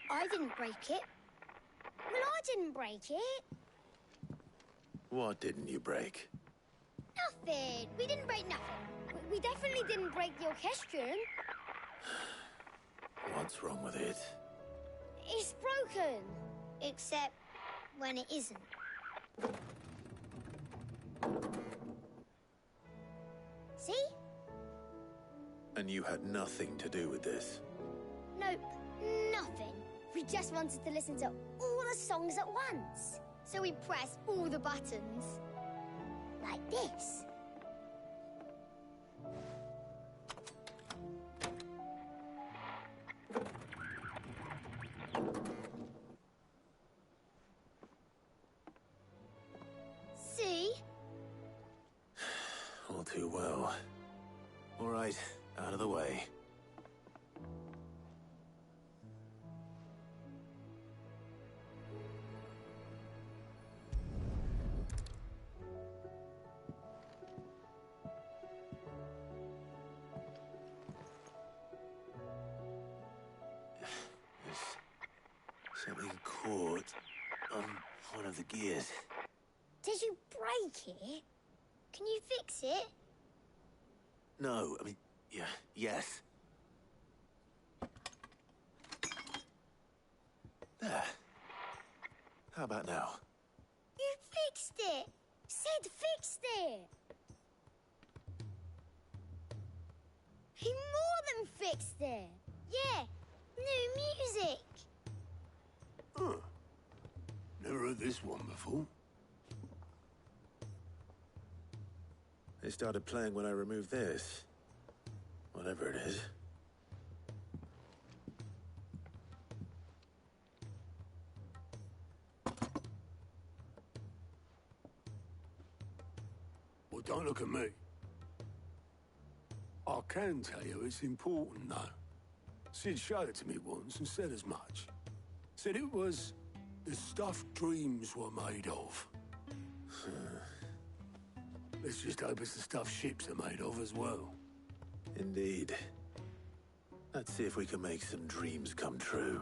I didn't break it. Well, I didn't break it. What didn't you break? Nothing. We didn't break nothing. We definitely didn't break the orchestrion. What's wrong with it? It's broken. Except when it isn't. See? And you had nothing to do with this? Nope, nothing. We just wanted to listen to all the songs at once. So we pressed all the buttons. Like this. See? All too well. All right, out of the way. Something caught on one of the gears. Did you break it? Can you fix it? No, I mean, yeah, yes. There. How about now? You fixed it! Sid fixed it! He more than fixed it! Yeah, new music! Huh. Never heard this one before. They started playing when I removed this. Whatever it is. Well, don't look at me. I can tell you it's important, though. Sid showed it to me once and said as much. Said it was the stuff dreams were made of. Let's just hope it's the stuff ships are made of as well. Indeed. Let's see if we can make some dreams come true.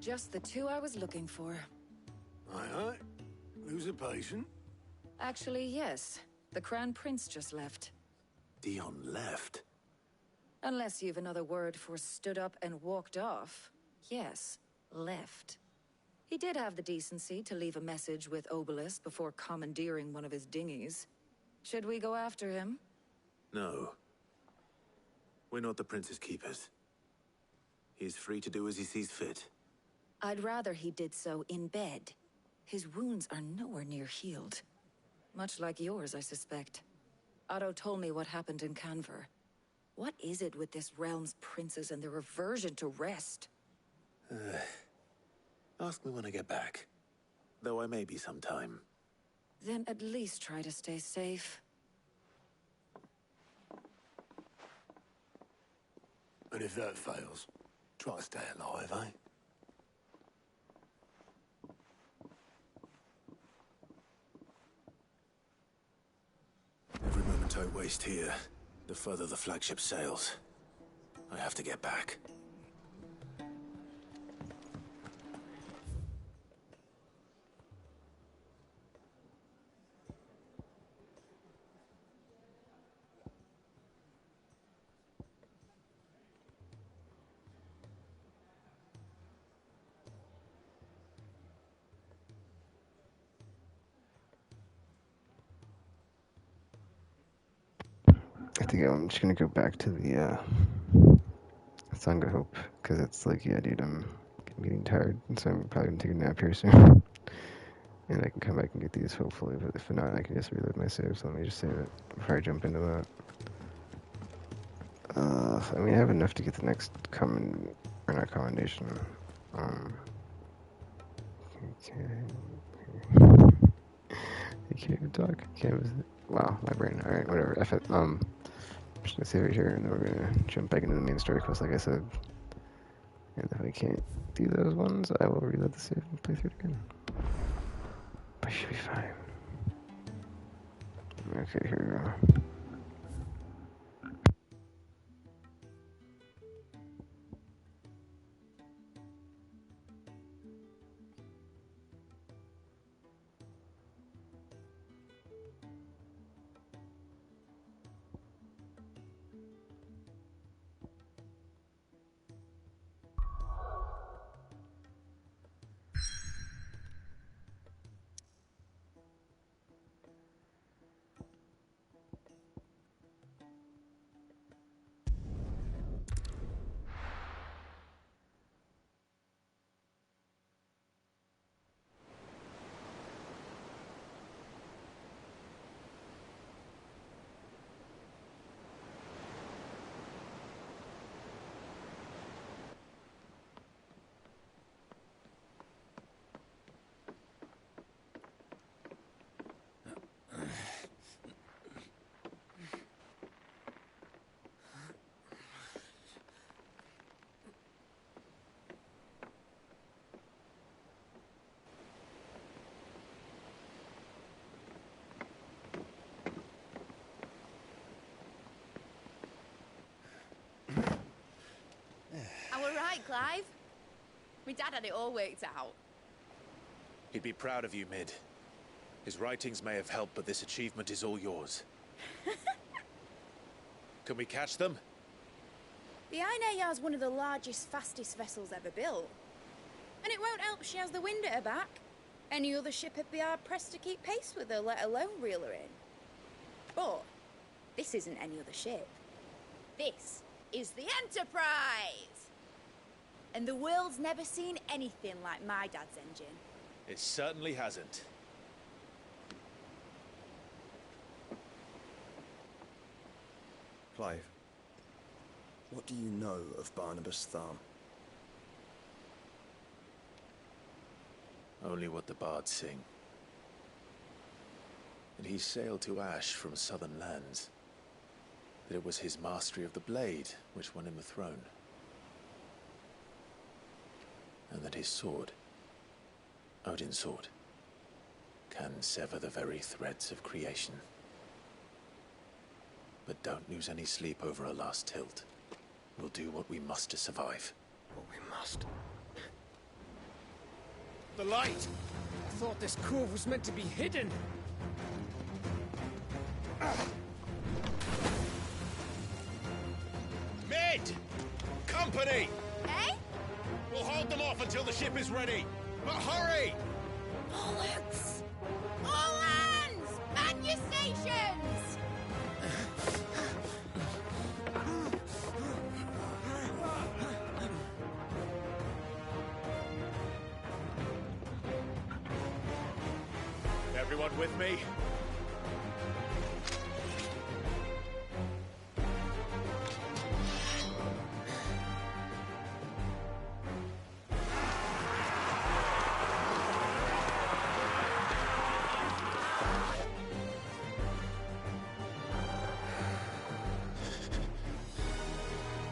Just the two I was looking for. Aye. Lose a patient? Actually, yes. The Crown Prince just left. Dion left? Unless you've another word for stood up and walked off. Yes, left. He did have the decency to leave a message with Obelisk before commandeering one of his dinghies. Should we go after him? No. We're not the prince's keepers. He's free to do as he sees fit. I'd rather he did so in bed. His wounds are nowhere near healed. Much like yours, I suspect. Otto told me what happened in Canver. What is it with this realm's princes and their aversion to rest? Ask me when I get back. Though I may be sometime. Then at least try to stay safe. And if that fails, try to stay alive, eh? Every moment I waste here, the further the flagship sails. I have to get back. I think I'm just gonna go back to the Song of Hope, because it's like, yeah, dude, I'm getting tired, and so I'm probably gonna take a nap here soon. And I can come back and get these, hopefully, but if not, I can just reload my save, so let me just save it before I jump into that. I mean, I have enough to get the next commendation. I can't even talk. Wow, my brain. Alright, whatever. F it. I'm just gonna save it here, and then we're gonna jump back into the main story quest, like I said. And if I can't do those ones, I will reload the save and play through it again. But I should be fine. Okay, here we go. Right, Clive? My dad had it all worked out. He'd be proud of you, Mid. His writings may have helped, but this achievement is all yours. Can we catch them? The Ainayar's one of the largest, fastest vessels ever built. And it won't help she has the wind at her back. Any other ship would be hard-pressed to keep pace with her, let alone reel her in. But this isn't any other ship. This is the Enterprise! And the world's never seen anything like my dad's engine. It certainly hasn't. Clive, what do you know of Barnabas Thumb? Only what the bards sing. That he sailed to Ash from southern lands. That it was his mastery of the blade which won him the throne. And that his sword, Odin's sword, can sever the very threads of creation. But don't lose any sleep over a last tilt. We'll do what we must to survive. What we must. The light! I thought this cove was meant to be hidden. Mid! Company! Eh? We'll hold them off until the ship is ready. But hurry! Bullets! All hands! Man your stations! everyone with me?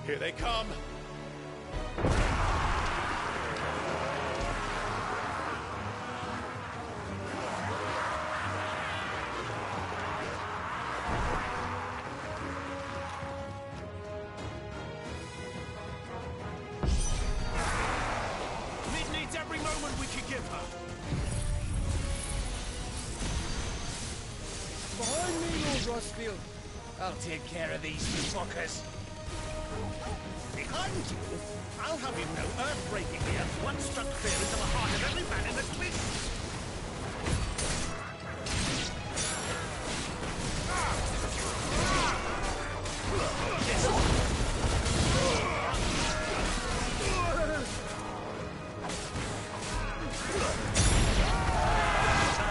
Here they come! Mid needs every moment we can give her! Behind me, Lord Rosfield. I'll take care of these fuckers. Behind you? I'll have you know, earth-breakingly, as one struck fear into the heart of every man in the twist.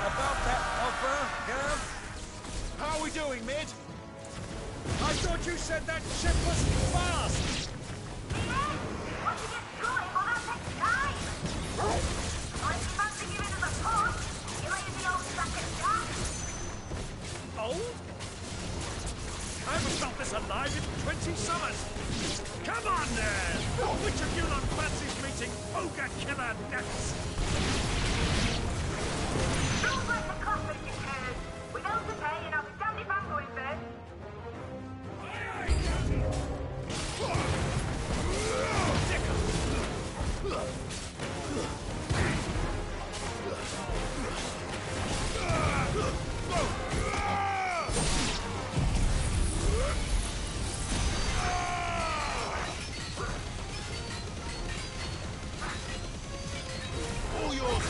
About that offer, Gav? How are we doing, Mid? I thought you said that ship was fast! Old? I haven't felt this alive in 20 summers! Come on there! Which of you lot fancies meeting ogre killer next? Don't let the coffee get heard. We don't pay and I'll be damned if I'm going first. All yours!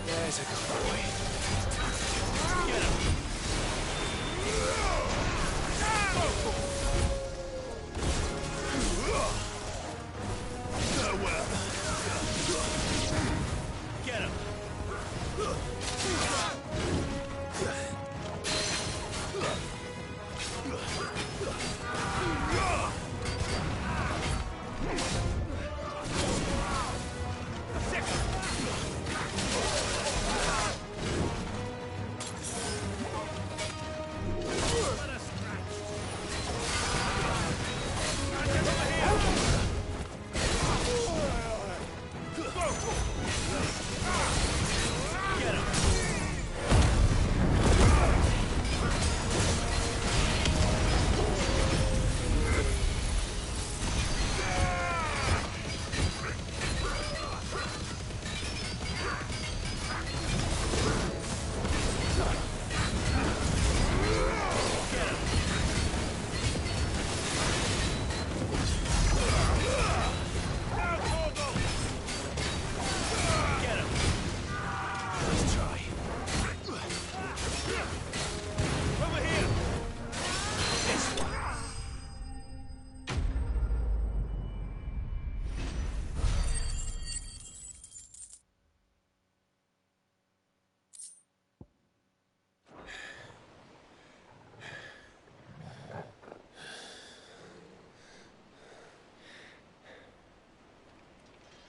There's a good boy. Get him! Farewell! Get him!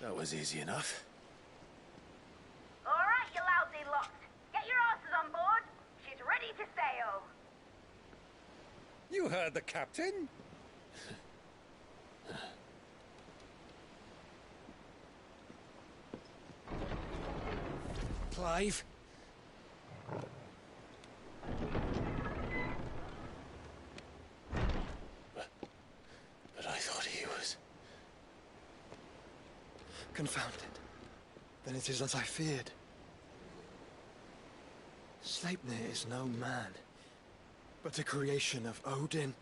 That was easy enough. All right, you lousy lot. Get your asses on board. She's ready to sail. You heard the captain? Clive? But I thought he was... Confounded. Then it is as I feared. Sleipnir is no man, but a creation of Odin.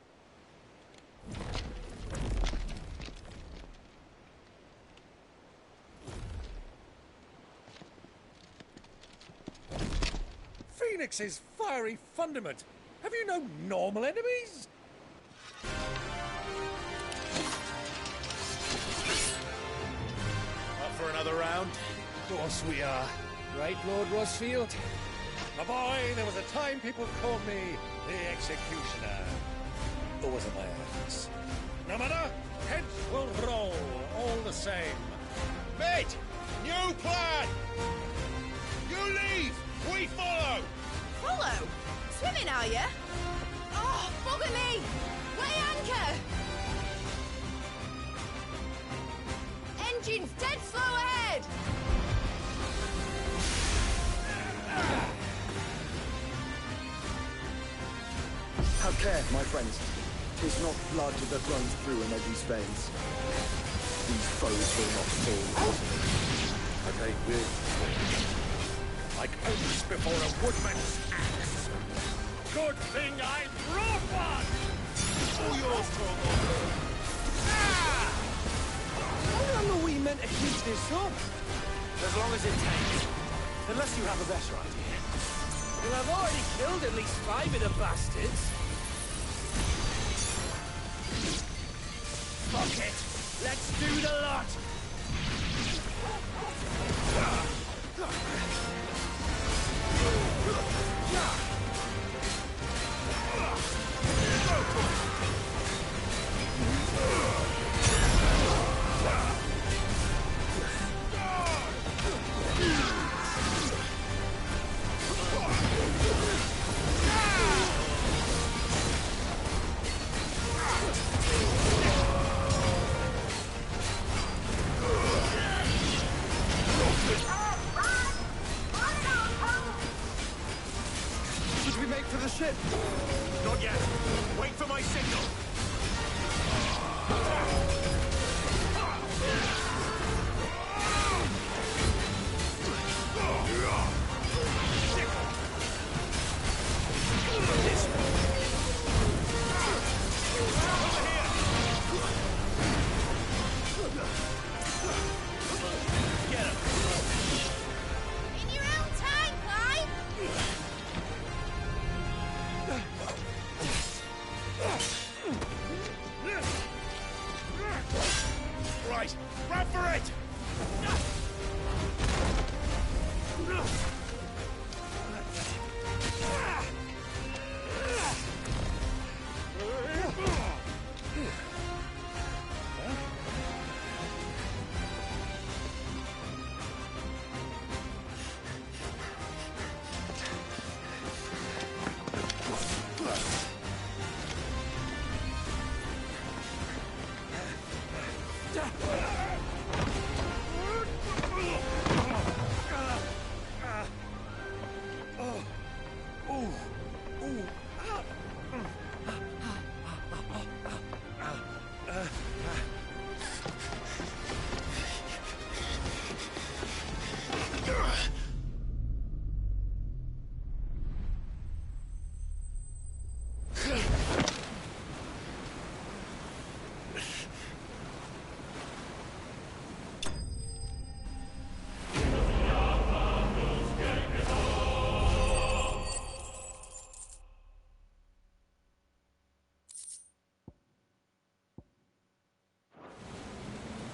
Phoenix's fiery fundament. Have you no normal enemies? Up for another round? Of course we are. Right, Lord Rosfield? My boy, there was a time people called me the Executioner. Or was it my ass? No matter, heads will roll all the same. Mate! New plan! You leave! We follow! Follow? Swimming, are you? Oh, bugger me! Weigh anchor! Engine's dead slow ahead! Have care, my friends. 'Tis not blood that runs through an eddy's veins. These foes will not fall. I take this. Like oats before a woodman's axe. Good thing I brought one! All yours, Torvald. How long are we meant to keep this up? As long as it takes. Unless you have a better idea. Well, I've already killed at least 5 of the bastards. Fuck it! Let's do the lot! Should we make for the ship? Not yet. Wait for my signal. In your own time, Clive! Right, run for it!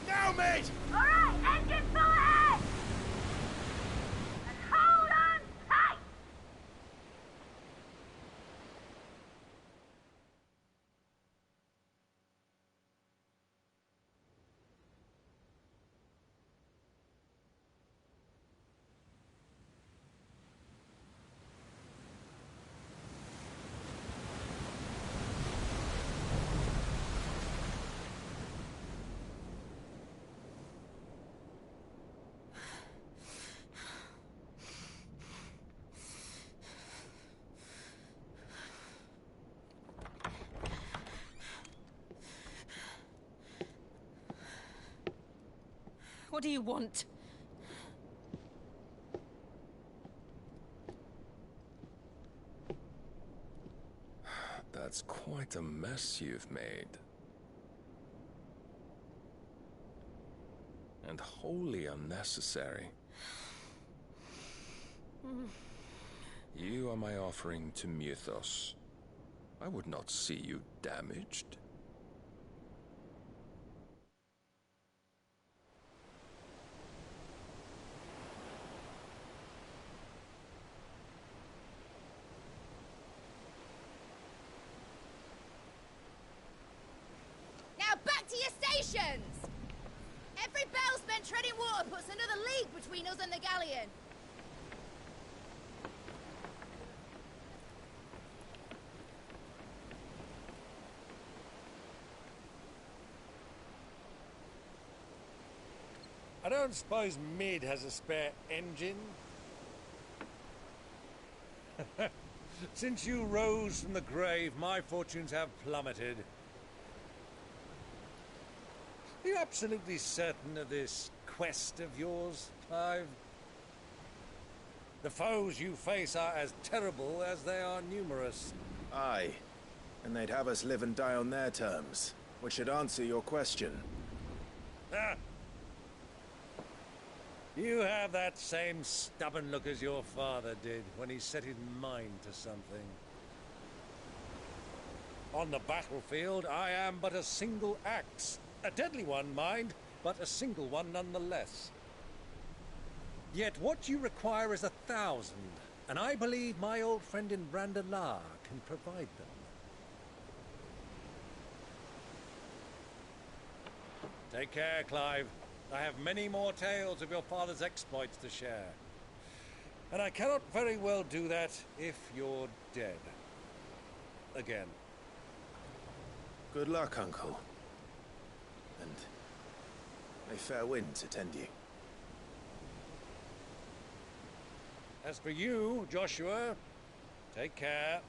Now, mate! All right, engine full ahead! And hold on tight! What do you want? That's quite a mess you've made. And wholly unnecessary. You are my offering to Mythos. I would not see you damaged. Every barrel spent treading water puts another league between us and the galleon. I don't suppose Mid has a spare engine? Since you rose from the grave, my fortunes have plummeted. Are you absolutely certain of this quest of yours, Clive? The foes you face are as terrible as they are numerous. Aye, and they'd have us live and die on their terms, which should answer your question. Ah! You have that same stubborn look as your father did when he set his mind to something. On the battlefield, I am but a single axe. A deadly one, mind, but a single one nonetheless. Yet what you require is 1,000, and I believe my old friend in Randalar can provide them. Take care, Clive. I have many more tales of your father's exploits to share. And I cannot very well do that if you're dead. Again. Good luck, Uncle. And may fair winds attend you. As for you, Joshua, take care.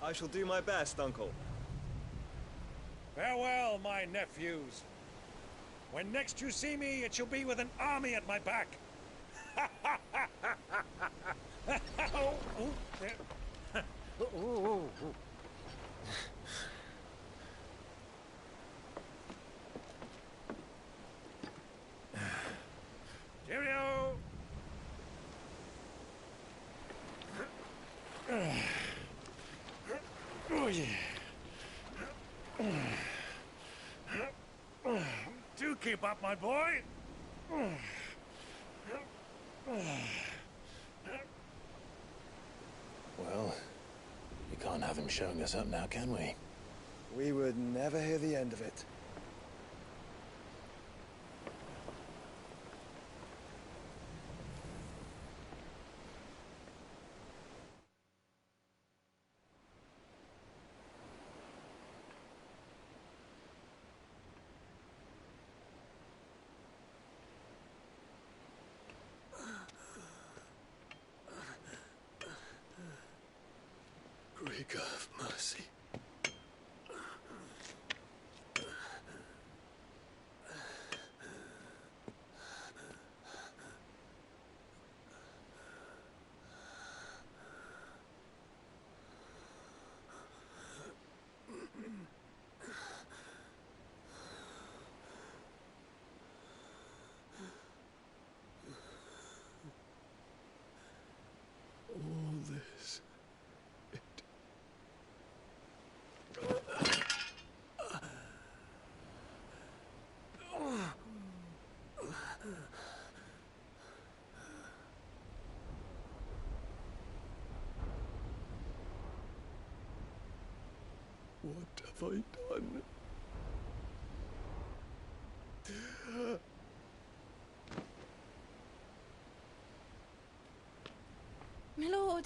I shall do my best, Uncle. Farewell, my nephews. When next you see me, it shall be with an army at my back. Cheerio! Oh, yeah. Do keep up, my boy. Well, we can't have him showing us up now, can we? We would never hear the end of it. Greek of mercy. All this. What have I done? My lord.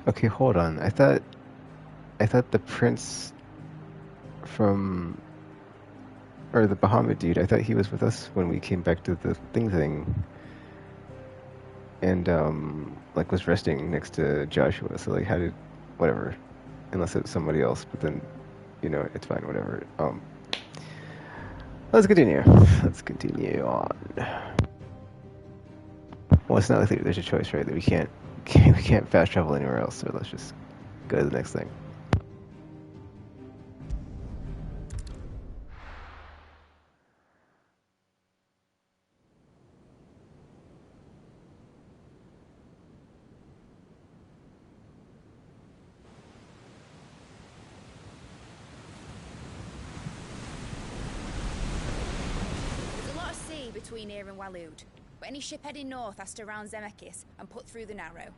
Okay, hold on. I thought the prince from, or the Bahamut dude, I thought he was with us when we came back to the thing. And like was resting next to Joshua. So like how did, whatever. Unless it was somebody else, but then it's fine, whatever. Let's continue. Let's continue on. Well, it's not like there's a choice, right? That we can't fast travel anywhere else, so let's just go to the next thing. between here and Waloed, but any ship heading north has to round Zemeckis and put through the Narrow.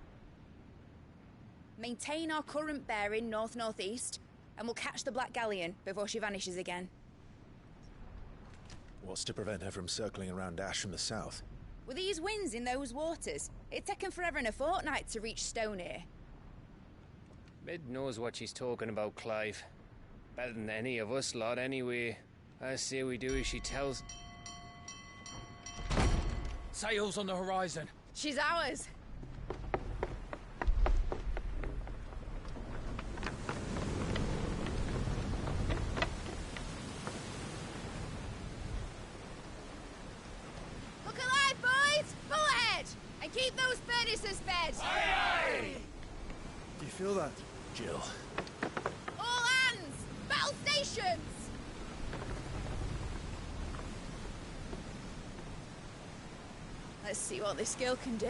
Maintain our current bearing north-northeast, and we'll catch the Black Galleon before she vanishes again. What's to prevent her from circling around Ash from the south? With these winds in those waters, it'd taken forever and a fortnight to reach Stonehenge. Mid knows what she's talking about, Clive. Better than any of us lot, anyway. I say we do as she tells. Sails on the horizon. She's ours. Look alive, boys! Pull ahead! And keep those furnaces fed! Aye, aye! Do you feel that, Jill? All hands! Battle stations! Let's see what this girl can do.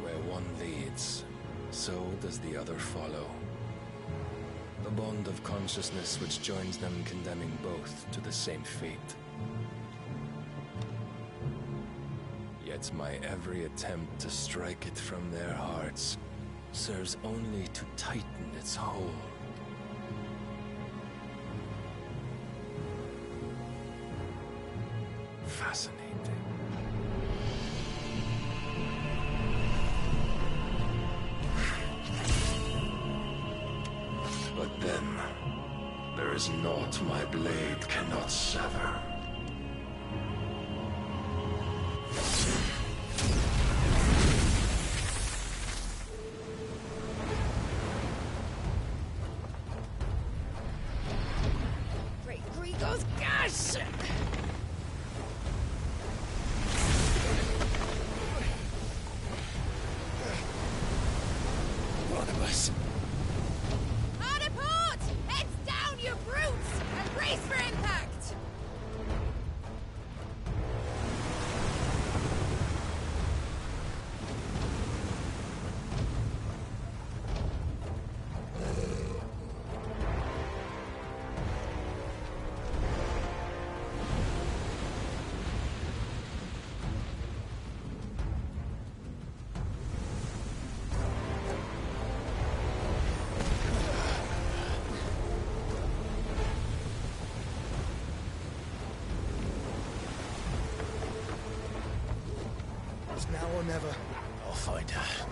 Where one leads, so does the other follow. The bond of consciousness which joins them condemning both to the same fate. Yet my every attempt to strike it from their hearts serves only to tighten its hold. Fascinating. But then, there is naught my blade cannot sever. Great Grigos, gosh! Barnabas. Hard a port! Heads down, you brutes! And brace for impact! It's now or never. I'll find her.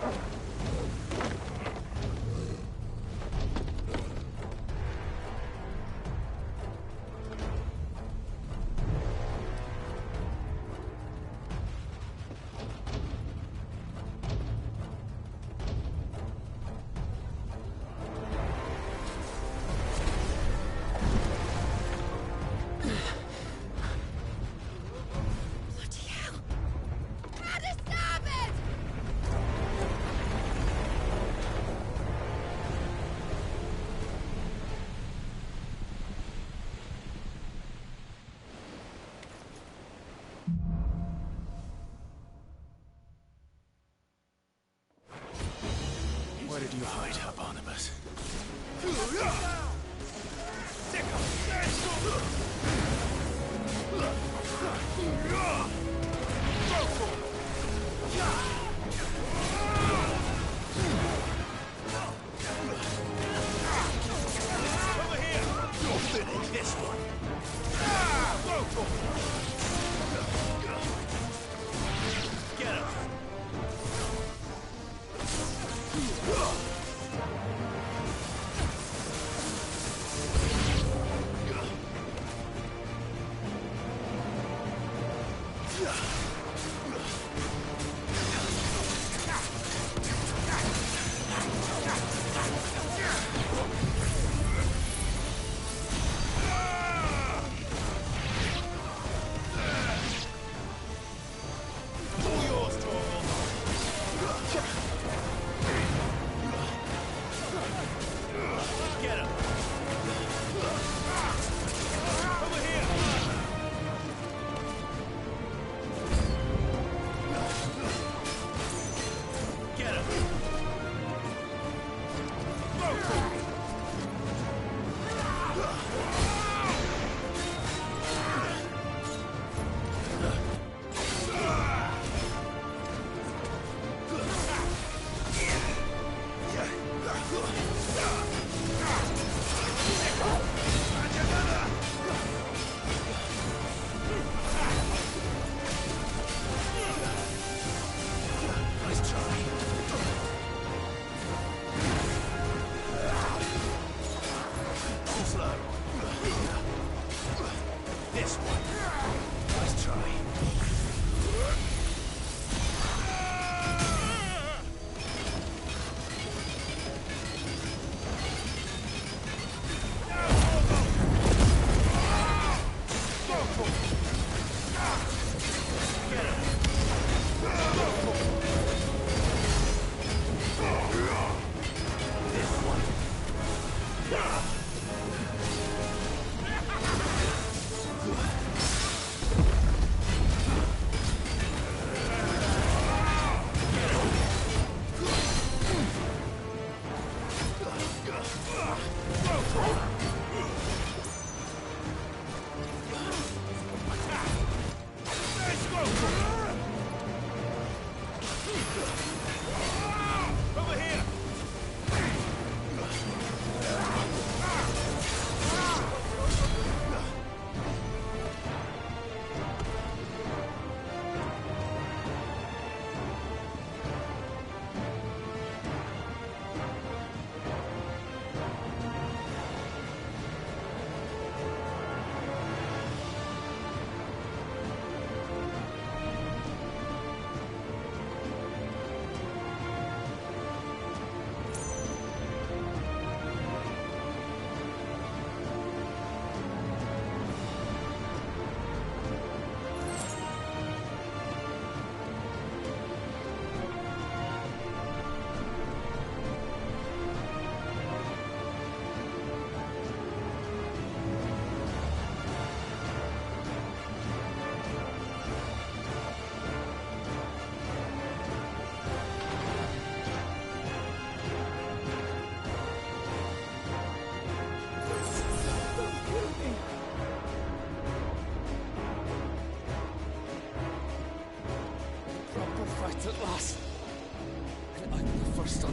Bloody hell! How to stop it! Where did you hide her, Barnabas? Over here! You'll finish this one! Get him!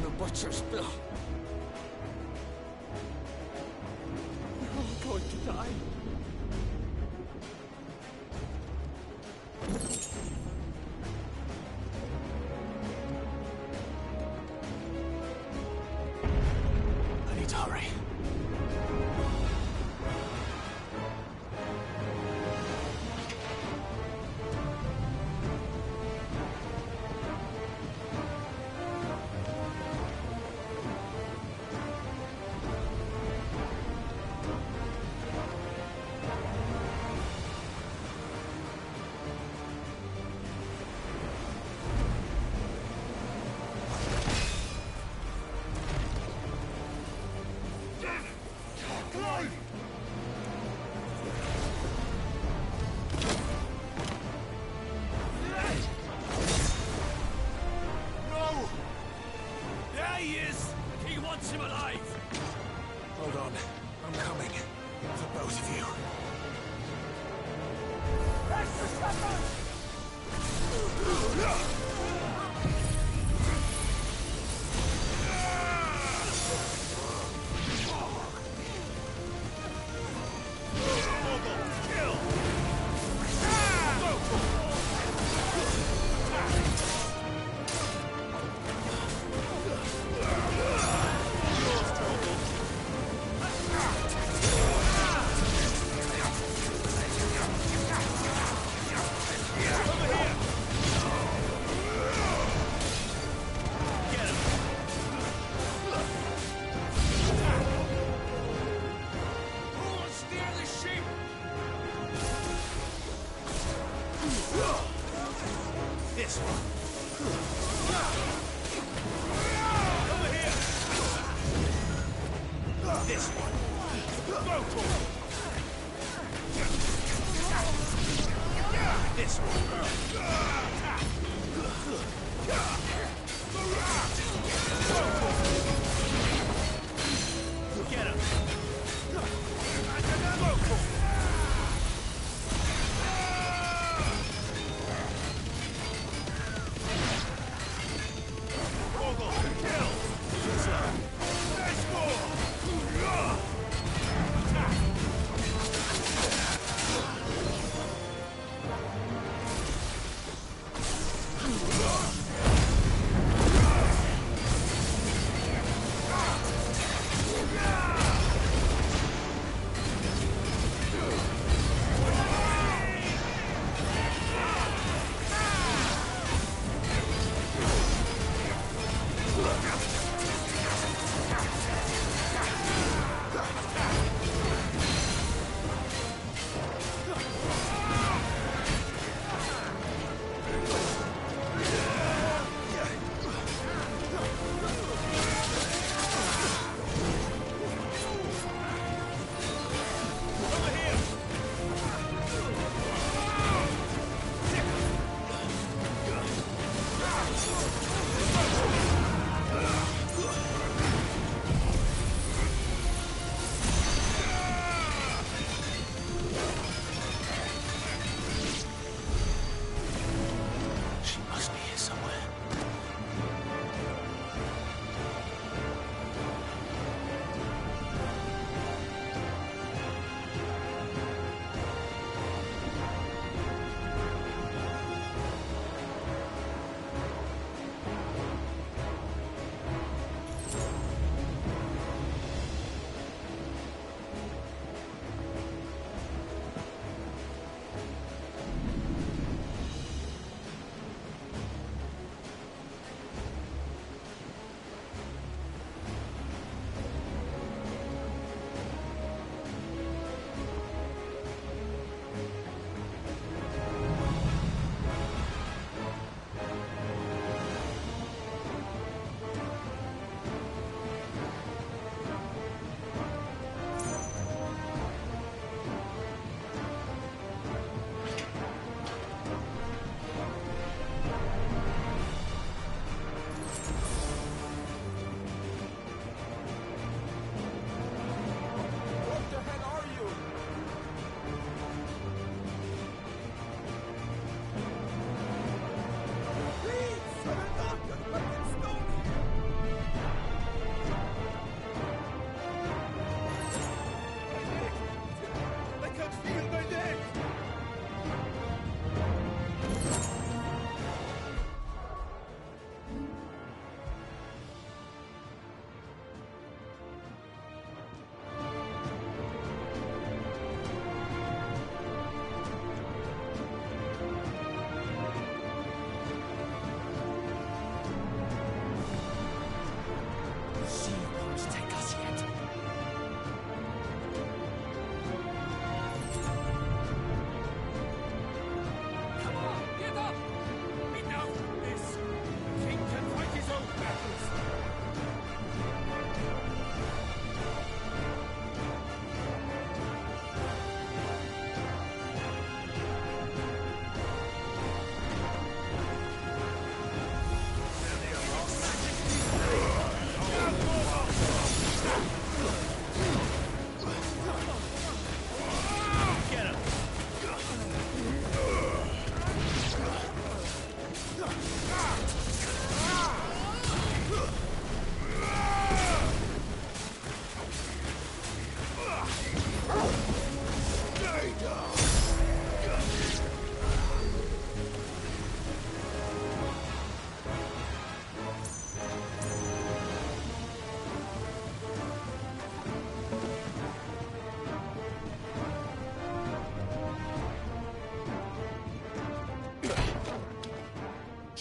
on a butcher's bill. We're all going to die. I need to hurry.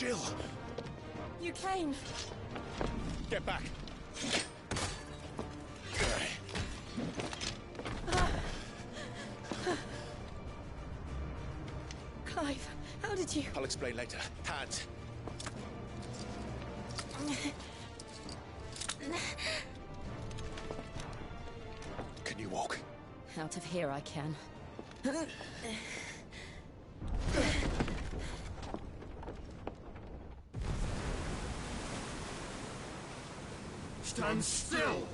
Jill! You came. Get back! Clive, how did you... I'll explain later. Hands. Can you walk? Out of here I can. Stand still!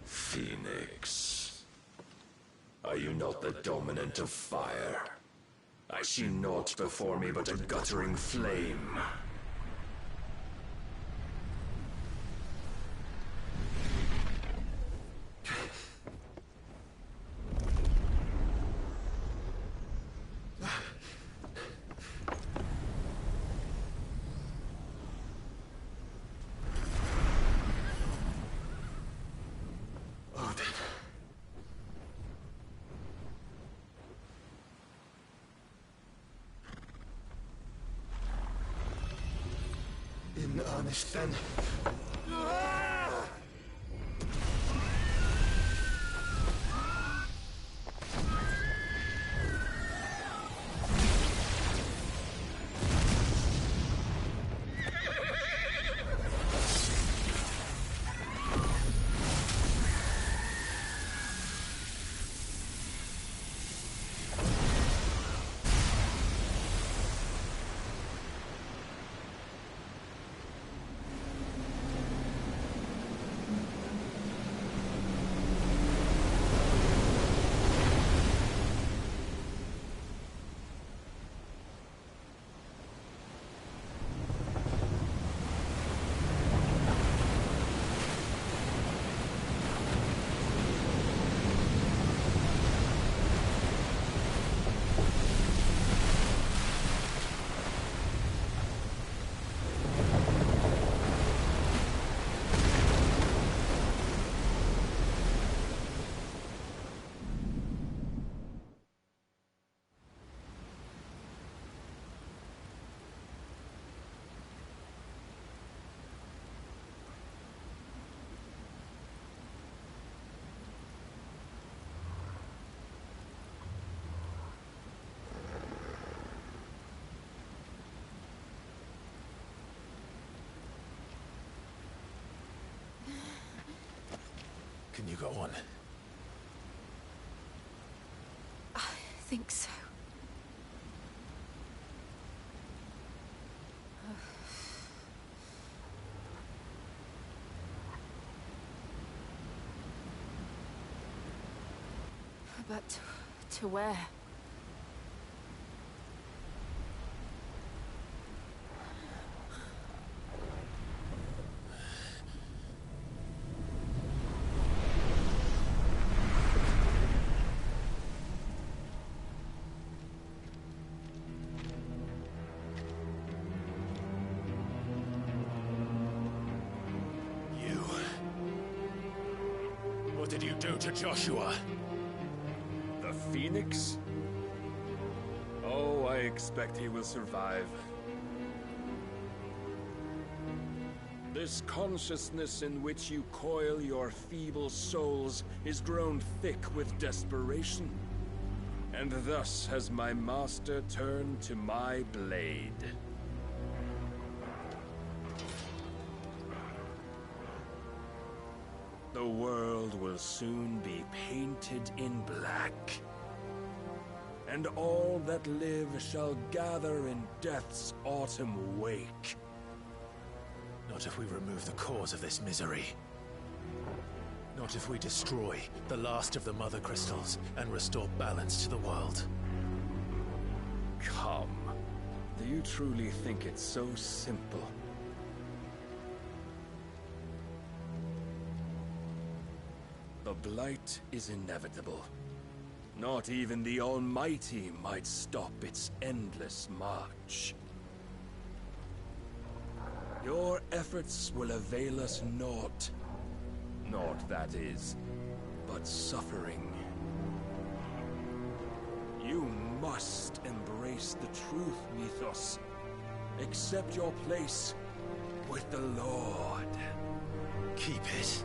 Phoenix. Are you not the dominant of fire? I see naught before me but a guttering flame. In earnest, then. Can you go on? I think so. But to where? What did you do to Joshua? The Phoenix? Oh, I expect he will survive. This consciousness in which you coil your feeble souls is grown thick with desperation. And thus has my master turned to my blade. The world will soon be painted in black. And all that live shall gather in death's autumn wake. Not if we remove the cause of this misery. Not if we destroy the last of the Mother Crystals and restore balance to the world. Come. Do you truly think it's so simple? The blight is inevitable. Not even the Almighty might stop its endless march. Your efforts will avail us naught. Naught, that is, but suffering. You must embrace the truth, Mythos. Accept your place with the Lord. Keep it.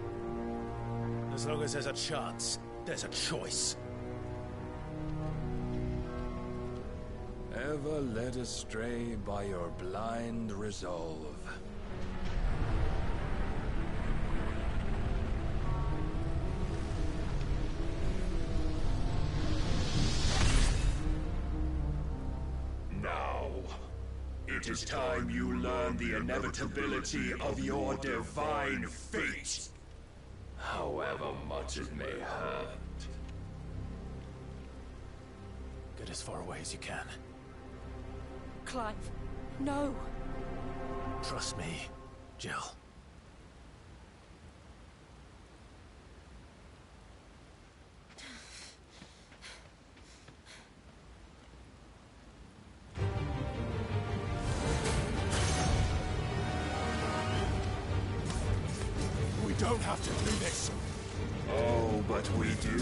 As long as there's a chance, there's a choice. Ever led astray by your blind resolve. Now, it is time you learn the inevitability of your divine fate, however much it may hurt. Get as far away as you can. Clive, no. Trust me, Jill. We don't have to do this. Oh, but we do.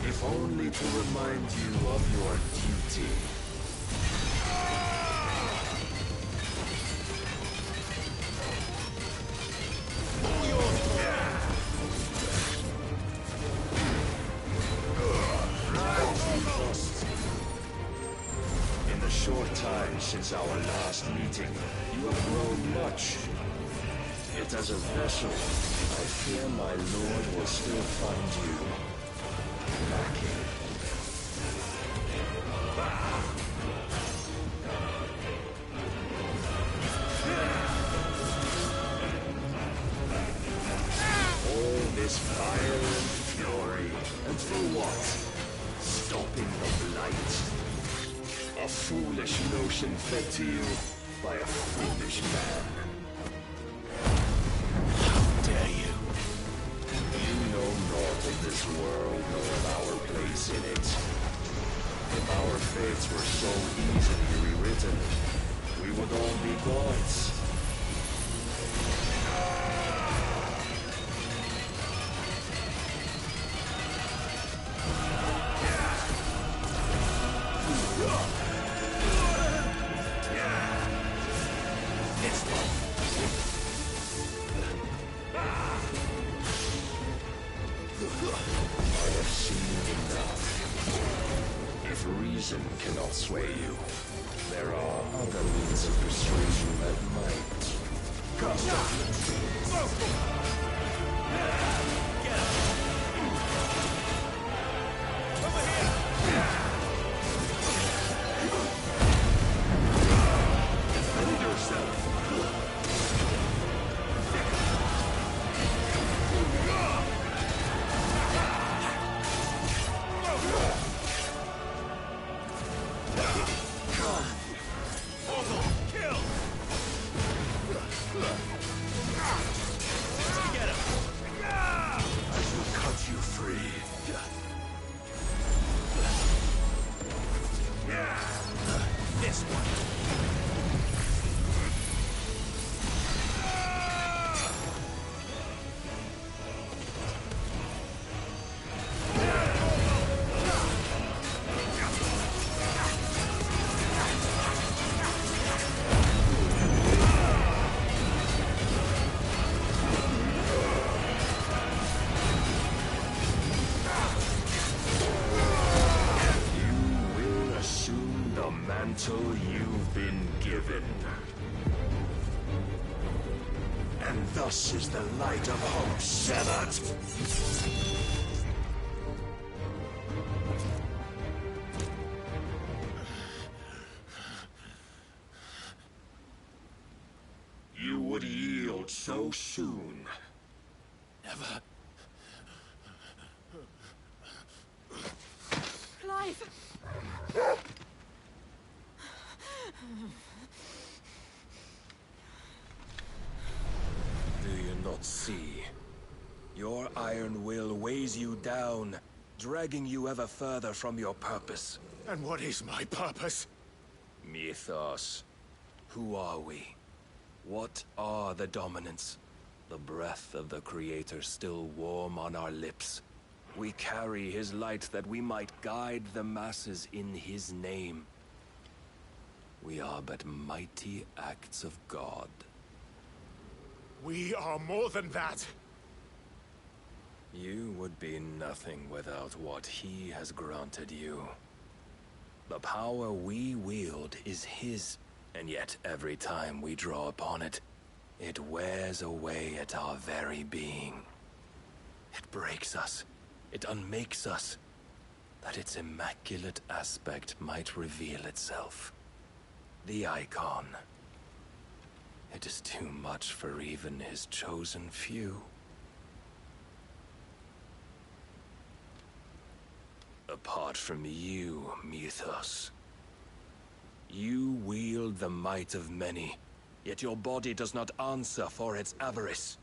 If only to remind you of your duty. In the short time since our last meeting, you have grown much. Yet as a vessel, I fear my lord will still find you lacking. All this fire and fury, and for what? Stopping the blight. A foolish notion fed to you by a foolish man. Dare you? You know naught of this world nor of our place in it. If our fates were so easily rewritten, we would all be gods. I have seen enough. If reason cannot sway you, there are other means of persuasion that might. Defend yourself. Mantle you've been given. And thus is the light of hope severed. You would yield so soon. Never. Clive! Do you not see? Your iron will weighs you down, dragging you ever further from your purpose. And what is my purpose? Mythos. Who are we? What are the dominants? The breath of the Creator still warm on our lips. We carry his light that we might guide the masses in his name. We are but mighty acts of God. We are more than that. You would be nothing without what he has granted you. The power we wield is his, and yet every time we draw upon it, it wears away at our very being. It breaks us. It unmakes us, that its immaculate aspect might reveal itself. The icon. It is too much for even his chosen few. Apart from you, Mythos, you wield the might of many, yet your body does not answer for its avarice.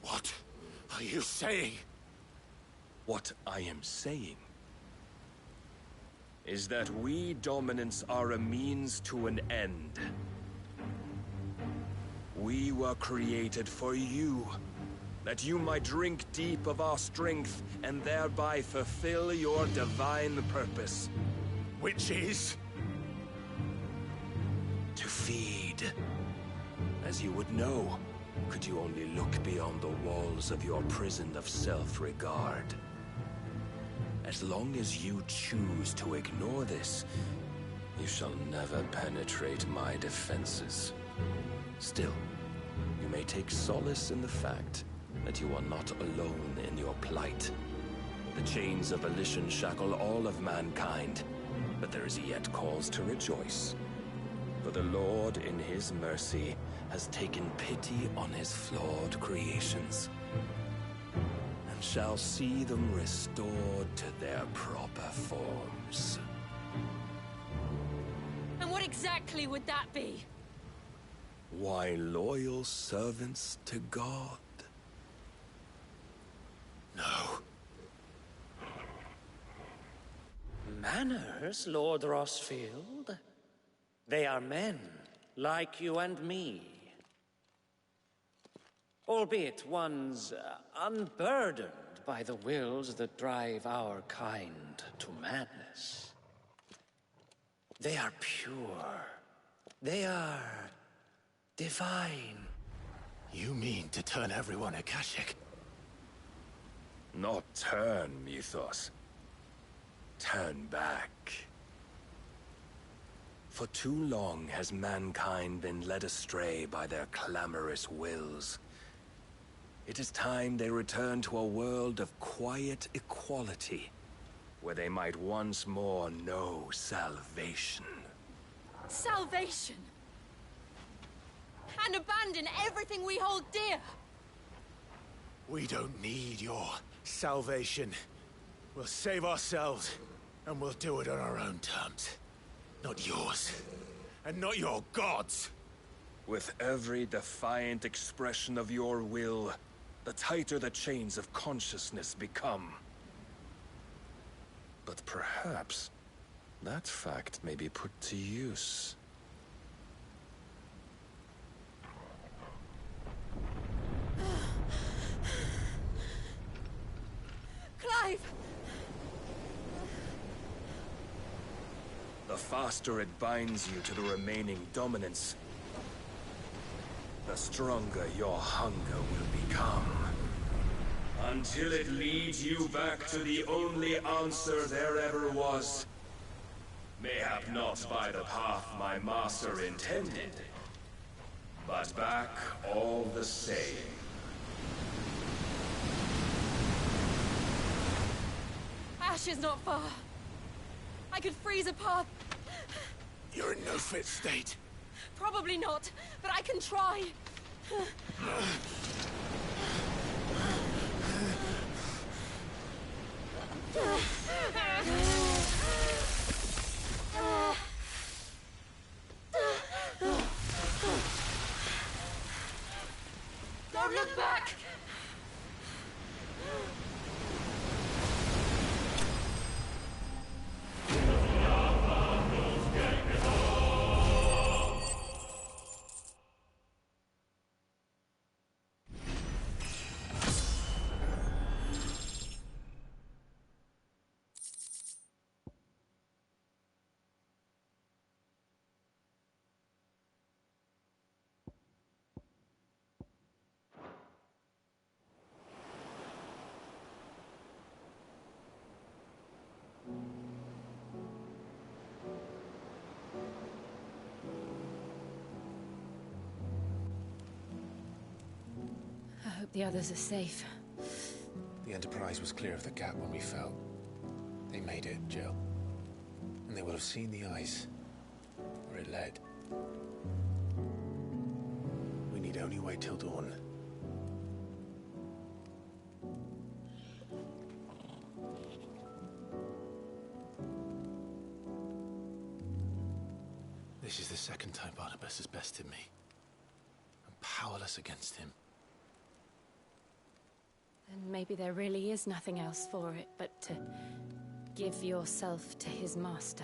What are you saying? What I am saying is that we dominants are a means to an end. We were created for you, that you might drink deep of our strength and thereby fulfill your divine purpose. Which is? To feed. As you would know, could you only look beyond the walls of your prison of self-regard. As long as you choose to ignore this, you shall never penetrate my defenses. Still, you may take solace in the fact that you are not alone in your plight. The chains of volition shackle all of mankind, but there is yet cause to rejoice. For the Lord, in his mercy, has taken pity on his flawed creations, and shall see them restored to their proper forms. And what exactly would that be? Why, loyal servants to God. No. Manners, Lord Rossfield? They are men, like you and me. Albeit ones unburdened by the wills that drive our kind to madness. They are pure. They are divine. You mean to turn everyone Akashic? Not turn, Mythos. Turn back. For too long has mankind been led astray by their clamorous wills. It is time they return to a world of quiet equality, where they might once more know salvation. Salvation! And abandon everything we hold dear! We don't need your salvation. We'll save ourselves, and we'll do it on our own terms. Not yours. And not your gods. With every defiant expression of your will, the tighter the chains of consciousness become. But perhaps that fact may be put to use. Clive! The faster it binds you to the remaining dominance, the stronger your hunger will become. Until it leads you back to the only answer there ever was. Mayhap not by the path my master intended, but back all the same. Ash is not far. I could freeze a path. You're in no fit state. Probably not, but I can try. Don't look back! Hope the others are safe. The Enterprise was clear of the gap when we fell. They made it, Jill. And they will have seen the ice, where it led. We need only wait till dawn. This is the second time Barnabas has bested me. I'm powerless against him. Then maybe there really is nothing else for it but to give yourself to his master.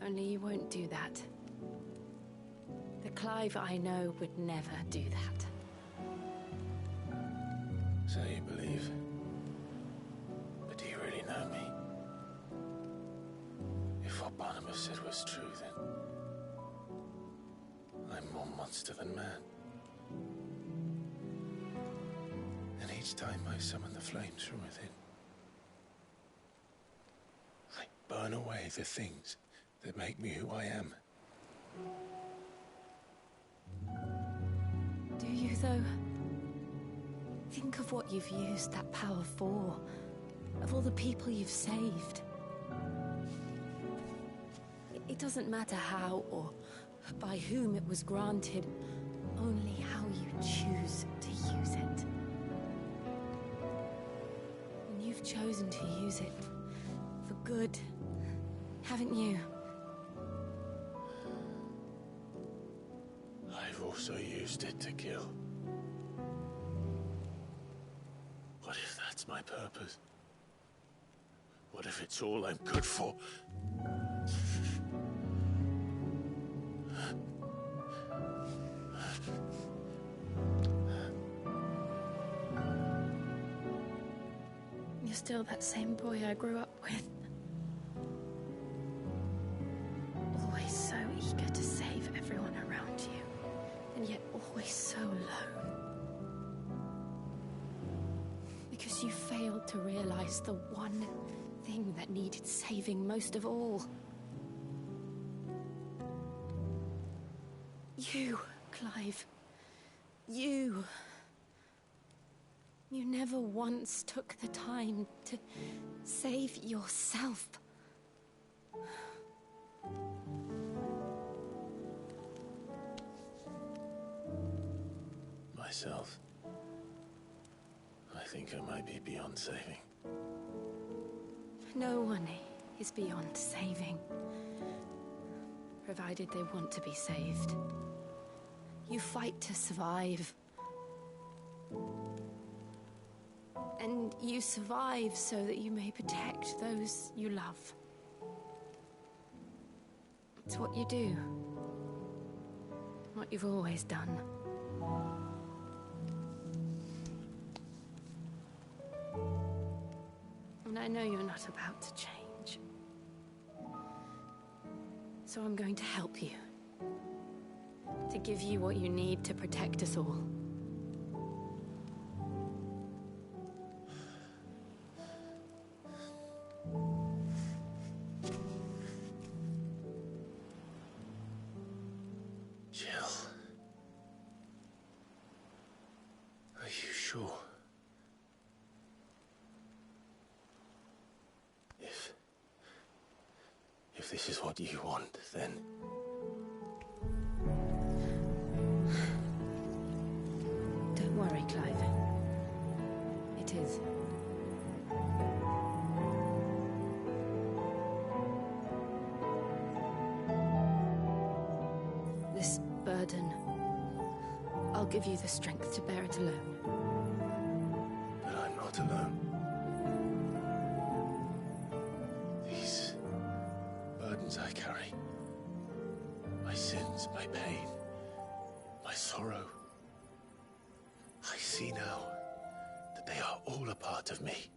Only you won't do that. The Clive I know would never do that. So you believe? But do you really know me? If what Barnabas said was true, then I'm more monster than man. And each time I summon the flames from within, I burn away the things that make me who I am. Do you, though? Think of what you've used that power for. Of all the people you've saved. It doesn't matter how or by whom it was granted, only how you choose to use it. And you've chosen to use it for good, haven't you? I've also used it to kill. What if that's my purpose? What if it's all I'm good for? You're still that same boy I grew up with. Always so eager to save everyone around you, and yet always so alone. Because you failed to realize the one thing that needed saving most of all. You, Clive. You. You never once took the time to save yourself. Myself? I think I might be beyond saving. No one is beyond saving. Provided they want to be saved. You fight to survive. And you survive so that you may protect those you love. It's what you do. What you've always done. And I know you're not about to change. So I'm going to help you. To give you what you need to protect us all. Jill. Are you sure? If this is what you want, then... Don't worry, Clive. It is. This burden, I'll give you the strength to bear it alone. But I'm not alone. These burdens I carry, my sins, my pain, my sorrow, I see now that they are all a part of me.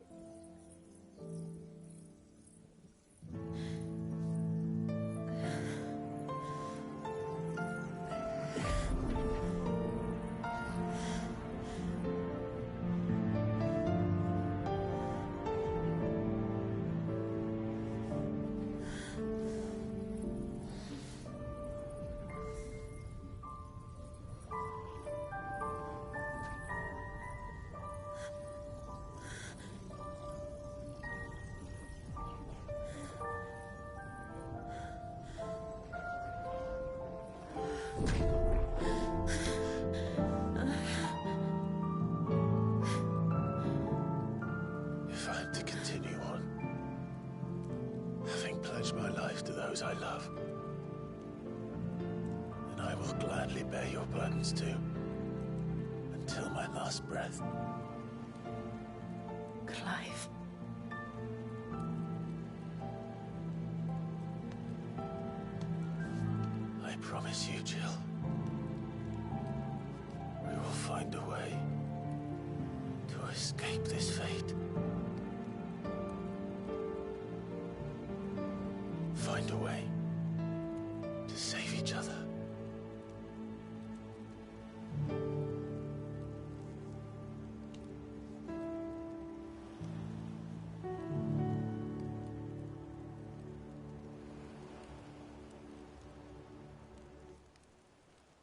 continue on, having pledged my life to those I love. And I will gladly bear your burdens too, until my last breath. Clive. I promise you, Jill, we will find a way to escape this fate. Find a way to save each other.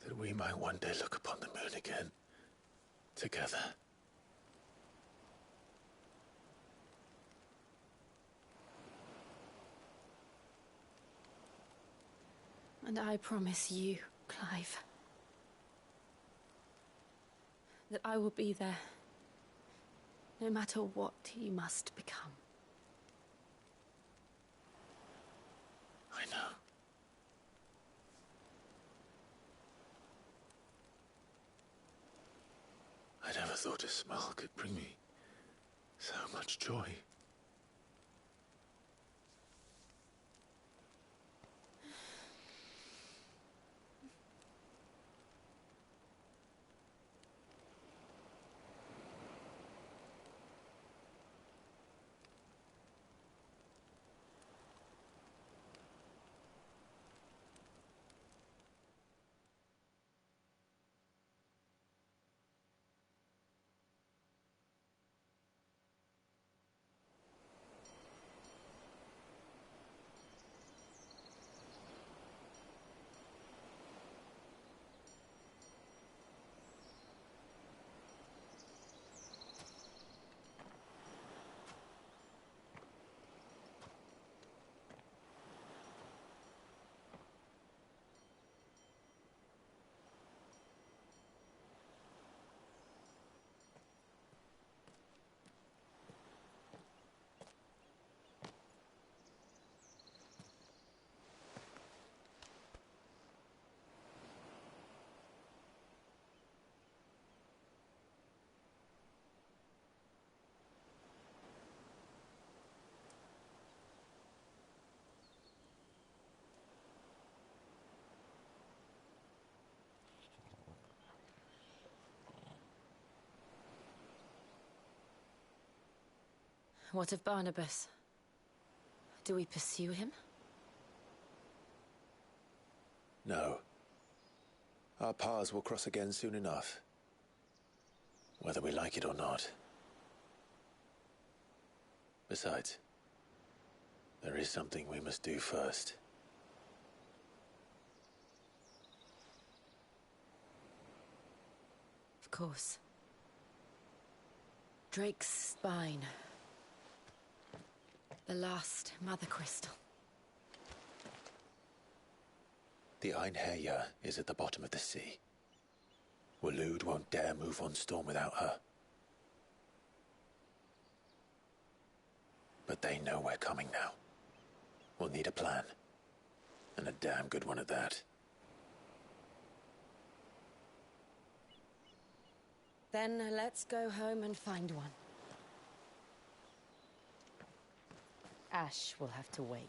That we might one day look upon the moon again, together. And I promise you, Clive, that I will be there, no matter what you must become. I know. I never thought a smile could bring me so much joy. What of Barnabas? Do we pursue him? No. Our paths will cross again soon enough. Whether we like it or not. Besides, there is something we must do first. Of course. Drake's spine. The last Mother Crystal. The Einherjar is at the bottom of the sea. Waloed won't dare move on Storm without her. But they know we're coming now. We'll need a plan. And a damn good one at that. Then let's go home and find one. Ash will have to wait.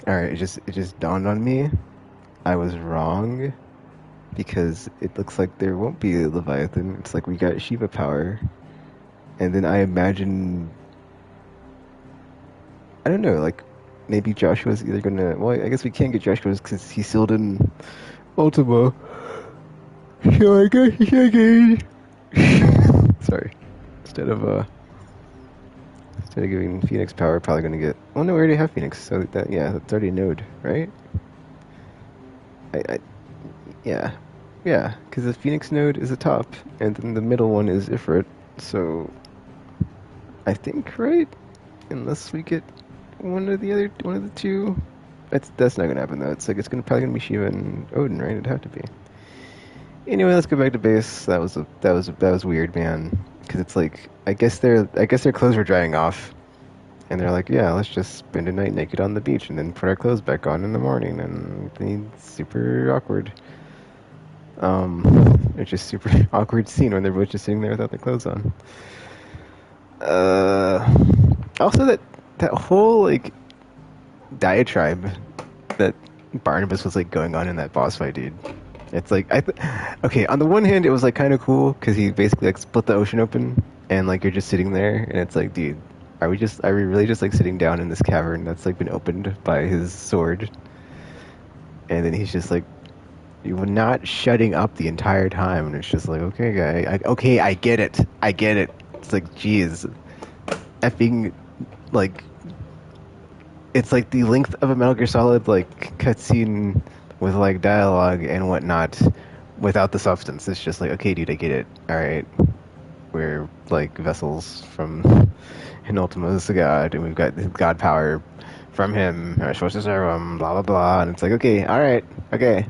Alright, it just dawned on me. I was wrong. Because it looks like there won't be a Leviathan. It's like we got Shiva power. And then I imagine... I don't know, like, maybe Joshua's either gonna... Well, I guess we can't get Joshua's because he's sealed in Ultima. So I guess he can't get... Sorry. Instead Instead of giving Phoenix power, probably gonna get. Well, no, we already have Phoenix, so that yeah, that's already a node, right? Yeah, yeah, because the Phoenix node is the top, and then the middle one is Ifrit. So I think right, unless we get one of the two. That's not gonna happen though. It's like it's probably gonna be Shiva and Odin, right? It'd have to be. Anyway, let's go back to base. That was weird, man. Because it's like I guess their clothes were drying off, and they're like, yeah, let's just spend a night naked on the beach and then put our clothes back on in the morning, and it's super awkward. It's just super awkward scene when they're both just sitting there without their clothes on. Also that whole like diatribe that Barnabas was like going on in that boss fight, dude. It's like okay, on the one hand it was like kind of cool because he basically like split the ocean open and like you're just sitting there and it's like, dude, are we really just like sitting down in this cavern that's like been opened by his sword? And then he's just like, you were not shutting up the entire time, and it's just like, okay, guy, okay, I get it. It's like, geez, effing, like, it's like the length of a Metal Gear Solid like cutscene with like dialogue and whatnot, without the substance. It's just like, okay, dude, I get it. All right, we're like vessels from an Ultima's God, and we've got God power from him. And we're supposed to serve him. Blah blah blah. And it's like, okay, all right, okay.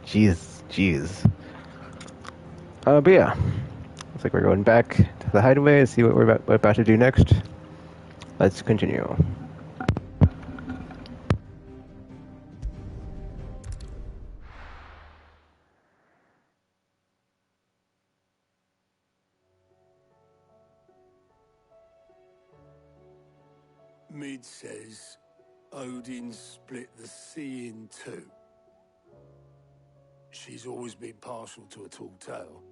Jeez. But yeah, looks like we're going back to the hideaway to see what we're about to do next. Let's continue. Mid says Odin split the sea in two. She's always been partial to a tall tale.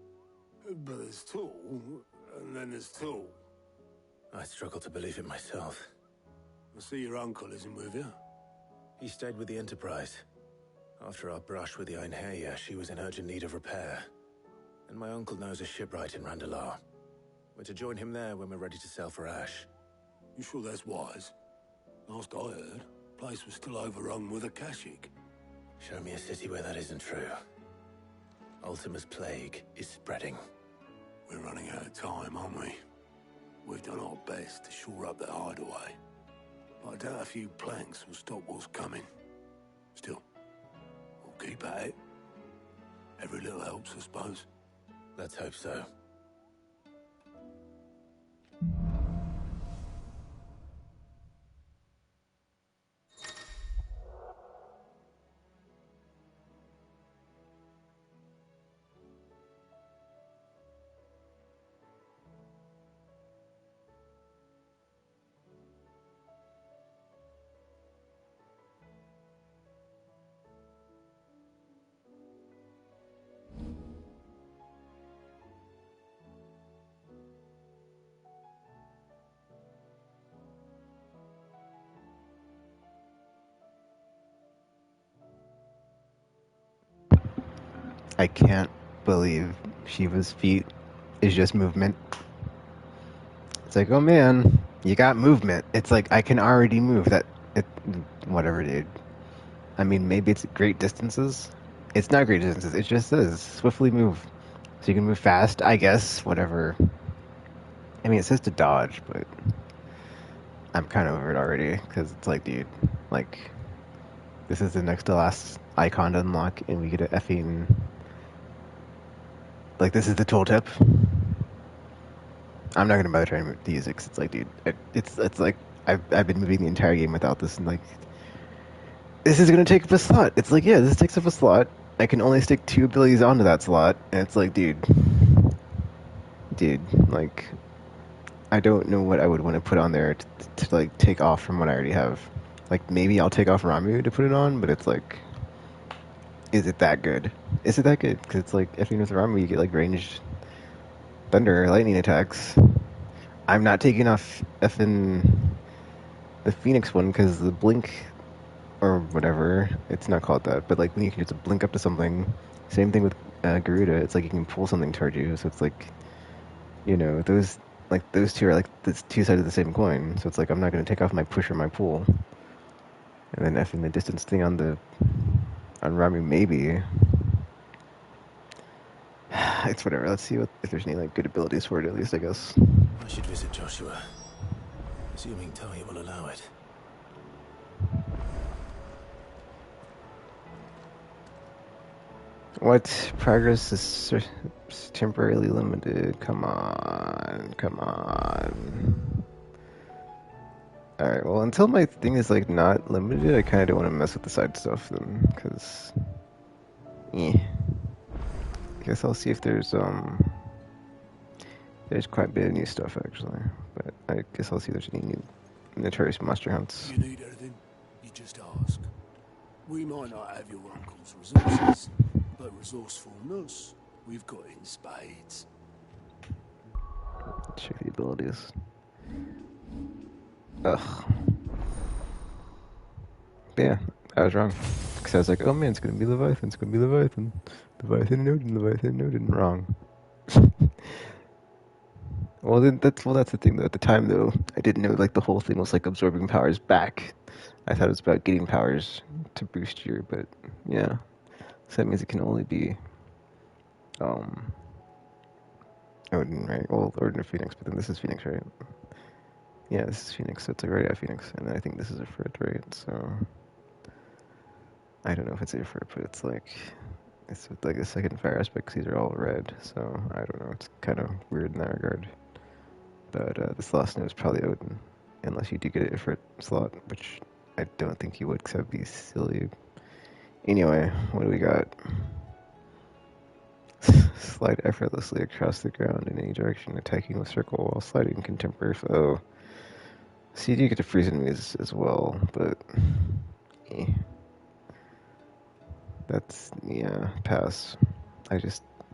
But there's tall, and then there's tall. I struggle to believe it myself. I see your uncle isn't with you. He stayed with the Enterprise. After our brush with the Einherja, she was in urgent need of repair. And my uncle knows a shipwright in Randalar. We're to join him there when we're ready to sail for Ash. You sure that's wise? Last I heard, the place was still overrun with Akashic. Show me a city where that isn't true. Ultima's plague is spreading. We're running out of time, aren't we? We've done our best to shore up that hideaway. But I doubt a few planks will stop what's coming. Still, we'll keep at it. Every little helps, I suppose. Let's hope so. I can't believe Shiva's feet is just movement. It's like, oh man, you got movement. It's like, I can already move that. Whatever, dude. I mean, maybe it's great distances. It's not great distances. It just says swiftly move. So you can move fast, I guess, whatever. I mean, it says to dodge, but I'm kind of over it already. Because it's like, dude, like, this is the next to last icon to unlock, and we get a effing... Like, this is the tooltip. I'm not gonna bother trying to use it because it's like, dude, it's like I've been moving the entire game without this, and like, this is gonna take up a slot. It's like, yeah, this takes up a slot. I can only stick 2 abilities onto that slot, and it's like, dude, like, I don't know what I would want to put on there to like take off from what I already have. Like, maybe I'll take off Ramu to put it on, but it's like, is it that good? Is it that good? Because it's like, if you with Ramu, you get like ranged thunder or lightning attacks. I'm not taking off effing the Phoenix one because the blink or whatever, it's not called that, but like when you can just blink up to something. Same thing with Garuda. It's like you can pull something toward you, so it's like, you know, those like those two are like the two sides of the same coin. So it's like I'm not gonna take off my push or my pull, and then effing the distance thing on Ramu maybe. It's whatever. Let's see if there's any like good abilities for it at least. I guess. I should visit Joshua, assuming Tali will allow it. What progress is temporarily limited? Come on, come on. Alright, well, until my thing is like not limited, I kind of don't want to mess with the side stuff then, because I guess I'll see if there's quite a bit of new stuff actually, but I guess I'll see if there's any new notorious monster hunts. You need anything, you just ask. We might not have your uncle's resources, but resourcefulness, we've got in spades. Check the abilities. Ugh. But yeah, I was wrong. Because I was like, oh man, it's gonna be Leviathan, it's gonna be Leviathan. Leviathan and Odin, Leviathan and Odin. Wrong. Well, that's the thing though. At the time though, I didn't know like the whole thing was like absorbing powers back. I thought it was about getting powers to boost your, but yeah. So that means it can only be Odin, right? Well, Odin or Phoenix, but then this is Phoenix, right? Yeah, this is Phoenix, so it's like right at Phoenix, and I think this is Ifrit, right? So I don't know if it's Ifrit, but it's like like the second fire aspect, 'cause these are all red, so I don't know. It's kind of weird in that regard. But this last name is probably Odin, unless you do get an Ifrit slot, which I don't think you would, because that would be silly. Anyway, what do we got? Slide effortlessly across the ground in any direction, attacking with circle while sliding contemporary flow. So you do get to freeze enemies as well, but that's, yeah, pass.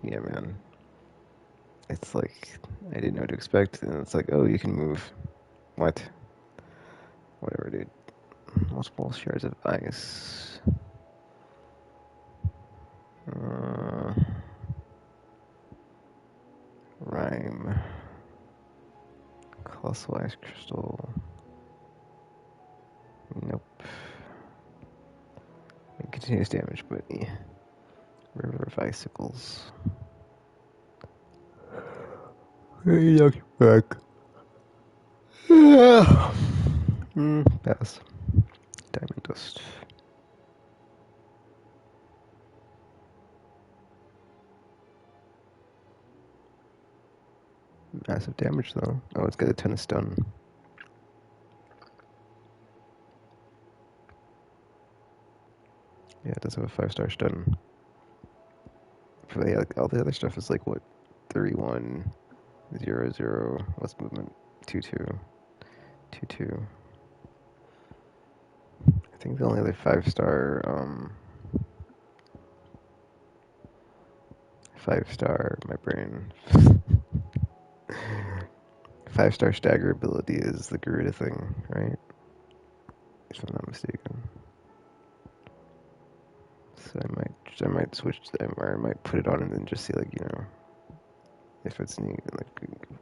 Yeah, man. It's like, I didn't know what to expect, and it's like, oh, you can move. What? Whatever, dude. Multiple shards of ice. Rhyme. Colossal ice crystal. Nope. Continuous damage, but yeah. River of icicles. Hey, Dr. Back. Yeah. Pass. Diamond dust. Massive damage though. Oh, it's got a ton of stun. Yeah, it does have a 5-star stun. But yeah, all the other stuff is like what? 3-1, 0-0. What's movement? 2-2. 2-2. I think the only other 5-star 5-star, my brain. 5-star stagger ability is the Garuda thing, right? If I'm not mistaken. So I might switch to them, or I might put it on and then just see, like, you know, if it's any, like,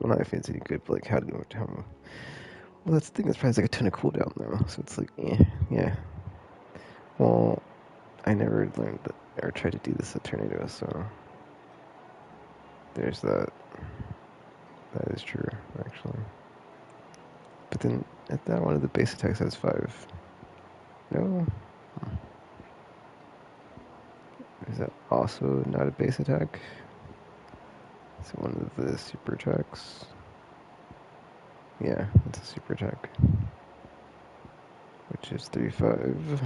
well, not if it's any good, but like how well, that's the thing, that's probably like a ton of cooldown though, so it's like, yeah. Well, I never learned that, or tried to do this at Tornado, so there's that. That is true, actually. But then, at that one of the base attacks has 5. No? Is that also not a base attack? Is it one of the super attacks? Yeah, it's a super attack. Which is 3-5.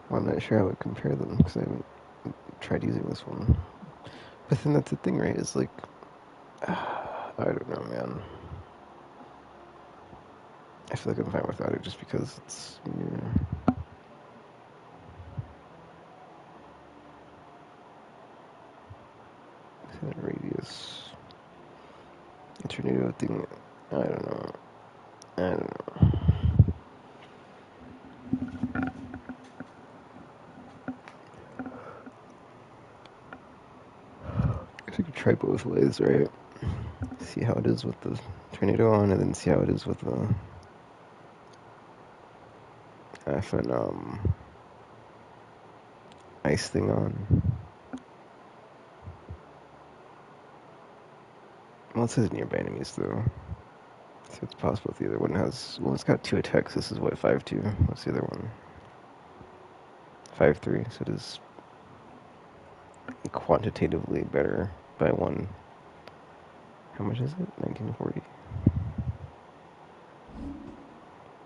Well, I'm not sure how I would compare them, because I haven't tried using this one. But then that's the thing, right? Is like, I don't know, man. I feel like I'm fine without it just because it's, yeah. Radius. A tornado thing. I don't know. I don't know. I think we try both ways, right? See how it is with the tornado on, and then see how it is with the effing ice thing on. Well, it says nearby enemies though, so it's possible if the other one has. Well, it's got 2 attacks. This is what 5-2. What's the other one? 5-3. So it is quantitatively better by 1. How much is it? 1940.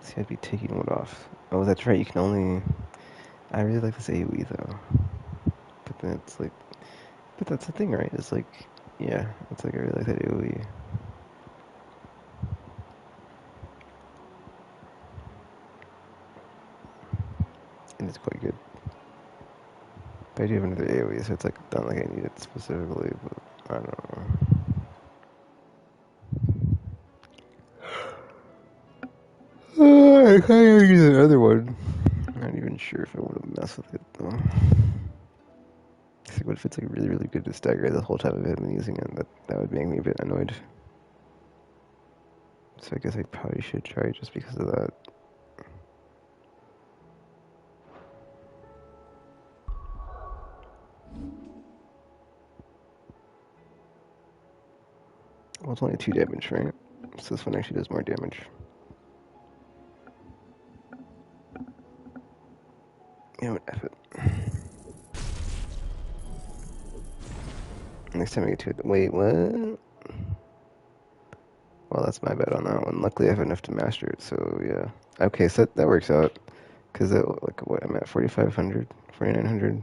See, I'd be taking one off. Oh, that's right. You can only. I really like this AoE though, but then it's like. But that's the thing, right? It's like, yeah, it's like I really like that AoE. And it's quite good. But I do have another AoE, so it's like not like I need it specifically, but I don't know. I kind of use another one. I'm not even sure if I want to mess with it though. It's like, what if it's like really, really good to stagger the whole time I've been using it? That would make me a bit annoyed. So I guess I probably should try it just because of that. Well, it's only 2 damage, right? So this one actually does more damage. You know what, F it. Next time I get to it. Wait, what? Well, that's my bad on that one. Luckily, I have enough to master it, so yeah. Okay, so that works out. Because, like, what, I'm at 4,500, 4,900.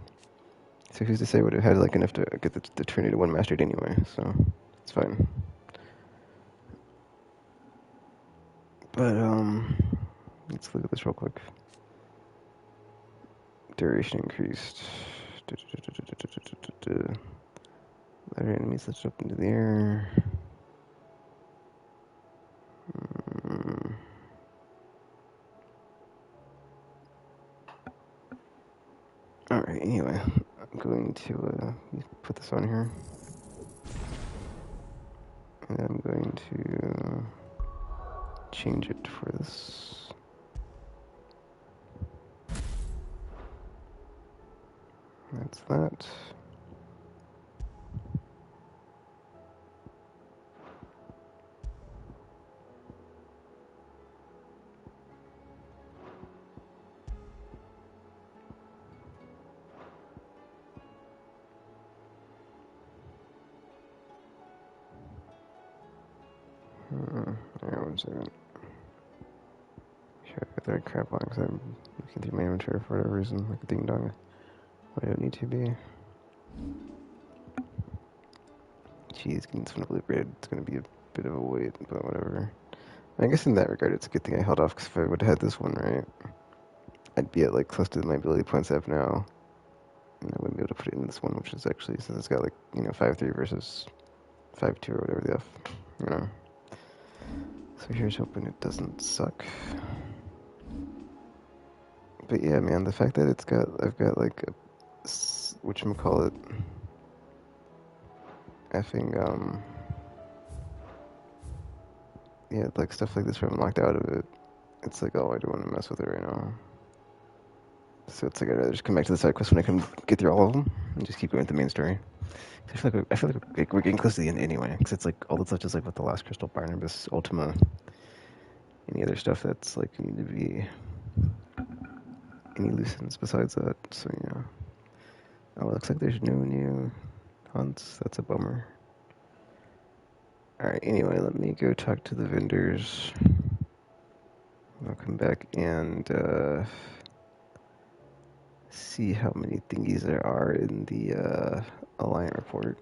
So who's to say I would have had, like, enough to get the Tornado 1 mastered anyway, so it's fine. But, let's look at this real quick. Duration increased. Other enemies lift up into the air. Alright, anyway, I'm going to put this on here. And I'm going to change it for this. That's that. Alright, 1 second. Sure, I got that crap on because I'm looking through my inventory for whatever reason, like a ding dong. I don't need to be. Jeez, getting this one upgraded, it's gonna be a bit of a wait, but whatever. I guess in that regard, it's a good thing I held off, because if I would have had this one, right, I'd be at, like, close to my ability points I have now. And I wouldn't be able to put it in this one, which is actually, since it's got, like, 5-3 versus 5-2 or whatever the F, you know. So here's hoping it doesn't suck. But yeah, man, the fact that I've got, like, whatchamacallit, effing, yeah, like, stuff like this where I'm locked out of it. It's like, oh, I don't want to mess with it right now. So it's like I'd rather just come back to the side quest when I can get through all of them and just keep going with the main story. I feel like we're getting close to the end anyway, because it's like all that's left is like with the last Crystal, Barnabas, Ultima, any other stuff that's like need to be any loose ends besides that. So yeah. Oh, it looks like there's no new hunts. That's a bummer. All right. Anyway, let me go talk to the vendors. I'll come back and see how many thingies there are in the Alliant report.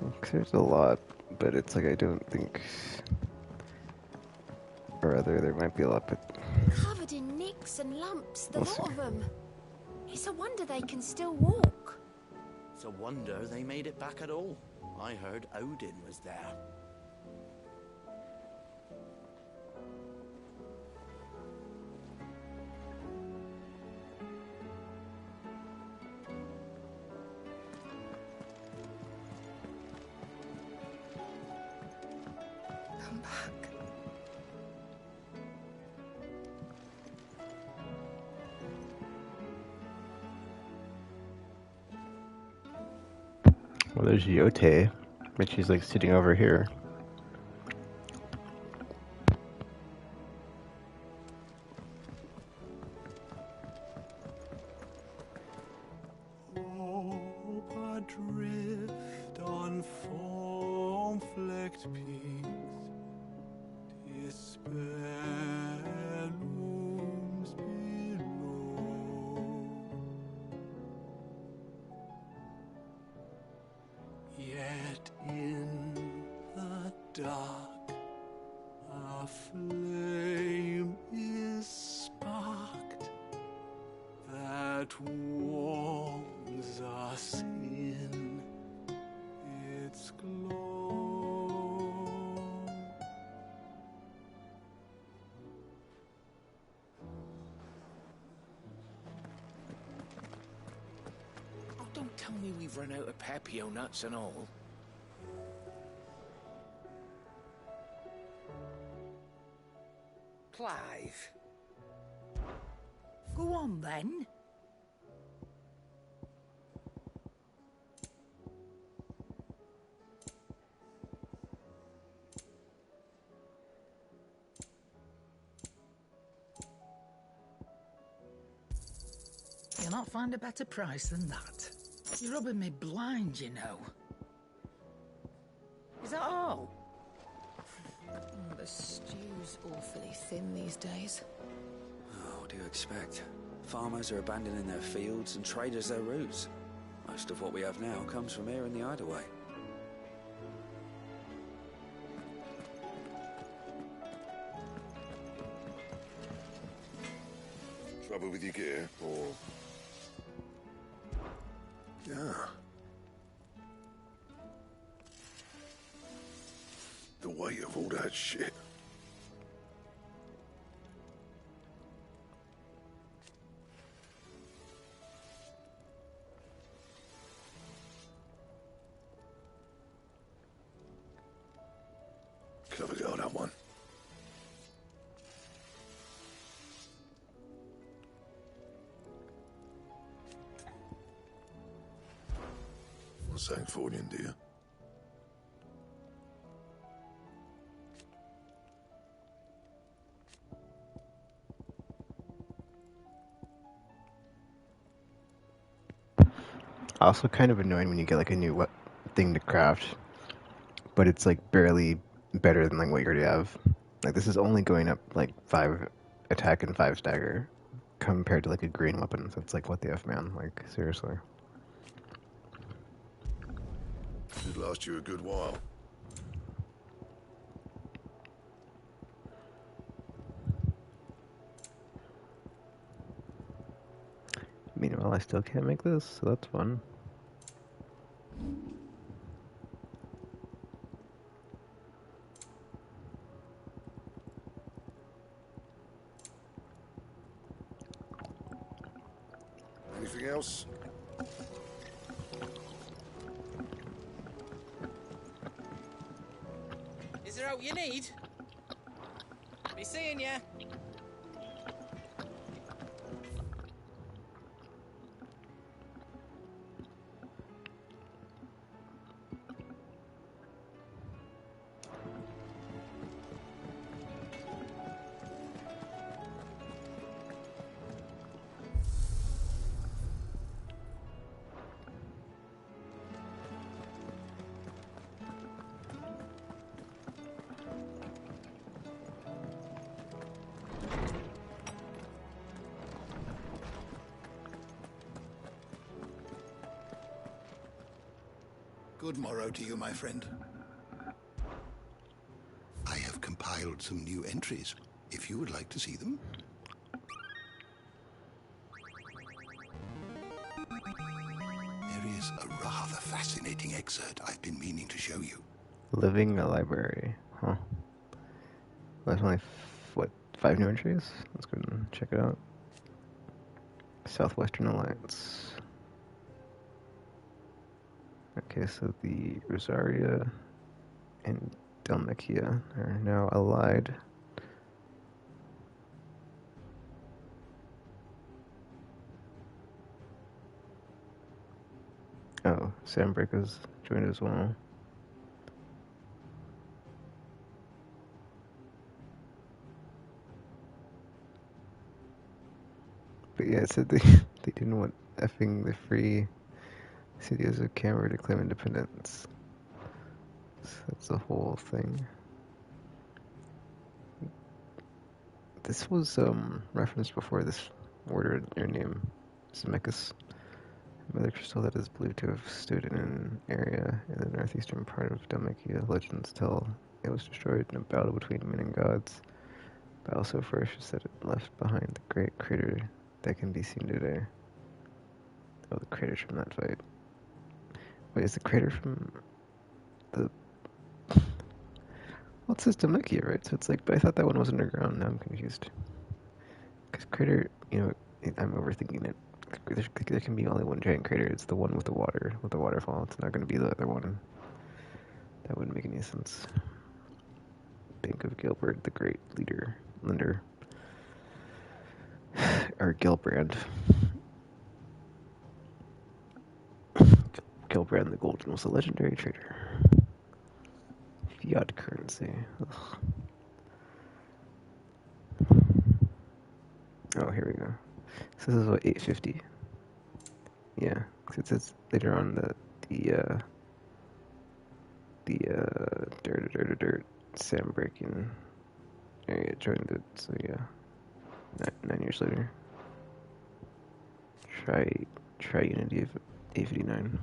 Because there's a lot, but it's like I don't think... Or rather, there might be a lot, but... Covered in nicks and lumps, the We'll lot see. of them. It's a wonder they can still walk. It's a wonder they made it back at all. I heard Odin was there. Well, there's Yote, but she's like sitting over here. Hope adrift on foam-flecked peaks, despair looms below. Yet in the dark, a flame is sparked that warms us in its glow. Oh, don't tell me we've run out of Papio nuts and all. Clive. Go on then. You'll not find a better price than that. You're rubbing me blind, you know. Is that all? The stew's awfully thin these days. Oh, what do you expect? Farmers are abandoning their fields and traders their roots. Most of what we have now comes from here in the Hideaway. Trouble with your gear, or... Yeah. The weight of all that shit. Clever girl, that one. What's that for you, dear? Also kind of annoying when you get like a new thing to craft, but it's like barely better than like what you already have. Like this is only going up like 5 attack and 5 stagger compared to like a green weapon. So it's like, what the F, man? Like seriously. Should last you a good while. Meanwhile, I still can't make this, so that's fun. Anything else? Is there out you need? Be seeing ya. Good morrow to you, my friend. I have compiled some new entries, if you would like to see them. There is a rather fascinating excerpt I've been meaning to show you. Living a library, huh? That's only, what, 5 new entries? Let's go and check it out. Southwestern Alliance. Okay, so the Rosaria and Dalmacia are now allied. Oh, Sandbreaker's joined as well. But yeah, it said they didn't want effing the free studios of Canberra to claim independence. So that's the whole thing. This was referenced before this word or name, Zemeckis. Mother crystal that is believed to have stood in an area in the northeastern part of Dalmatia. Legends tell it was destroyed in a battle between men and gods. Battle so ferocious that it left behind the great crater that can be seen today. Oh, the crater's from that fight. Wait, is the crater from the... Well, it says Dalmatia, right? So it's like, but I thought that one was underground. Now I'm confused. Because crater, I'm overthinking it. There can be only one giant crater. It's the one with the waterfall. It's not going to be the other one. That wouldn't make any sense. Bank of Gilbert, the great lender. Or Gilbrand. Gilbrand the Golden was a legendary trader. Fiat currency. Ugh. Oh, here we go. So this is what, 850? Yeah, because it says later on the dirt sandbreaking area joined it. So yeah, 9 years later. Try Unity of 859.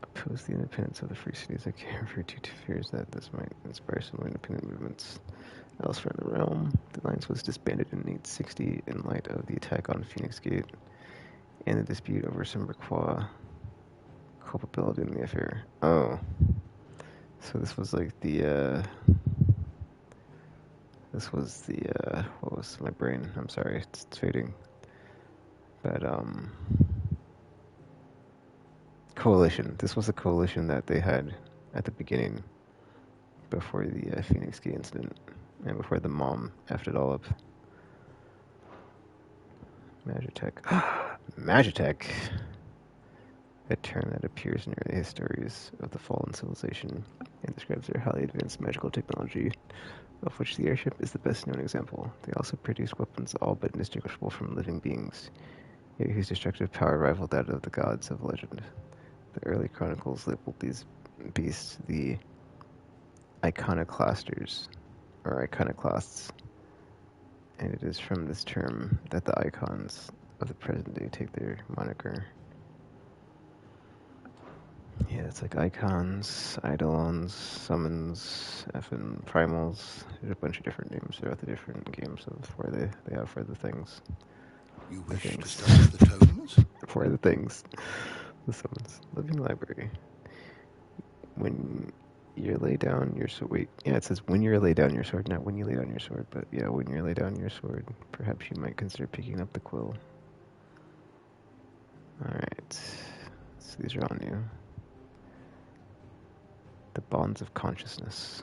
Oppose the independence of the free cities. I can't refer to fears that this might inspire similar independent movements elsewhere in the realm. The Alliance was disbanded in 860 in light of the attack on Phoenix Gate and the dispute over some culpability in the affair. Oh. So this was like the, what was my brain? I'm sorry, it's fading. But, coalition. This was a coalition that they had at the beginning, before the Phoenix Gate incident, and before the mom effed it all up. Magitech. Magitech! A term that appears in early histories of the fallen civilization and describes their highly advanced magical technology, of which the airship is the best known example. They also produce weapons all but indistinguishable from living beings, yet whose destructive power rivaled that of the gods of legend. The early chronicles labeled these beasts the iconoclasters, or iconoclasts, and it is from this term that the icons of the present day take their moniker. Yeah, it's like icons, eidolons, summons, effing primals. There's a bunch of different names throughout the different games of where they have for the things. You wish to study the tomes? For the things. The summons. Living library. When you lay down your sword. Wait, yeah, it says when you lay down your sword, not when you lay down your sword, but yeah, when you lay down your sword, perhaps you might consider picking up the quill. Alright. So these are all new. The bonds of consciousness.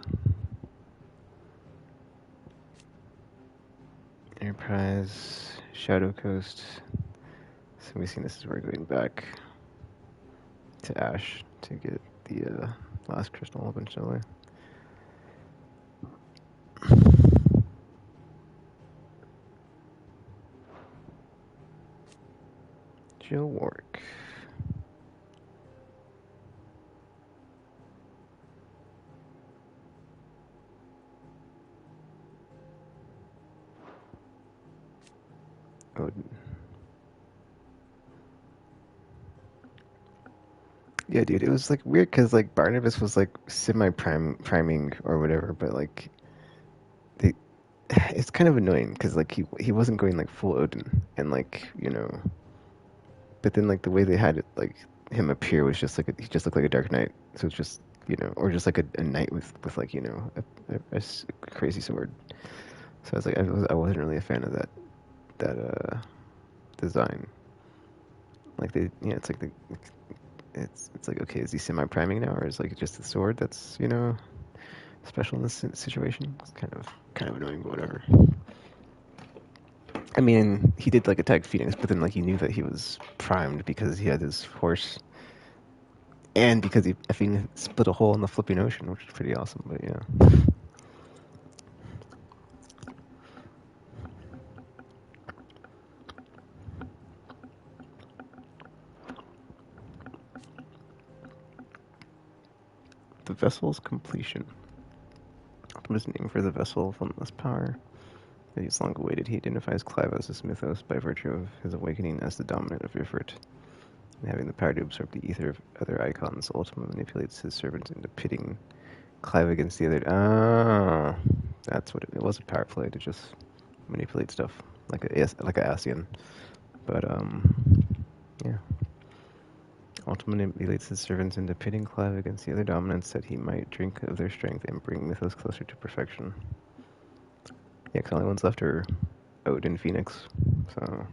Enterprise, Shadow Coast. So we've seen this is where we're going back to Ash to get the last crystal eventually. Jill Warwick. Odin. Yeah, dude, it was like weird because like Barnabas was like priming or whatever, but like it's kind of annoying because like he wasn't going like full Odin, and like but then like the way they had it like him appear was just like he just looked like a Dark Knight, so it's just or just like a knight with like a crazy sword. So I was like I wasn't really a fan of that design. Like it's like it's like, okay, is he semi-priming now, or is like just the sword that's special in this situation? It's kind of annoying, but whatever. I mean, he did like attack Phoenix, but then like he knew that he was primed because he had his horse, and because he I think split a hole in the flipping ocean, which is pretty awesome. But yeah. The vessel's completion. Ultima's name for the vessel of limitless power that he's long awaited. He identifies Clive as his mythos by virtue of his awakening as the dominant of Ifrit. And having the power to absorb the ether of other icons, Ultima manipulates his servants into pitting Clive against the other. Ah, that's what it was, a power play to just manipulate stuff like a Ascian. But yeah. Ultima manipulates his servants into pitting Clive against the other dominants that he might drink of their strength and bring Mythos closer to perfection. Yeah, 'cause the only ones left are Odin, Phoenix. So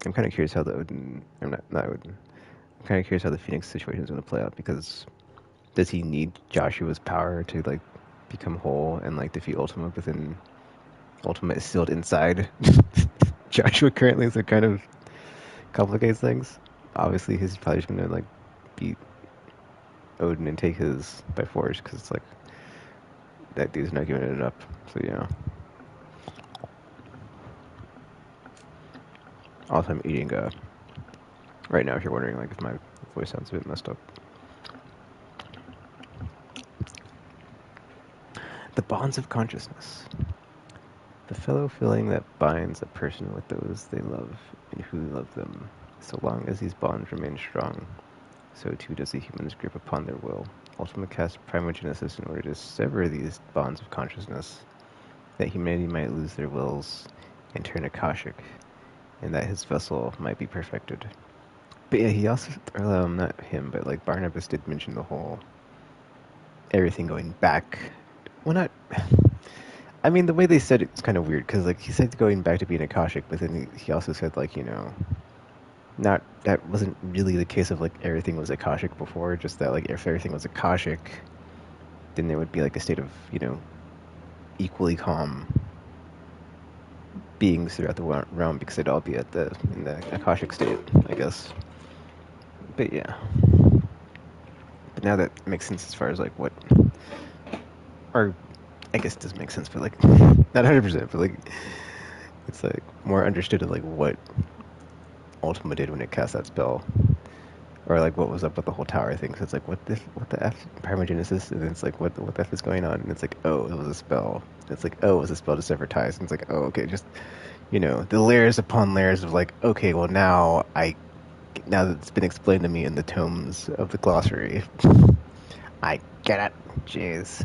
I'm kind of curious how the Odin, or not Odin. I'm kind of curious how the Phoenix situation is going to play out, because does he need Joshua's power to like become whole and like defeat Ultima? But then Ultima is sealed inside Joshua currently, so it kind of complicates things. Obviously, he's probably just going to like beat Odin and take his by force, because it's like that dude's not giving it up. So yeah. Also, I'm eating right now. If you're wondering, like, if my voice sounds a bit messed up. The bonds of consciousness. The fellow feeling that binds a person with those they love and who love them. So long as these bonds remain strong, so too does the human's grip upon their will. Ultima casts Primogenesis in order to sever these bonds of consciousness, that humanity might lose their wills and turn Akashic, and that his vessel might be perfected. But yeah, he also, not him, but like Barnabas did mention the whole everything going back. Well, not. I mean, the way they said it's kind of weird, because like he said going back to being Akashic, but then he also said like, you know, not that wasn't really the case of like everything was Akashic before, just that like if everything was Akashic, then there would be like a state of, you know, equally calm beings throughout the realm, because they'd all be in the Akashic state, I guess. But yeah. But now that makes sense as far as like what, or I guess it doesn't make sense, but like not 100%, but like it's like more understood of like what Ultima did when it cast that spell, or like what was up with the whole tower thing. So it's like what the f, Primogenesis, and then it's like what the f is going on, and it's like, oh, it was a spell. It's like, oh, it was a spell to sever ties, and it's like, oh, okay, just, you know, the layers upon layers of like, okay, well now that it's been explained to me in the tomes of the glossary, I get it. Jeez.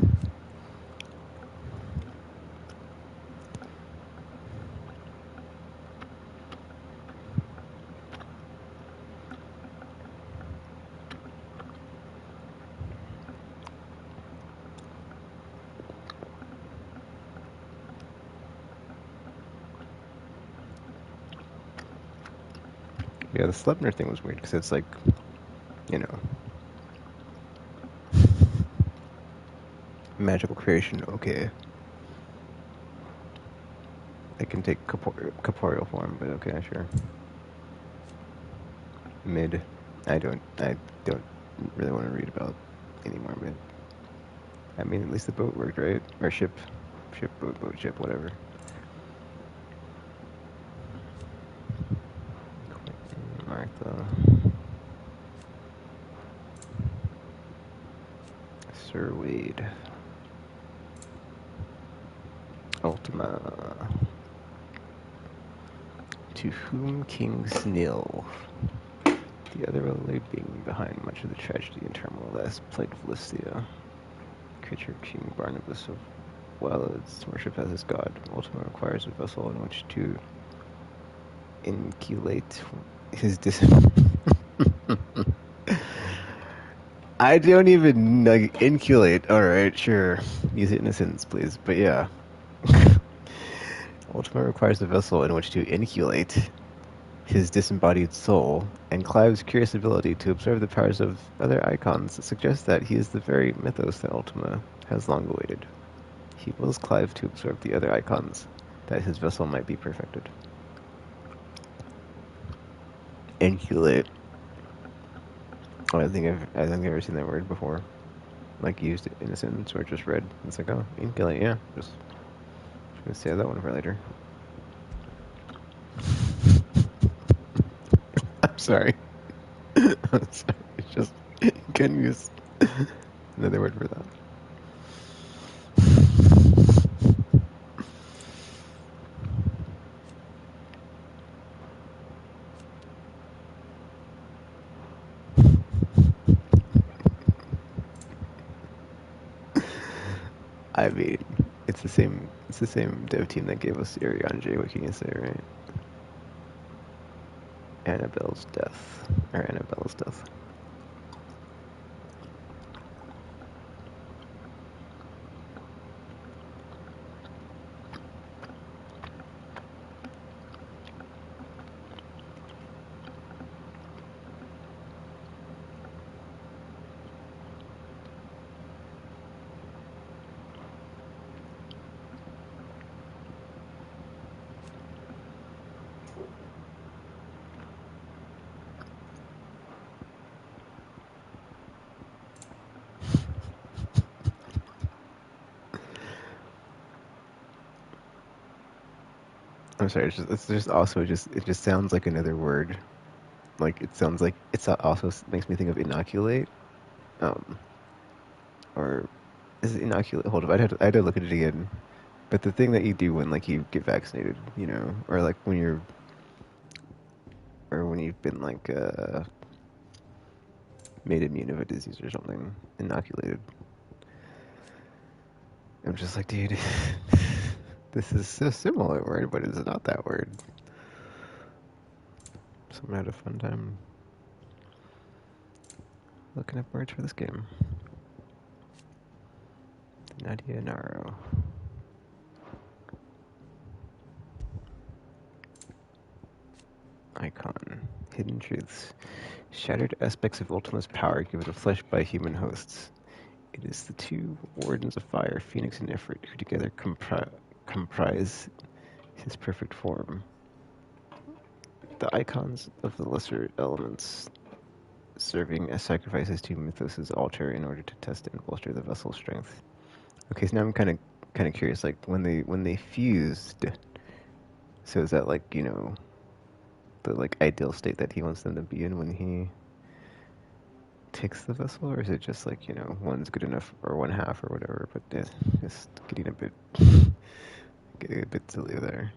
Yeah, the Sleipnir thing was weird, because it's like, you know, magical creation, okay. It can take corporeal form, but okay, sure. Mid. I don't really want to read about any more mid. I mean, at least the boat worked, right? Or ship, boat, ship, whatever. Martha. Sir Wade. Ultima. To whom King Snil, the other lay being behind much of the tragedy and turmoil that has plagued Valisthea. Creature King Barnabas of Wild's worship as his god. Ultima requires a vessel in which to inculate his I don't even like inculate. All right, sure. Use it in a sentence, please. But yeah, Ultima requires a vessel in which to inculate his disembodied soul, and Clive's curious ability to observe the powers of other icons suggests that he is the very mythos that Ultima has long awaited. He wills Clive to absorb the other icons, that his vessel might be perfected. Inculate. Oh, I think I've ever seen that word before, like used in a sentence or just read. It's like, oh, inculate, yeah. Just gonna save that one for later. I'm sorry. I'm sorry. It's just you can use another word for that. I mean, it's the same. It's the same dev team that gave us Ariane J. What can you say, right? Annabelle's death, or Annabelle's death. I'm sorry. It's just also just it just sounds like another word. Like it sounds like it's also makes me think of inoculate. Or is it inoculate? Hold up, I had to look at it again. But the thing that you do when like you get vaccinated, you know, or like when you're, or when you've been like made immune of a disease or something, inoculated. I'm just like, dude, this is so similar word, but it's not that word. So I had a fun time looking up words for this game. Nadia Naro. Icon. Hidden truths. Shattered aspects of Ultima's power given to flesh by human hosts. It is the two Wardens of Fire, Phoenix and Ifrit, who together comprise his perfect form. The icons of the lesser elements serving as sacrifices to Mythos' altar in order to test and bolster the vessel's strength. Okay, so now I'm kind of curious, like when they fused, so is that like, you know, the like ideal state that he wants them to be in when he takes the vessel, or is it just like, you know, one's good enough or one half or whatever? But yeah, just getting a bit silly there.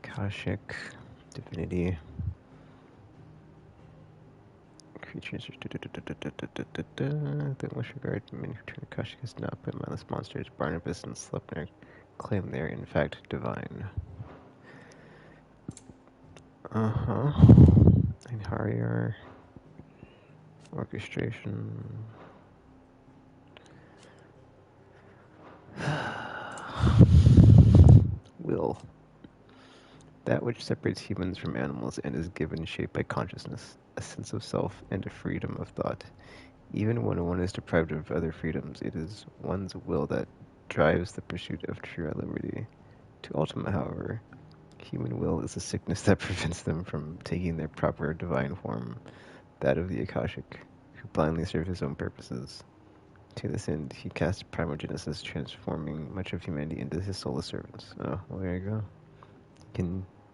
Akashic divinity creatures that much regard many return Akashic is not, but mindless monsters Barnabas and Sleipnir claim they are in fact divine. And Hariar orchestration. Will. That which separates humans from animals and is given shape by consciousness, a sense of self, and a freedom of thought. Even when one is deprived of other freedoms, it is one's will that drives the pursuit of true liberty. To Ultima, however, human will is a sickness that prevents them from taking their proper divine form, that of the Akashic, who blindly serve his own purposes. To this end, he cast Primogenesis, transforming much of humanity into his soulless servants. Oh, well, there you go.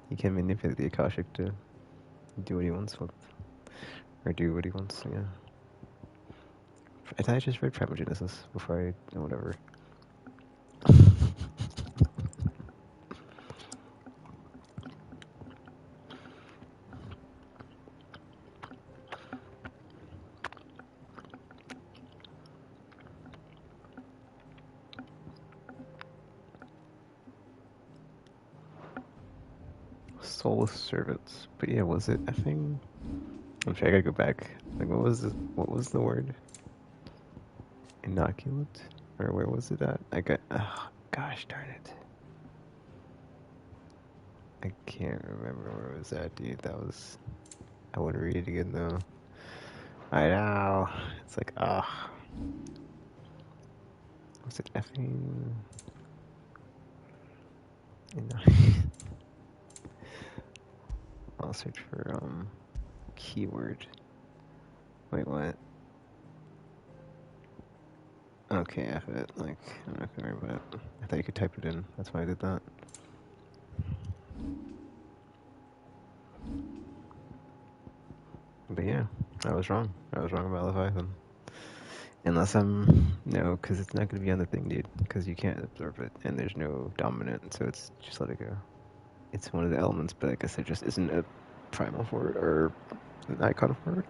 He can manipulate the Akashic to do what he wants with, or do what he wants, yeah. I thought I just read Primogenesis before I, whatever. Soulless servants, but yeah, was it effing? I'm sure I gotta go back. Like, what was the word? Inoculate? Or where was it at? Gosh darn it. I can't remember where it was at, dude. I want to read it again, though. I know. It's like, was it effing? I'll search for keyword. Wait, what? Okay, F it. Like, I'm not gonna worry about it. I thought you could type it in. That's why I did that. But yeah, I was wrong. I was wrong about Leviathan. Unless I'm... No, because it's not going to be on the thing, dude. Because you can't absorb it, and there's no dominant, so it's just let it go. It's one of the elements, but I guess there just isn't a primal for it, or an icon for it.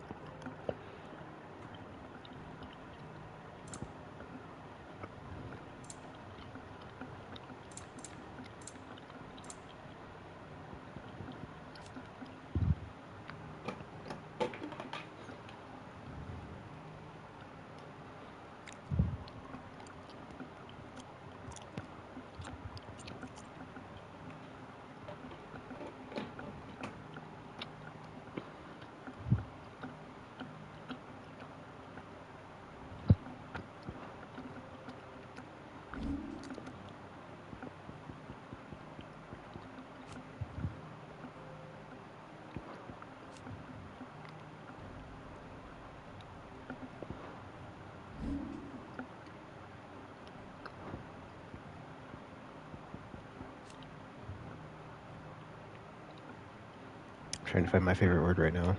Trying to find my favorite word right now.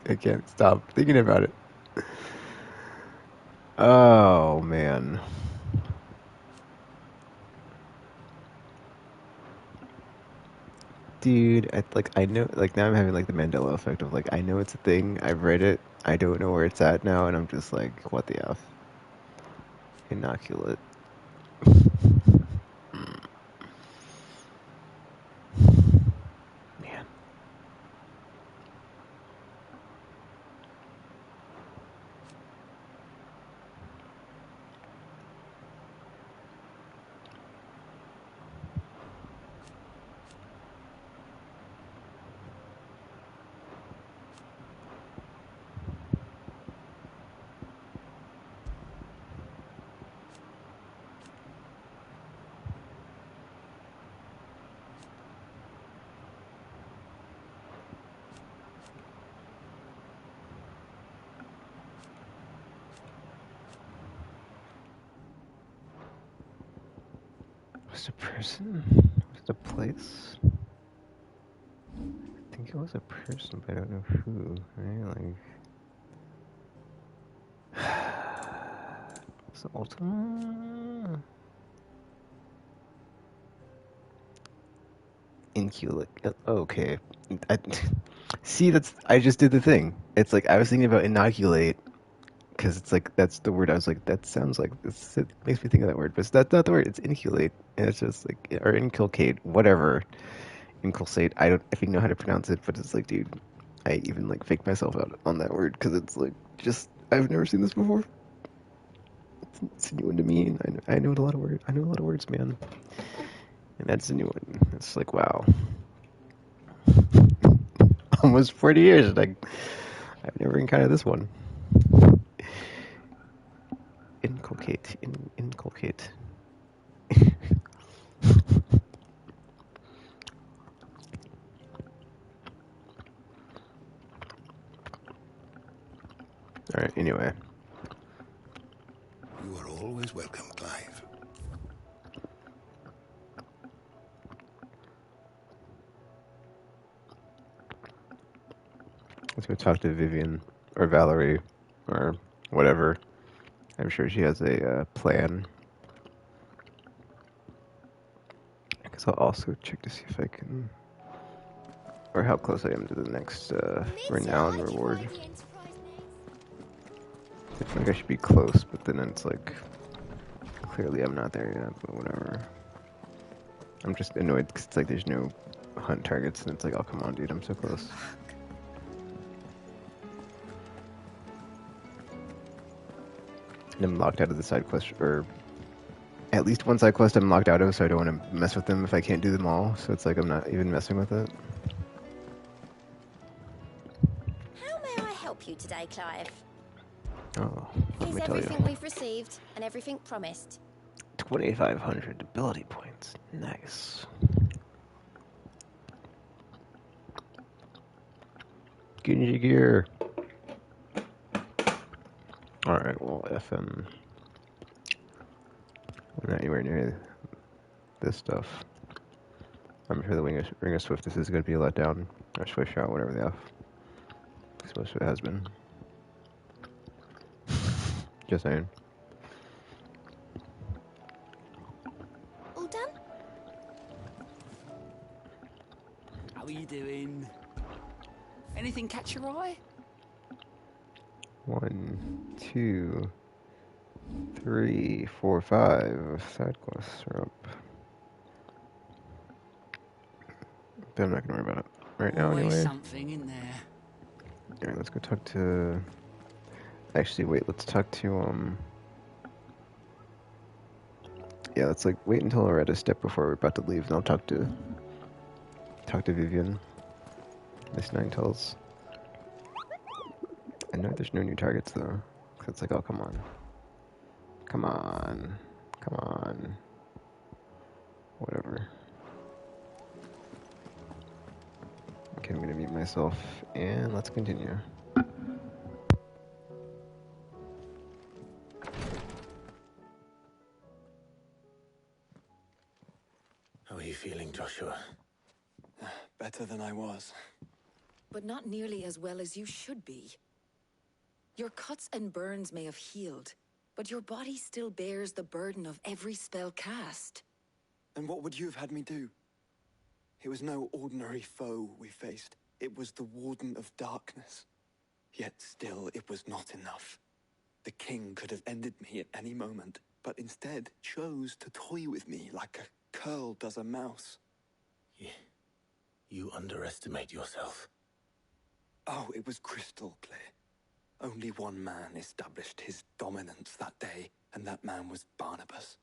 I can't stop thinking about it. Oh, man. Dude, I know, like, now I'm having, like, the Mandela effect of, like, I know it's a thing, I've read it, I don't know where it's at now, and I'm just like, what the F? Inoculate. Man. Was it a person? Was it a place? I think it was a person, but I don't know who, right? Like... Was it Ultima? Inculate. Okay. See, I just did the thing. It's like, I was thinking about inoculate, because it's like, that's the word. I was like, that sounds like, it makes me think of that word, but that's not the word. It's inculate. And it's just like, or inculcate, whatever. Inculcate. I don't even know how to pronounce it, but it's like, dude, I even like fake myself out on that word, because it's like, just, I've never seen this before. It's a new one to me, and I know a lot of words. I know a lot of words, man. And that's a new one. It's like, wow. Almost 40 years, and I've never encountered this one. Inculcate. Inculcate. Alright, anyway. You are always welcome, Clive. Let's go talk to Vivian, or Valerie, or whatever. I'm sure she has a plan. I guess I'll also check to see if I can... Or how close I am to the next renown reward. I feel like I should be close, but then it's like... Clearly I'm not there yet, but whatever. I'm just annoyed because it's like there's no hunt targets, and it's like, oh, come on, dude, I'm so close. And I'm locked out of the side quest, or at least one side quest I'm locked out of, so I don't want to mess with them if I can't do them all, so it's like I'm not even messing with it. How may I help you today, Clive? Oh, let Is me tell you. everything we've received and everything promised? 2,500 ability points. Nice. Genji gear. Alright, well, FM. We're not anywhere near this stuff. I'm sure the Ring of Swiftness is going to be let down. Or Swift Shot, whatever the F. Because most of it has been. Just saying. All done? How are you doing? Anything catch your eye? 1, 2, 3, 4, 5 side quests are up. But I'm not gonna worry about it right now Always anyway. something in there. Alright, let's go talk to... Actually, wait, let's talk to, yeah, let's, like, wait until we're at a step before we're about to leave, and I'll talk to Vivian. Miss Ninetales. I know there's no new targets, though. Cause it's like, oh, come on. Come on. Come on. Whatever. Okay, I'm gonna mute myself, and let's continue. How are you feeling, Joshua? Better than I was. But not nearly as well as you should be. Your cuts and burns may have healed, but your body still bears the burden of every spell cast. And what would you have had me do? It was no ordinary foe we faced. It was the Warden of Darkness. Yet still, it was not enough. The king could have ended me at any moment, but instead chose to toy with me like a curl does a mouse. You underestimate yourself. Oh, it was crystal clear. Only one man established his dominance that day, and that man was Barnabas.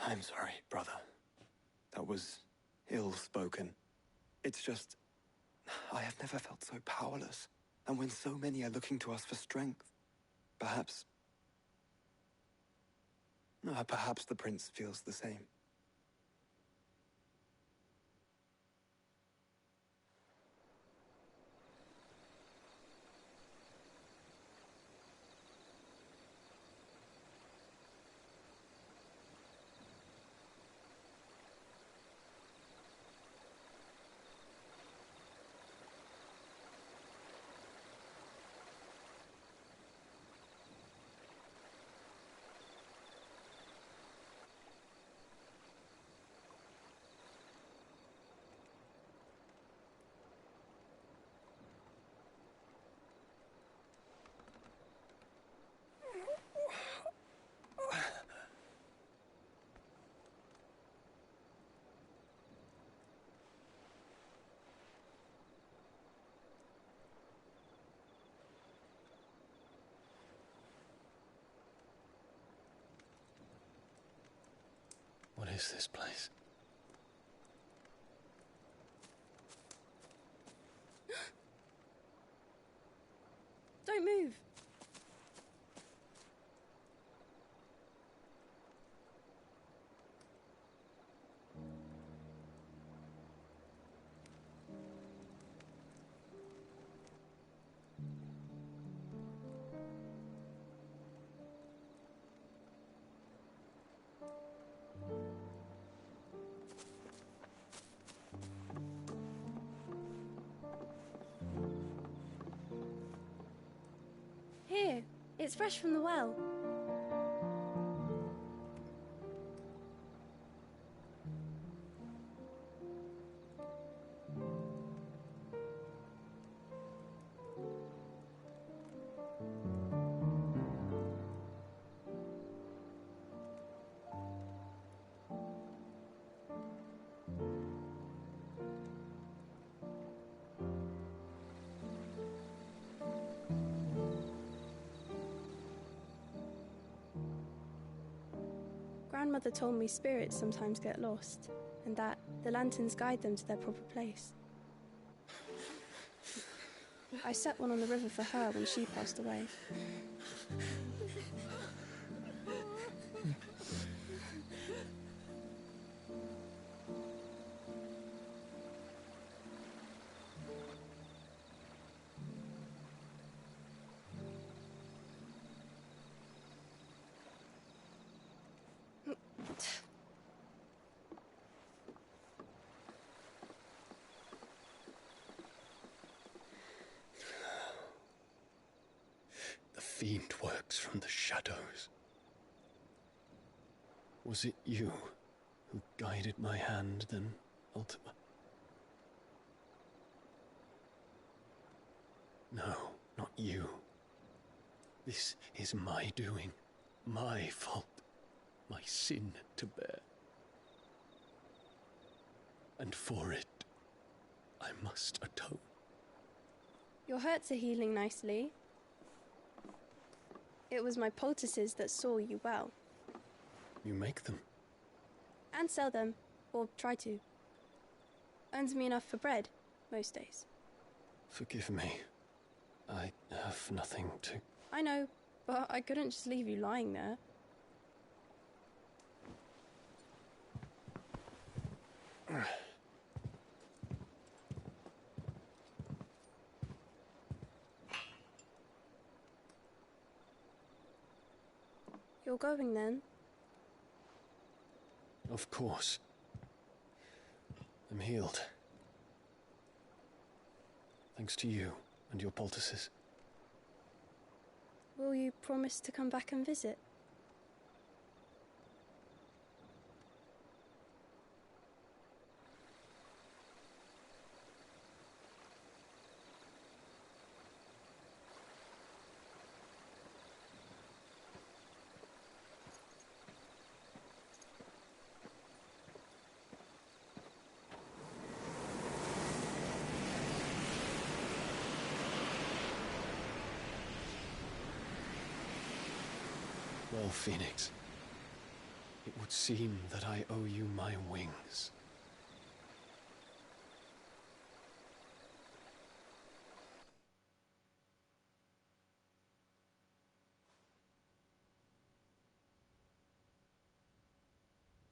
I'm sorry, brother. That was ill-spoken. It's just, I have never felt so powerless. And when so many are looking to us for strength, perhaps the prince feels the same. What is this place? Don't move. Here, it's fresh from the well. Grandmother told me spirits sometimes get lost, and that the lanterns guide them to their proper place. I set one on the river for her when she passed away. fiend works from the shadows. Was it you who guided my hand then, Ultima? No, not you. This is my doing, my fault, my sin to bear. And for it, I must atone. Your hurts are healing nicely. It was my poultices that saw you well. You make them? And sell them, or try to. Earns me enough for bread, most days. Forgive me. I have nothing to... I know, but I couldn't just leave you lying there. You're going then? Of course. I'm healed. Thanks to you and your poultices. Will you promise to come back and visit? Well, Phoenix, it would seem that I owe you my wings.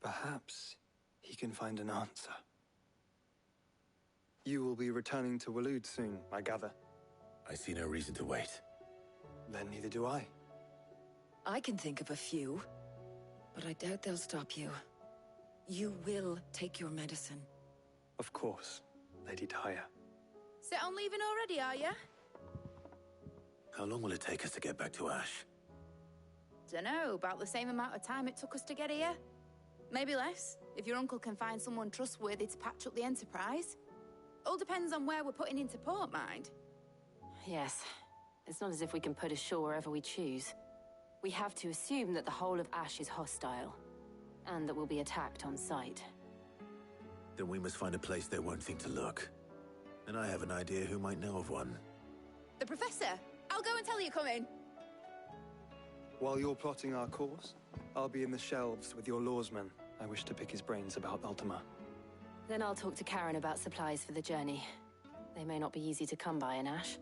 Perhaps he can find an answer. You will be returning to Waloed soon, I gather. I see no reason to wait. Then neither do I. I can think of a few, but I doubt they'll stop you. You will take your medicine. Of course, Lady Daya. Set on leaving already, are ya? How long will it take us to get back to Ash? Dunno, about the same amount of time it took us to get here. Maybe less, if your uncle can find someone trustworthy to patch up the Enterprise. All depends on where we're putting into port, mind. Yes. It's not as if we can put ashore wherever we choose. We have to assume that the whole of Ash is hostile, and that we'll be attacked on sight. Then we must find a place they won't think to look. And I have an idea who might know of one. The Professor! I'll go and tell you come in. While you're plotting our course, I'll be in the shelves with your lawsman. I wish to pick his brains about Ultima. Then I'll talk to Karen about supplies for the journey. They may not be easy to come by in Ash.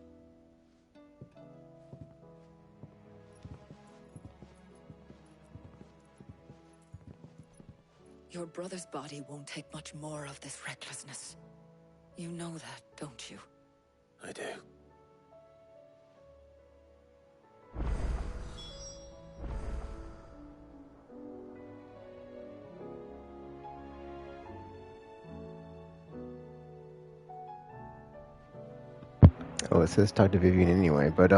Your brother's body won't take much more of this recklessness. You know that, don't you? I do. Oh, it says talk to Vivian anyway, but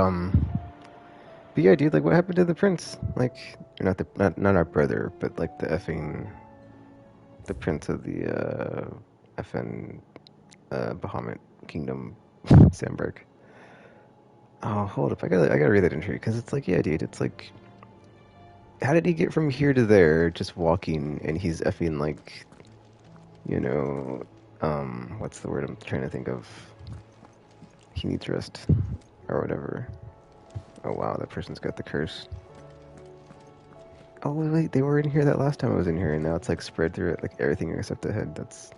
yeah, dude, like, what happened to the prince? Like, not our brother, but like the prince of the FN Bahamut Kingdom, Sandberg. Oh, hold up, I gotta read that entry because it's like, yeah, dude, it's like, how did he get from here to there just walking? And he's effing like, you know, what's the word I'm trying to think of? He needs rest, or whatever. Oh wow, that person's got the curse. Oh wait, they were in here that last time I was in here, and now it's like spread through it, like everything except the head. That's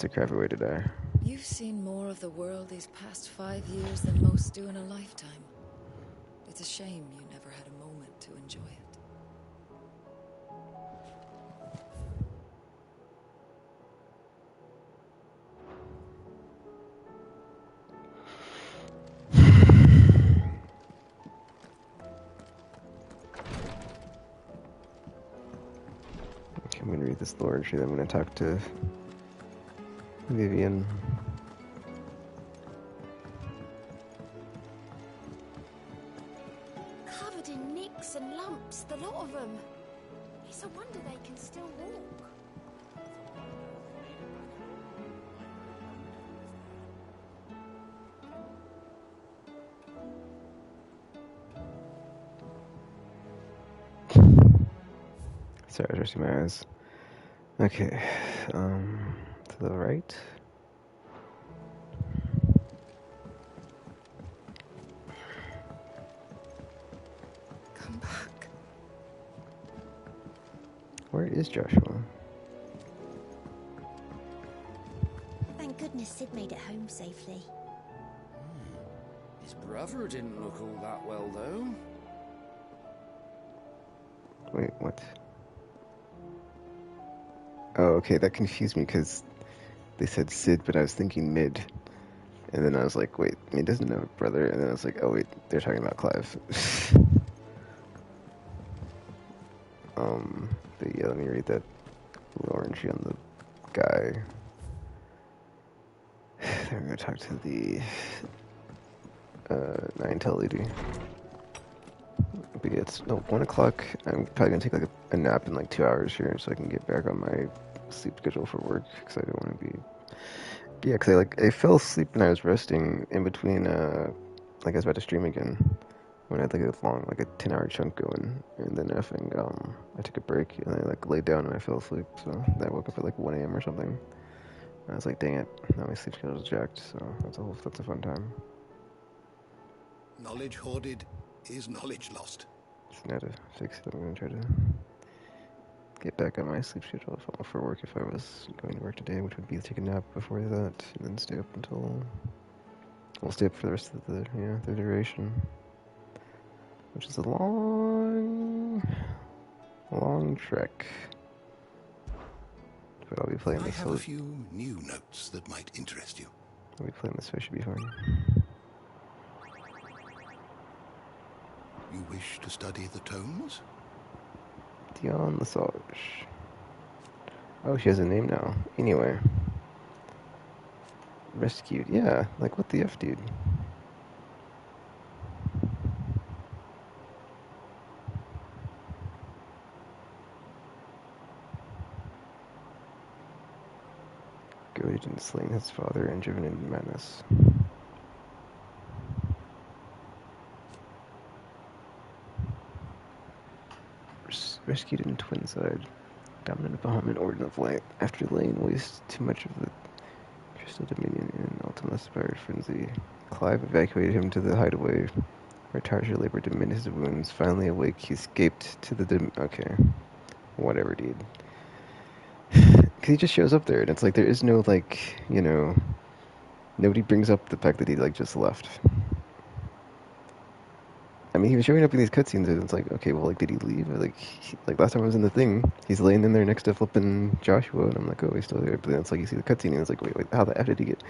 a crappy way to die. You've seen more of the world these past 5 years than most do in a lifetime. It's a shame you never had a moment to enjoy it. I'm gonna read this lore entry, then I'm gonna talk to Vivian. in lumps, the lot of them. It's a wonder they can still walk. Sorry, I was resting my eyes. Okay, to the right. Come back. Where is Joshua? Thank goodness Sid made it home safely. His brother didn't look all that well, though. Wait, what? Oh, okay, that confused me because they said Sid, but I was thinking Mid. And then I was like, wait, Mid doesn't have a brother. And then I was like, oh wait, they're talking about Clive. But yeah, let me read that little entry on the guy. Then we're gonna talk to the 9-tel lady. But yeah, it's 1 o'clock. I'm probably gonna take like a nap in like 2 hours here so I can get back on my sleep schedule for work because I don't want to be. Yeah, because I fell asleep when I was resting in between. Like I was about to stream again when I had like a long, like a 10-hour chunk going, and then I took a break and I like laid down and I fell asleep. So then I woke up at like 1 a.m. or something. And I was like, dang it, now my sleep schedule's jacked. So that's a fun time. Knowledge hoarded is knowledge lost. Just now to fix it. I'm gonna try to get back on my sleep schedule for work if I was going to work today, which would be take a nap before that, and then stay up until. We'll stay up for the rest of the duration, which is a long trek. But I'll be playing I this. have a few new notes that might interest you. I'll be playing this, so I should be fine. You wish to study the tomes? Dion Lesage. Oh, she has a name now. Anyway. Rescued. Yeah, like what the F, dude? Goaded and slain his father and driven into madness. Rescued in Twinside. Dominant Bahamut Order of Light. After laying waste too much of the Crystal Dominion in ultimate-inspired frenzy, Clive evacuated him to the hideaway, where Tarja labored to mend his wounds. Finally awake, he escaped to the okay. Whatever, dude. Because he just shows up there, and it's like there is no, like, you know, nobody brings up the fact that he, like, just left. I mean, he was showing up in these cutscenes, and it's like, okay, well, like, did he leave? Or, like, last time I was in the thing, he's laying in there next to flipping Joshua, and I'm like, oh, he's still there. But then it's like, you see the cutscene, and it's like, wait, how the F did he get?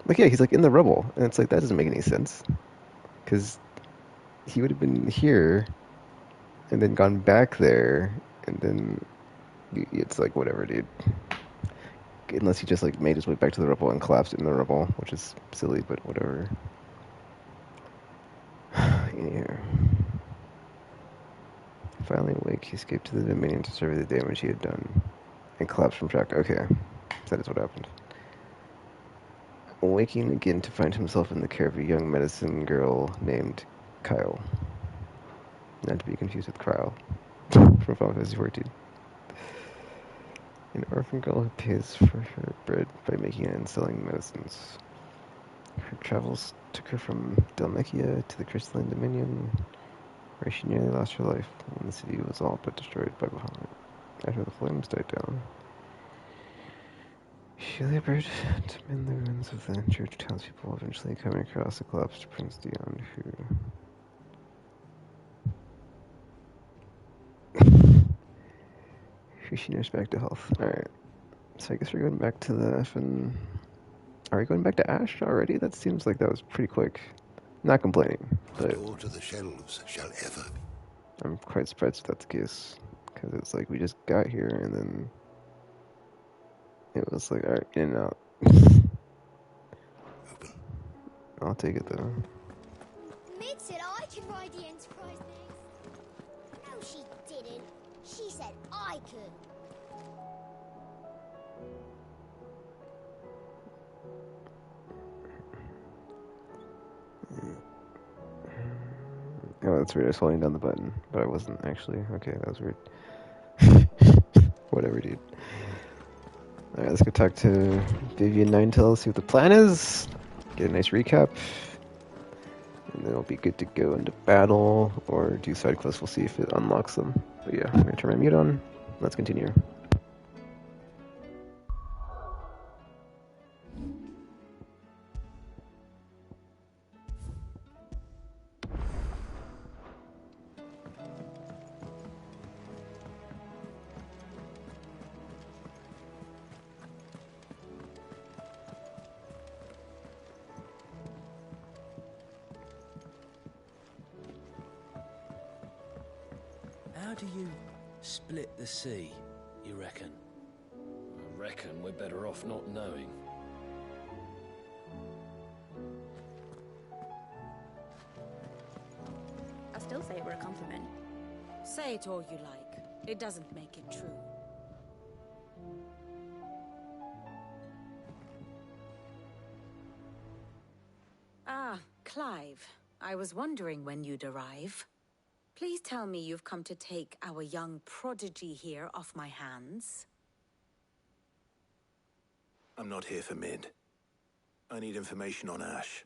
Like, yeah, he's, like, in the rubble, and it's like, that doesn't make any sense. Because he would have been here, and then gone back there, and then it's like, whatever, dude. Unless he just, like, made his way back to the rubble and collapsed in the rubble, which is silly, but whatever. Anywho. Finally awake, he escaped to the Dominion to survey the damage he had done, and collapsed from shock. Okay, that is what happened. Awaking again to find himself in the care of a young medicine girl named Kyle. Not to be confused with Kryle from Final Fantasy XIV. An orphan girl who pays for her bread by making it and selling medicines. Her travels took her from Dalmekia to the Crystalline Dominion, where she nearly lost her life when the city was all but destroyed by Bahamut. After the flames died down, she labored to mend the ruins of the church townspeople, eventually coming across the collapsed Prince Dion, who she nursed back to health. Alright, so I guess we're going back to the effing... Are we going back to Ash already? That seems like that was pretty quick. Not complaining, but... The door to the shelves shall ever be. I'm quite surprised if that's the case. Because it's like, we just got here, and then... It was like, alright, in and out. Open. I'll take it, though. Mid said I could ride the Enterprise next. No No, she didn't. She said I could. Oh, that's weird. I was holding down the button, but I wasn't actually. Okay, that was weird. Whatever, dude. Alright, let's go talk to Vivian Ninetales, see what the plan is. Get a nice recap. And then we'll be good to go into battle, or do side quests. We'll see if it unlocks them. But yeah, I'm gonna turn my mute on. Let's continue. How do you split the sea, you reckon? I reckon we're better off not knowing. I still say it were a compliment. Say it all you like. It doesn't make it true. Ah, Clive. I was wondering when you'd arrive. Please tell me you've come to take our young prodigy here off my hands. I'm not here for Mid. I need information on Ash.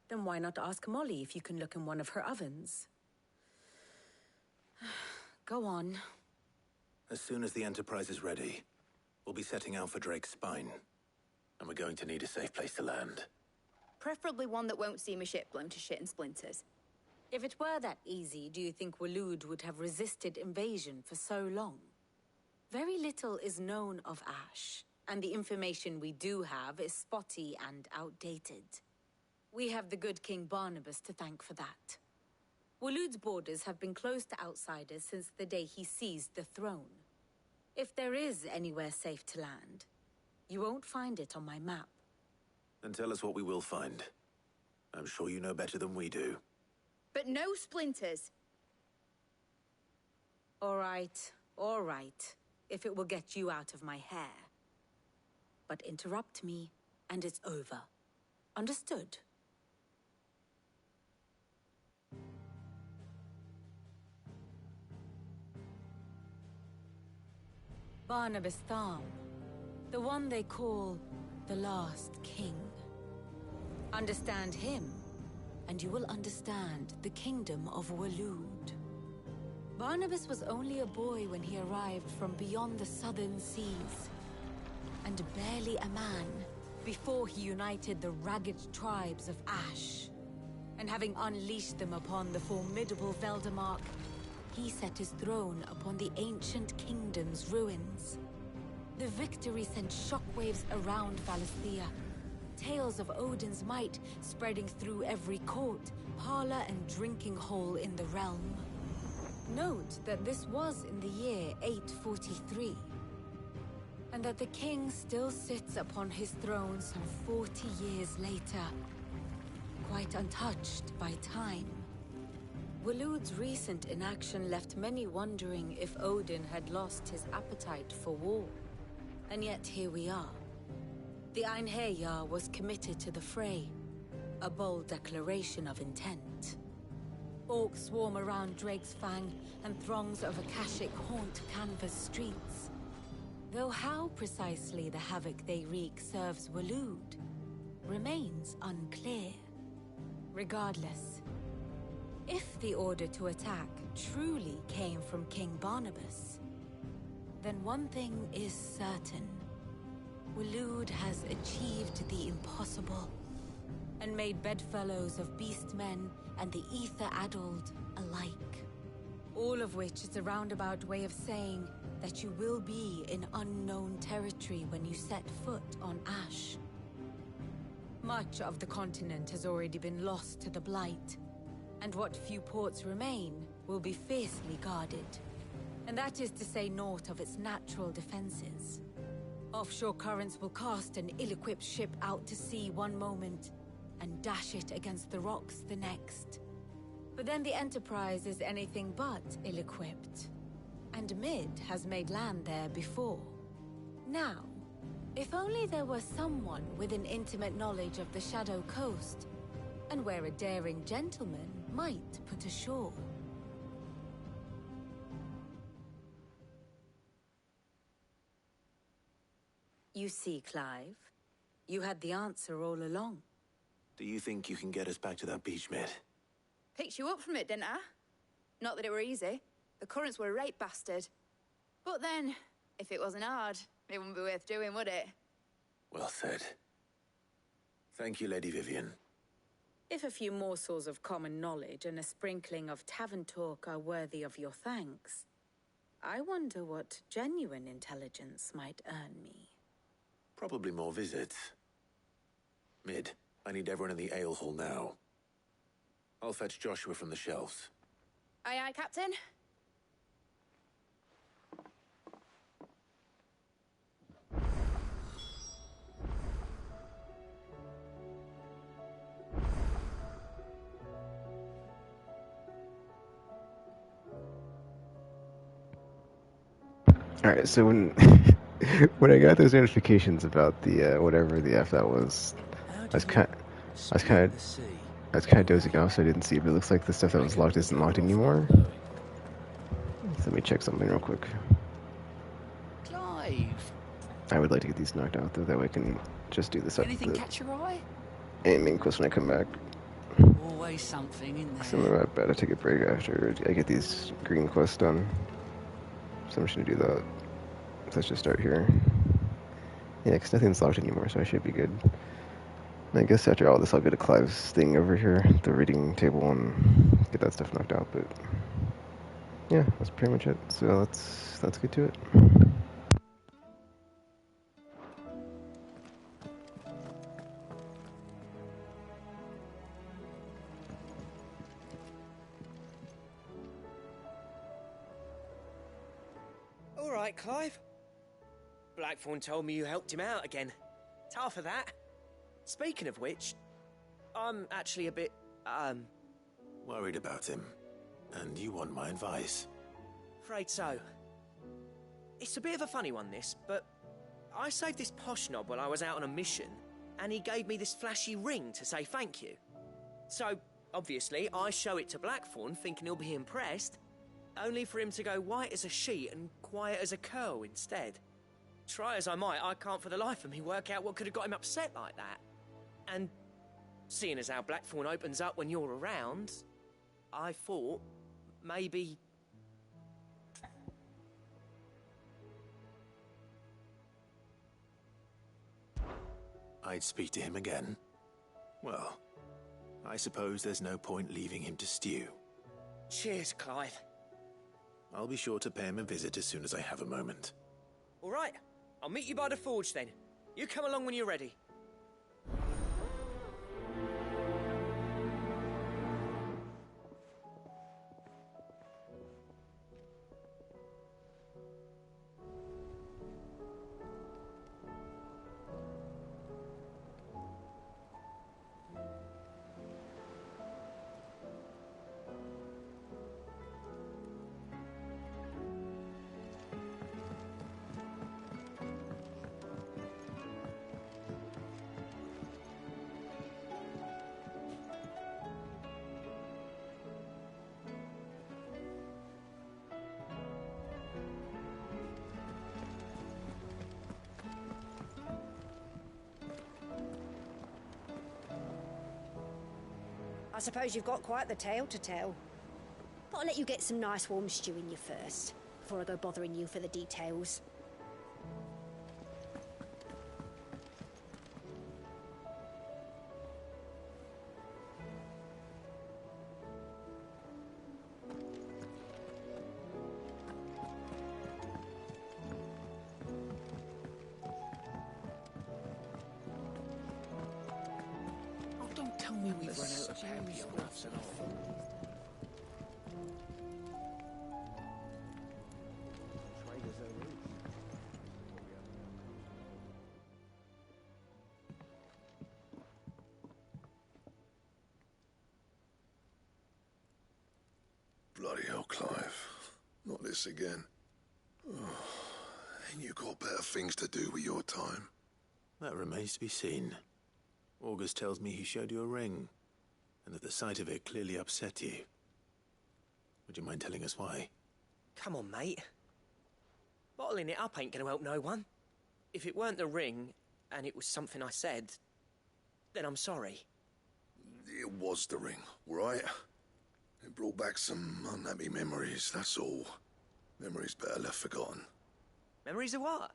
Then why not ask Molly if you can look in one of her ovens? Go on. As soon as the Enterprise is ready, we'll be setting out for Drake's Spine. And we're going to need a safe place to land. Preferably one that won't see my ship blown to shit and splinters. If it were that easy, do you think Waloed would have resisted invasion for so long? Very little is known of Ash, and the information we do have is spotty and outdated. We have the good King Barnabas to thank for that. Waloed's borders have been closed to outsiders since the day he seized the throne. If there is anywhere safe to land, you won't find it on my map. Then tell us what we will find. I'm sure you know better than we do. But no splinters. All right, if it will get you out of my hair. But interrupt me, and it's over. Understood? Barnabas Tham, the one they call the Last King. Understand him, and you will understand the kingdom of Waloed. Barnabas was only a boy when he arrived from beyond the southern seas, and barely a man before he united the ragged tribes of Ash. And having unleashed them upon the formidable Veldamark, he set his throne upon the ancient kingdom's ruins. The victory sent shockwaves around Valisthea, tales of Odin's might spreading through every court, parlor, and drinking hole in the realm. Note that this was in the year 843, and that the king still sits upon his throne some 40 years later, quite untouched by time. Waloed's recent inaction left many wondering if Odin had lost his appetite for war. And yet here we are. The Einherjar was committed to the fray, a bold declaration of intent. Orcs swarm around Drake's Fang, and throngs of Akashic haunt Canvas streets. Though how precisely the havoc they wreak serves Waloed remains unclear. Regardless, if the order to attack truly came from King Barnabas, then one thing is certain. Waloed has achieved the impossible, and made bedfellows of beastmen and the ether-addled alike. All of which is a roundabout way of saying that you will be in unknown territory when you set foot on Ash. Much of the continent has already been lost to the Blight, and what few ports remain will be fiercely guarded. And that is to say naught of its natural defenses. Offshore currents will cast an ill-equipped ship out to sea one moment, and dash it against the rocks the next. But then the Enterprise is anything but ill-equipped. And Mid has made land there before. Now, if only there were someone with an intimate knowledge of the Shadow Coast, and where a daring gentleman might put ashore. You see, Clive, you had the answer all along. Do you think you can get us back to that beach, Mid? Picked you up from it, didn't I? Not that it were easy. The currents were a right bastard. But then, if it wasn't hard, it wouldn't be worth doing, would it? Well said. Thank you, Lady Vivian. If a few morsels of common knowledge and a sprinkling of tavern talk are worthy of your thanks, I wonder what genuine intelligence might earn me. Probably more visits. Mid, I need everyone in the ale hall now. I'll fetch Joshua from the shelves. Aye, aye, Captain. Alright, so when when I got those notifications about the whatever the F that was, I was kind of dozing off, so I didn't see it. But it looks like the stuff that was locked isn't locked anymore. So let me check something real quick. Clive! I would like to get these knocked out, though. That way I can just do this up. Anything catch your eye? Aiming quest when I come back. Always something in there. So I'm about to take a break after I get these green quests done. So I'm just gonna do that. So let's just start here. Yeah, because nothing's locked anymore, so I should be good. And I guess after all this, I'll go to Clive's thing over here, the reading table, and get that stuff knocked out. But yeah, that's pretty much it. So let's get to it. All right, Clive. Blackthorn told me you helped him out again. Tough for that. Speaking of which, I'm actually a bit, Worried about him. And you want my advice? afraid so. It's a bit of a funny one, this, but I saved this posh knob while I was out on a mission, and he gave me this flashy ring to say thank you. So, obviously, I show it to Blackthorn, thinking he'll be impressed, only for him to go white as a sheet and quiet as a curl instead. Try as I might, I can't for the life of me work out what could have got him upset like that. And seeing as how Blackthorn opens up when you're around, I thought maybe... I'd speak to him again. Well, I suppose there's no point leaving him to stew. Cheers, Clive. I'll be sure to pay him a visit as soon as I have a moment. All right, I'll meet you by the forge then. You come along when you're ready. I suppose you've got quite the tale to tell. But I'll let you get some nice warm stew in you first, before I go bothering you for the details. Don't tell me we've run out of papiographs and all. Bloody hell, Clive. Not this again. Oh, ain't you got better things to do with your time? That remains to be seen. August tells me he showed you a ring, and that the sight of it clearly upset you. Would you mind telling us why? Come on, mate. Bottling it up ain't gonna help no one. If it weren't the ring, and it was something I said, then I'm sorry. It was the ring, right? It brought back some unhappy memories, that's all. Memories better left forgotten. Memories of what?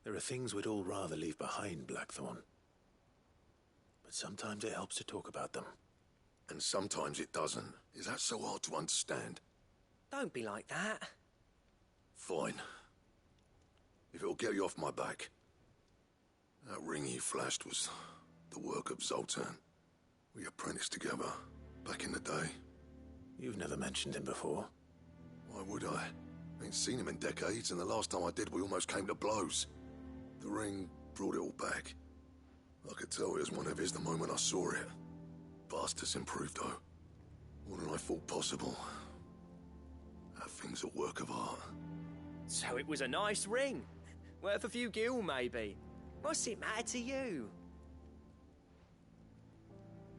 There are things we'd all rather leave behind, Blackthorn. But sometimes it helps to talk about them. And sometimes it doesn't. Is that so hard to understand? Don't be like that. Fine. If it'll get you off my back. That ring you flashed was the work of Zoltan. We apprenticed together, back in the day. You've never mentioned him before. Why would I? Ain't seen him in decades, and the last time I did, we almost came to blows. The ring brought it all back. I could tell it was one of his the moment I saw it. Bastard's improved, though. More than I thought possible. That thing's a work of art. So it was a nice ring. Worth a few gil, maybe. What's it matter to you?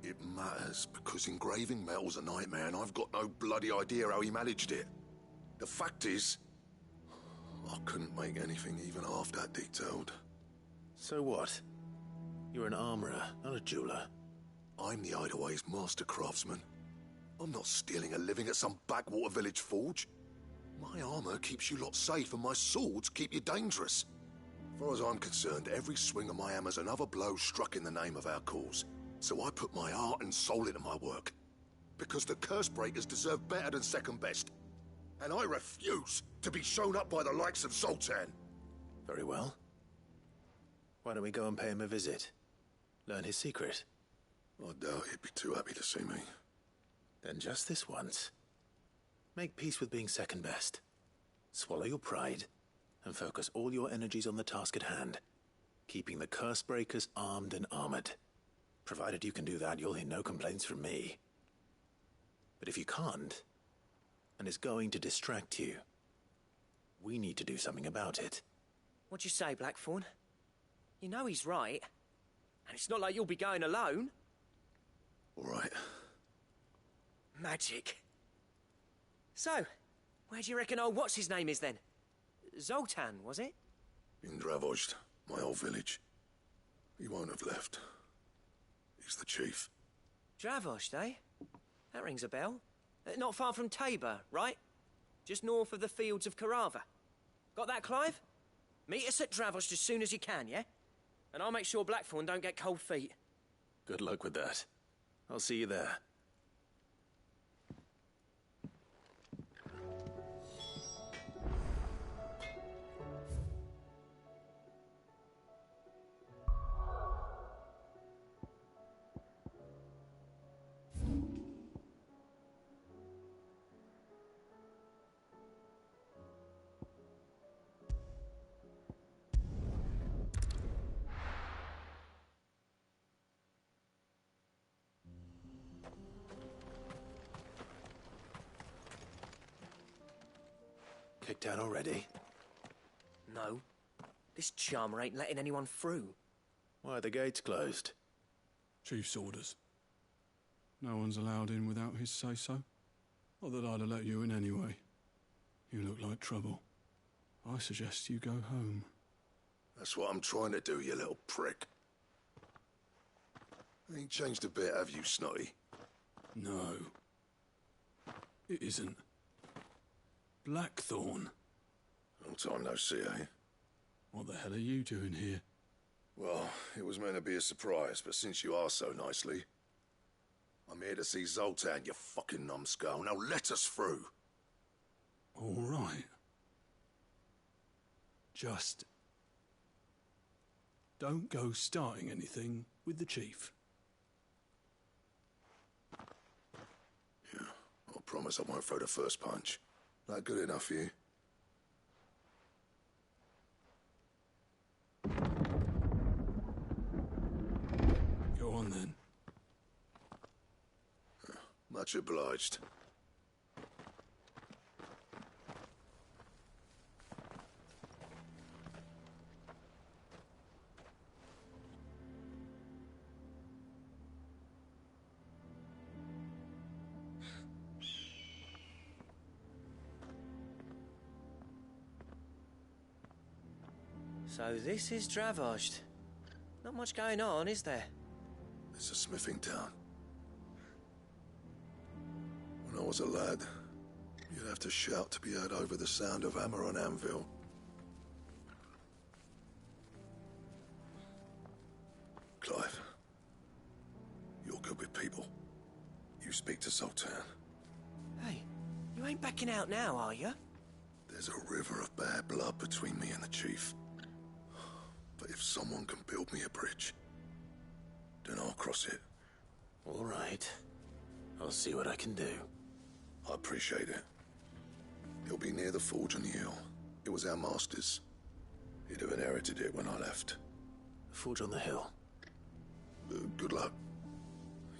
It matters because engraving metal's a nightmare, and I've got no bloody idea how he managed it. The fact is, I couldn't make anything even half that detailed. So what? You're an armorer, not a jeweler. I'm the Hideaway's master craftsman. I'm not stealing a living at some backwater village forge. My armor keeps you lot safe, and my swords keep you dangerous. As far as I'm concerned, every swing of my hammer's another blow struck in the name of our cause. So I put my heart and soul into my work. Because the curse breakers deserve better than second best. And I refuse to be shown up by the likes of Zoltan. Very well. Why don't we go and pay him a visit? Learn his secret. I doubt he'd be too happy to see me. Then just this once. Make peace with being second best. Swallow your pride, and focus all your energies on the task at hand. Keeping the curse breakers armed and armored. Provided you can do that, you'll hear no complaints from me. But if you can't, and it's going to distract you, we need to do something about it. What'd you say, Blackthorn? You know he's right. And it's not like you'll be going alone. All right. Magic. So, where do you reckon old what's-his-name is then? Zoltan, was it? In Dravozd, my old village. He won't have left. He's the chief. Dravozd, eh? That rings a bell. Not far from Tabor, right? Just north of the fields of Carava. Got that, Clive? Meet us at Dravozd as soon as you can, yeah? And I'll make sure Blackthorn don't get cold feet. Good luck with that. I'll see you there. Kicked out already? No. This charmer ain't letting anyone through. Why are the gates closed? Chief's orders. No one's allowed in without his say-so. Not that I'd have let you in anyway. You look like trouble. I suggest you go home. That's what I'm trying to do, you little prick. Ain't changed a bit, have you, Snotty? No. It isn't. Blackthorn. Long time no see, eh? What the hell are you doing here? Well, it was meant to be a surprise, but since you asked so nicely, I'm here to see Zoltan, you fucking numbskull. Now let us through. All right. Just don't go starting anything with the chief. Yeah, I promise I won't throw the first punch. That good enough for you? Go on then. Much obliged. So this is Dravozd. Not much going on, is there? It's a smithing town. When I was a lad, you'd have to shout to be heard over the sound of hammer on anvil. Clive, you're good with people. You speak to Sultan. Hey, you ain't backing out now, are you? There's a river of bad blood between me and the chief. But if someone can build me a bridge, then I'll cross it. All right. I'll see what I can do. I appreciate it. It'll be near the forge on the hill. It was our master's. He'd have inherited it when I left. Forge on the hill. Good luck.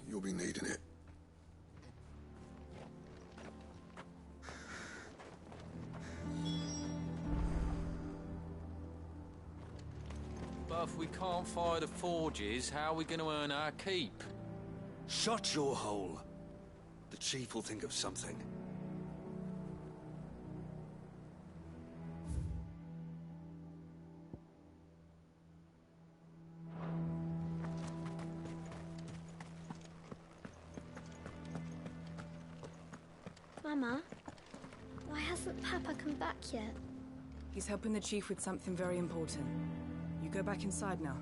You'll be needing it. But if we can't fire the forges, how are we going to earn our keep? Shut your hole. The chief will think of something. Mama, why hasn't Papa come back yet? He's helping the chief with something very important. You go back inside now.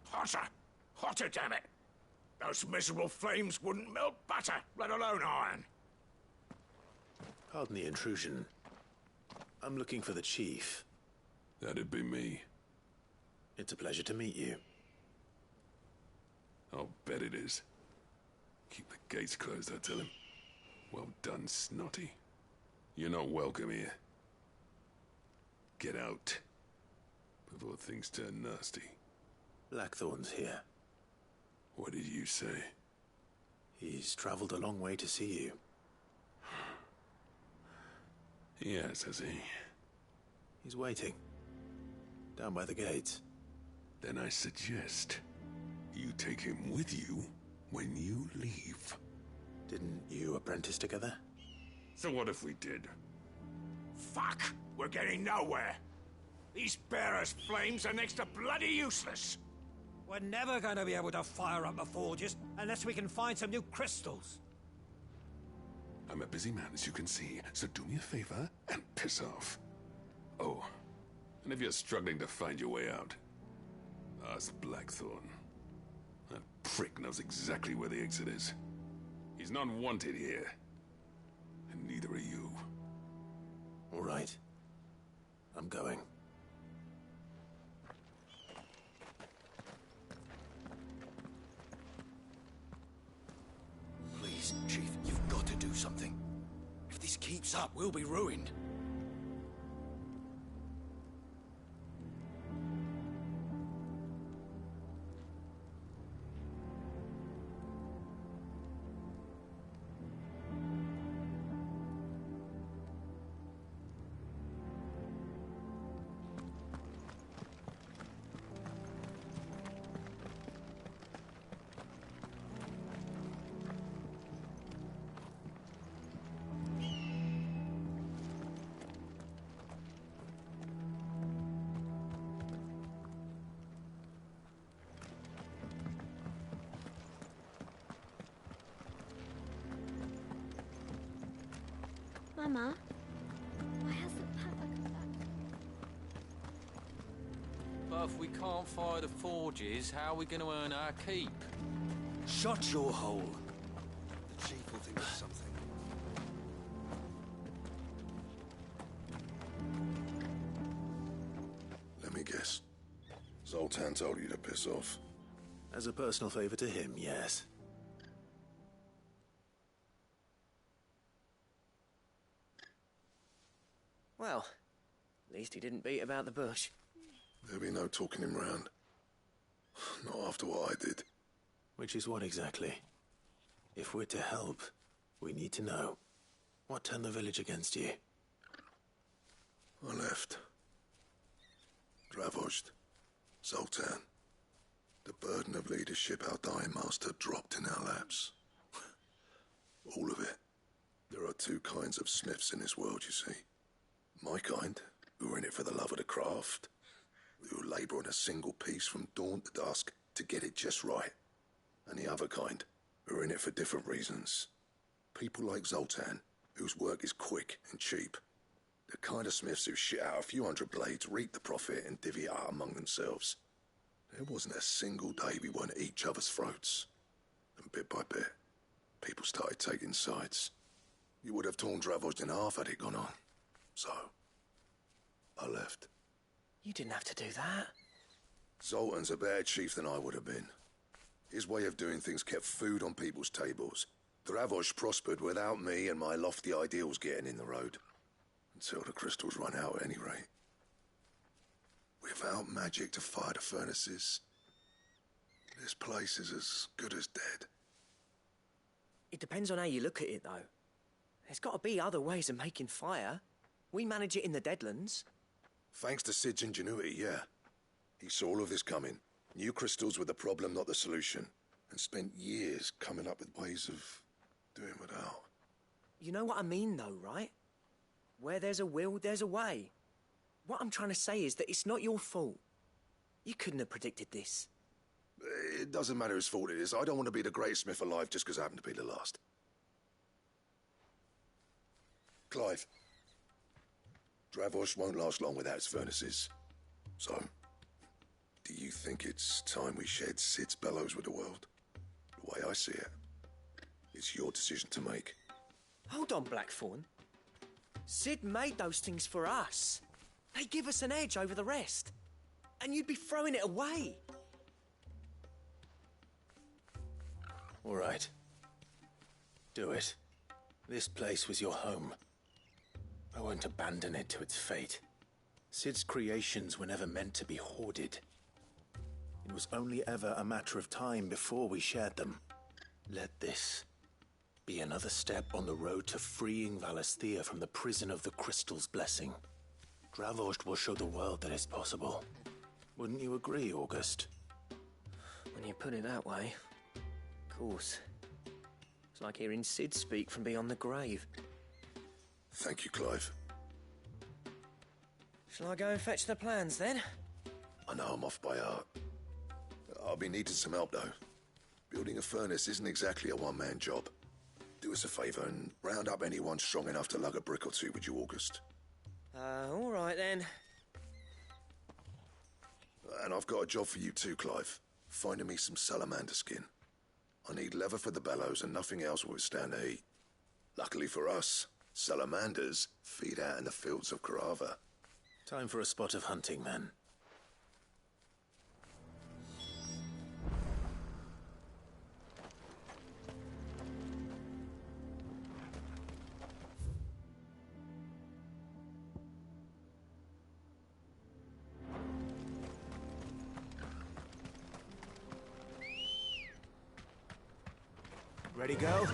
Hotter! Hotter, damn it! Those miserable flames wouldn't melt butter, let alone iron. Pardon the intrusion. I'm looking for the chief. That'd be me. It's a pleasure to meet you. I'll bet it is. Keep the gates closed, I tell him. Well done, Snotty. You're not welcome here. Get out. Before things turn nasty. Blackthorn's here. What did you say? He's traveled a long way to see you. Yes, has he? He's waiting. Down by the gates. Then I suggest you take him with you when you leave. Didn't you apprentice together? So what if we did? Fuck! We're getting nowhere. These bearers' flames are next to bloody useless. We're never going to be able to fire up the forges unless we can find some new crystals. I'm a busy man, as you can see, so do me a favor and piss off. Oh, and if you're struggling to find your way out, ask Blackthorn. That prick knows exactly where the exit is. He's not wanted here. And neither are you. All right. I'm going. Please, Chief, you've got to do something. If this keeps up, we'll be ruined. Mama, why hasn't Papa come back? But if we can't fire the forges, how are we going to earn our keep? Shut your hole. The chief will think of something. Let me guess. Zoltan told you to piss off. As a personal favor to him, yes. Well, at least he didn't beat about the bush. There'll be no talking him round. Not after what I did. Which is what exactly? If we're to help, we need to know. What turned the village against you? I left. Dravozd. Zoltan. The burden of leadership our dying master dropped in our laps. All of it. There are two kinds of smiths in this world, you see. My kind, who are in it for the love of the craft, who labour on a single piece from dawn to dusk to get it just right. And the other kind, who are in it for different reasons. People like Zoltan, whose work is quick and cheap. The kind of smiths who shit out a few hundred blades, reap the profit, and divvy it out among themselves. There wasn't a single day we weren't at each other's throats. And bit by bit, people started taking sides. You would have torn Dravos in half had it gone on. So, I left. You didn't have to do that. Zoltan's a better chief than I would have been. His way of doing things kept food on people's tables. Dravos prospered without me and my lofty ideals getting in the road. Until the crystals run out at any rate. Without magic to fire the furnaces, this place is as good as dead. It depends on how you look at it, though. There's got to be other ways of making fire. We manage it in the Deadlands. Thanks to Sid's ingenuity, yeah. He saw all of this coming. Knew crystals were the problem, not the solution. And spent years coming up with ways of doing without. You know what I mean, though, right? Where there's a will, there's a way. What I'm trying to say is that it's not your fault. You couldn't have predicted this. It doesn't matter whose fault it is. I don't want to be the greatest smith alive just because I happen to be the last. Clive. Dravos won't last long without its furnaces. So, do you think it's time we shared Sid's bellows with the world? The way I see it, it's your decision to make. Hold on, Blackthorn. Sid made those things for us. They give us an edge over the rest. And you'd be throwing it away. All right. Do it. This place was your home. I won't abandon it to its fate. Sid's creations were never meant to be hoarded. It was only ever a matter of time before we shared them. Let this be another step on the road to freeing Valisthea from the prison of the Crystal's blessing. Dravos will show the world that it's possible. Wouldn't you agree, August? When you put it that way, of course. It's like hearing Sid speak from beyond the grave. Thank you, Clive. Shall I go and fetch the plans, then? I know I'm off by heart. I'll be needing some help, though. Building a furnace isn't exactly a one-man job. Do us a favour and round up anyone strong enough to lug a brick or two with you, August. All right, then. And I've got a job for you too, Clive. Finding me some salamander skin. I need leather for the bellows and nothing else will withstand the heat. Luckily for us, salamanders feed out in the fields of Carava. Time for a spot of hunting, then. Ready, go?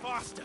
Faster!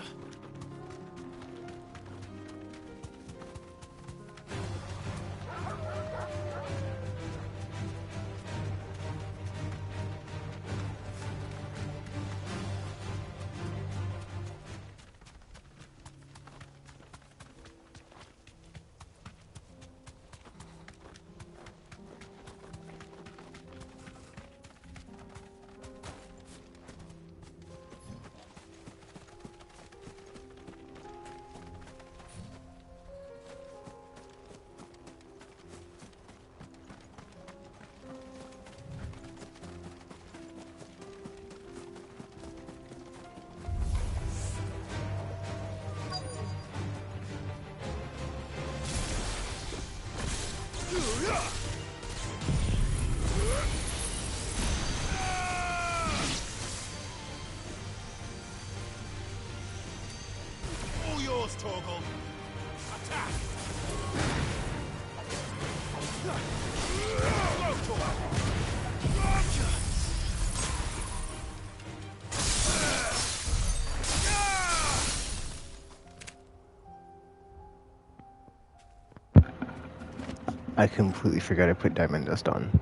I completely forgot I put diamond dust on.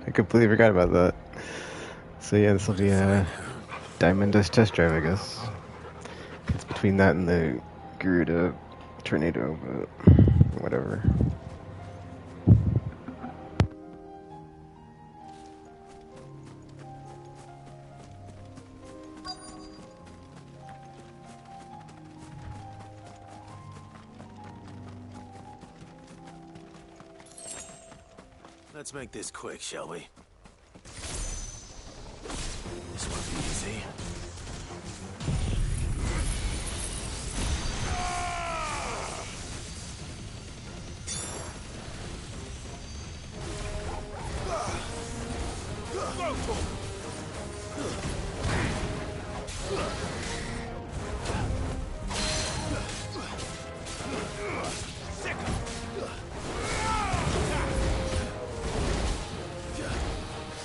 I completely forgot about that. So yeah, this will be a diamond dust test drive, I guess. It's between that and the Garuda tornado, but whatever. Let's make this quick, shall we? This won't be easy.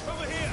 Over here!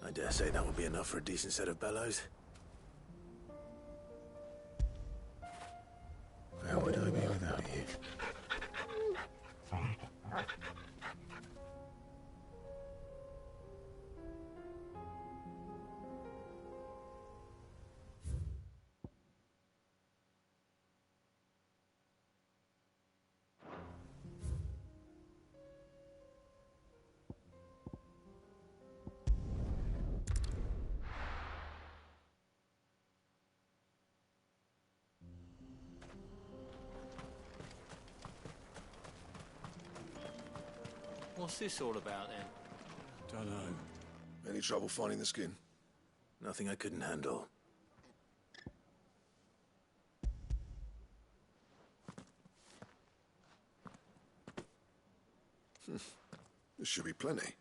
I dare say that will be enough for a decent set of bellows. Where would I be without you? What's this all about then? Don't know. Any trouble finding the skin? Nothing I couldn't handle. This should be plenty.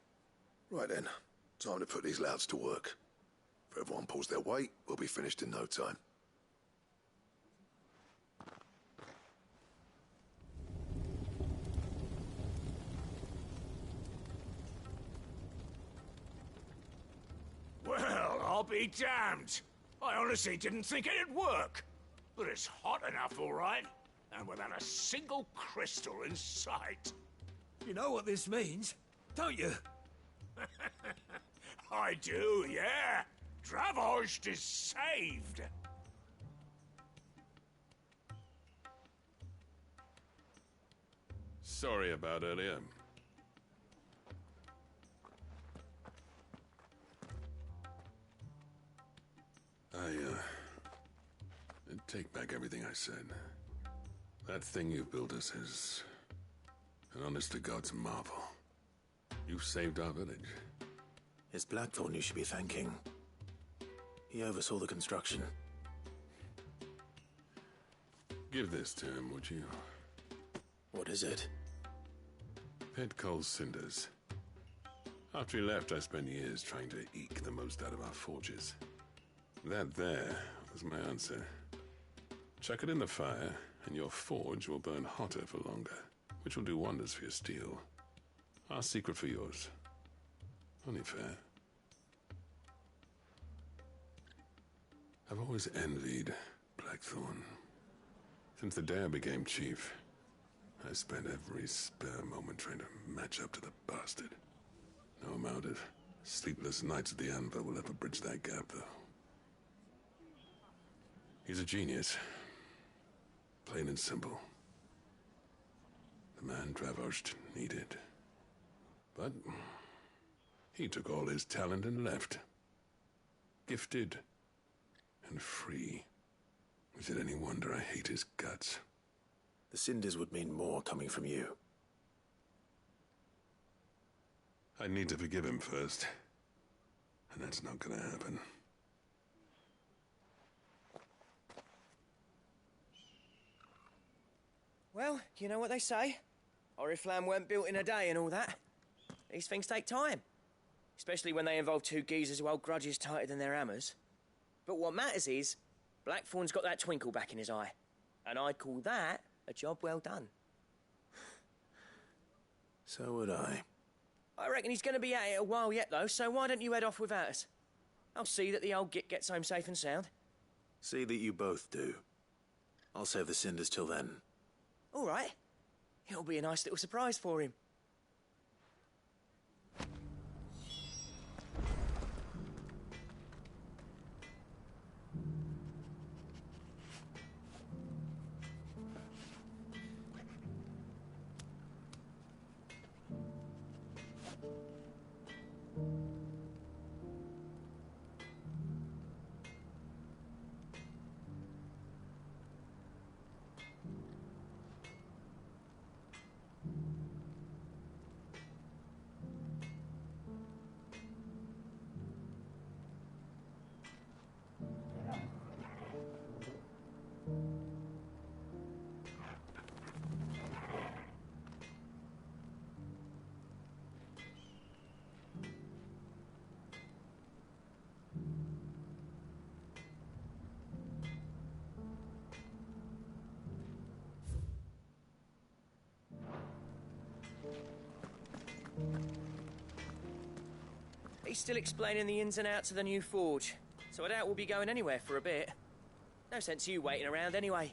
Right then, time to put these louts to work. If everyone pulls their weight, we'll be finished in no time. Well, I'll be damned. I honestly didn't think it'd work. But it's hot enough, all right. And without a single crystal in sight. You know what this means, don't you? I do, yeah. Dravost is saved. Sorry about earlier. I take back everything I said. That thing you built us is an honest-to-God's marvel. You saved our village. It's Blackthorn you should be thanking. He oversaw the construction. Give this to him, would you? What is it? Pet Cole's cinders. After he left, I spent years trying to eke the most out of our forges. That there was my answer. Chuck it in the fire, and your forge will burn hotter for longer. which will do wonders for your steel. Our secret for yours. Only fair. I've always envied Blackthorn. Since the day I became chief, I spent every spare moment trying to match up to the bastard. No amount of sleepless nights at the Anvil will ever bridge that gap, though. He's a genius. Plain and simple. The man Dravosht needed. But he took all his talent and left. Gifted and free. Is it any wonder I hate his guts? The cinders would mean more coming from you. I need to forgive him first. And that's not gonna happen. Well, you know what they say. Oriflamme weren't built in a day and all that. These things take time. Especially when they involve two geezers who hold grudges tighter than their hammers. But what matters is, Blackthorn's got that twinkle back in his eye. And I'd call that a job well done. So would I. I reckon he's going to be at it a while yet, though, so why don't you head off without us? I'll see that the old git gets home safe and sound. See that you both do. I'll save the cinders till then. All right. It'll be a nice little surprise for him. He's still explaining the ins and outs of the new forge, so I doubt we'll be going anywhere for a bit. No sense you waiting around anyway.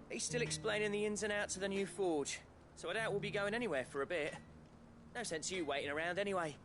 He's still explaining the ins and outs of the new forge, so I doubt we'll be going anywhere for a bit. No sense you waiting around anyway.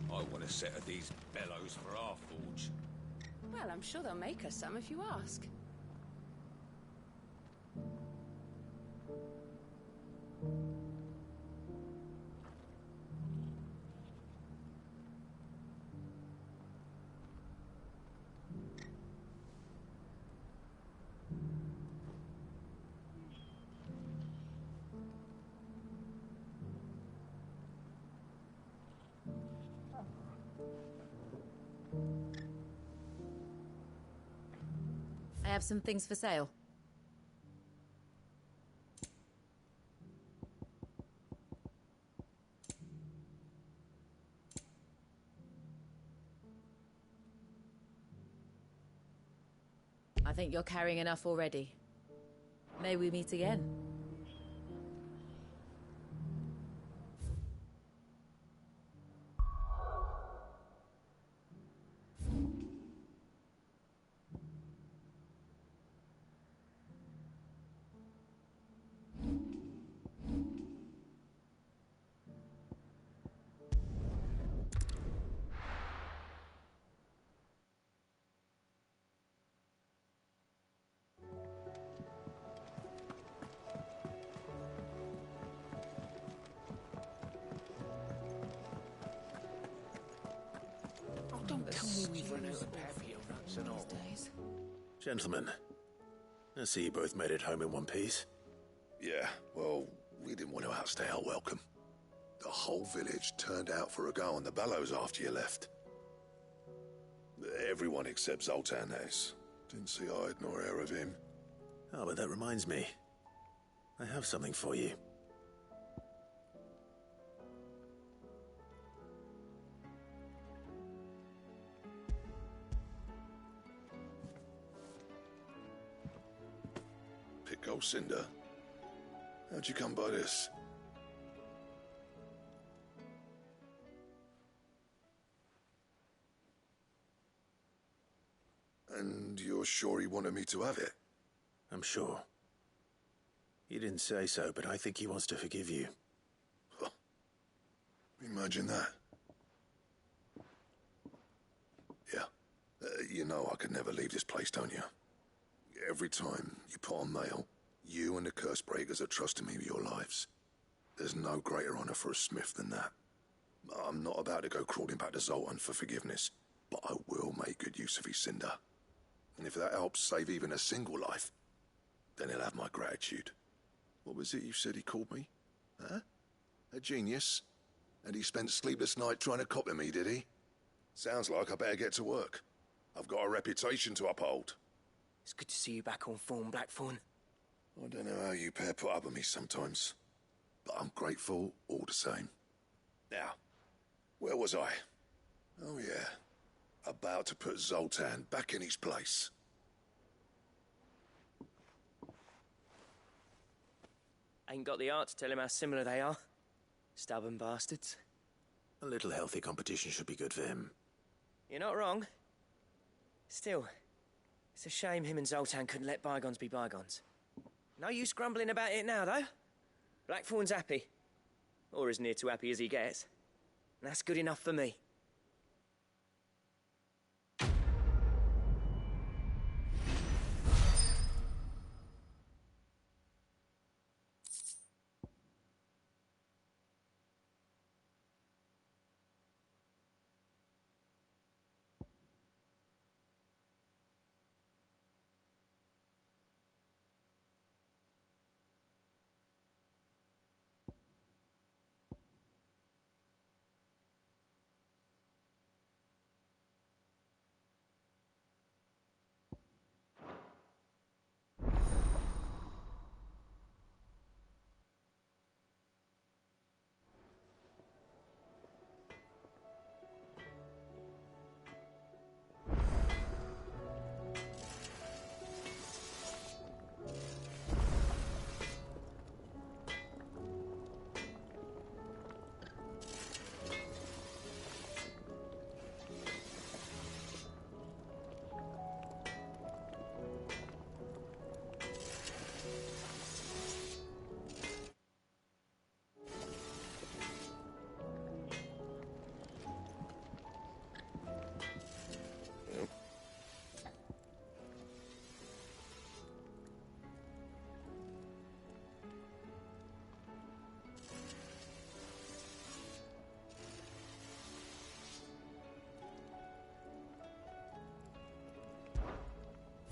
I want a set of these bellows for our forge. Well, I'm sure they'll make us some if you ask. I have some things for sale. I think you're carrying enough already. May we meet again? Don't tell me we've run out of papio nuts and all. Gentlemen, I see you both made it home in one piece. Yeah, well, we didn't want to outstay our welcome. The whole village turned out for a go on the bellows after you left. Everyone except Zoltan, that is. Didn't see hide nor hair of him. Oh, but that reminds me. I have something for you. Pick Cinder. How'd you come by this? And you're sure he wanted me to have it? I'm sure. He didn't say so, but I think he wants to forgive you. Huh. Imagine that. Yeah. You know I could never leave this place, don't you? Every time you put on mail, you and the curse breakers are trusting me with your lives. There's no greater honor for a smith than that. I'm not about to go crawling back to Zoltan for forgiveness, but I will make good use of his cinder. And if that helps save even a single life, then he'll have my gratitude. What was it you said he called me? Huh? A genius? And he spent sleepless nights trying to copy me, did he? Sounds like I better get to work. I've got a reputation to uphold. It's good to see you back on form, Blackthorn. I don't know how you pair put up with me sometimes, but I'm grateful all the same. Now, where was I? Oh yeah, about to put Zoltan back in his place. Ain't got the art to tell him how similar they are. Stubborn bastards. A little healthy competition should be good for him. You're not wrong. Still, it's a shame him and Zoltan couldn't let bygones be bygones. No use grumbling about it now, though. Blackthorn's happy. Or as near to happy as he gets. And that's good enough for me.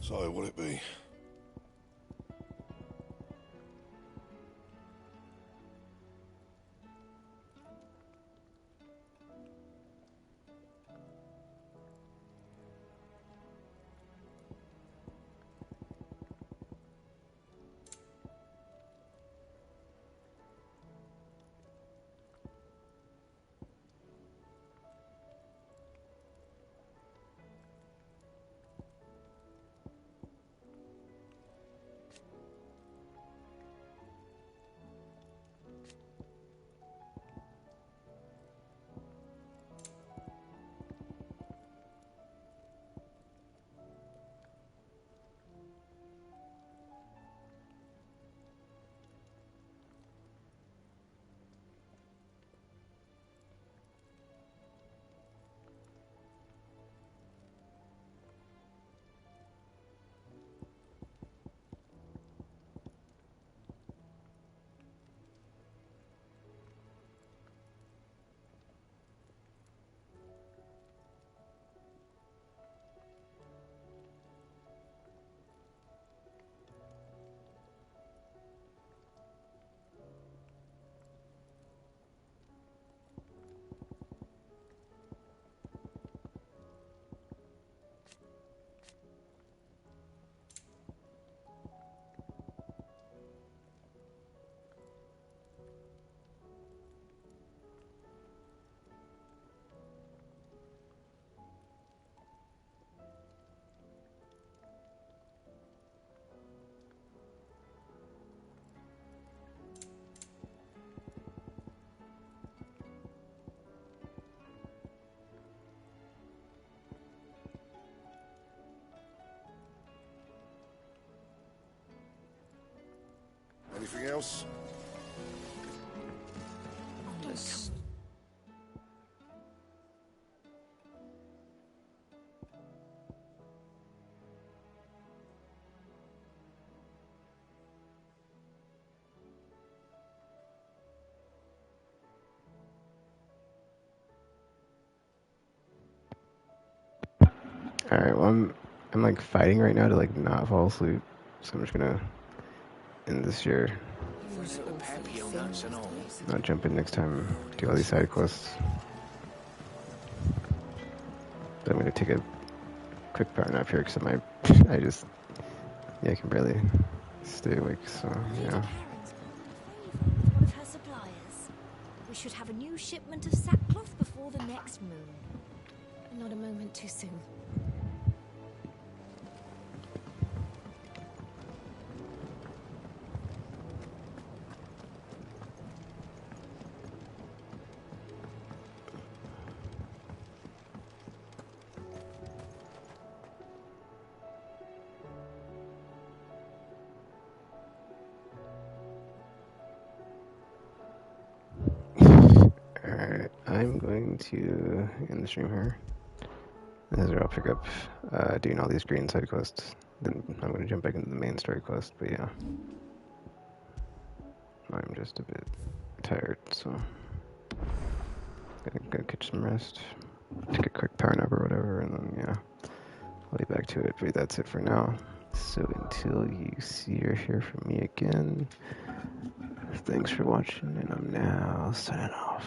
So, what'll it be? Anything else? Yes. Alright, well I'm like fighting right now to like not fall asleep. So I'm just gonna end this here. I'll jump in next time, do all these side quests. But I'm gonna take a quick power nap here because I can barely stay awake, so yeah. One of her suppliers. We should have a new shipment of sackcloth before the next moon. Not a moment too soon. Alright, I'm going to end the stream here. As I'll pick up doing all these green side quests. Then I'm going to jump back into the main story quest, but yeah. I'm just a bit tired, so gotta catch some rest. Take a quick power nap or whatever, and then yeah, I'll be back to it. But that's it for now. So until you see or hear from me again, thanks for watching, and I'm now signing off.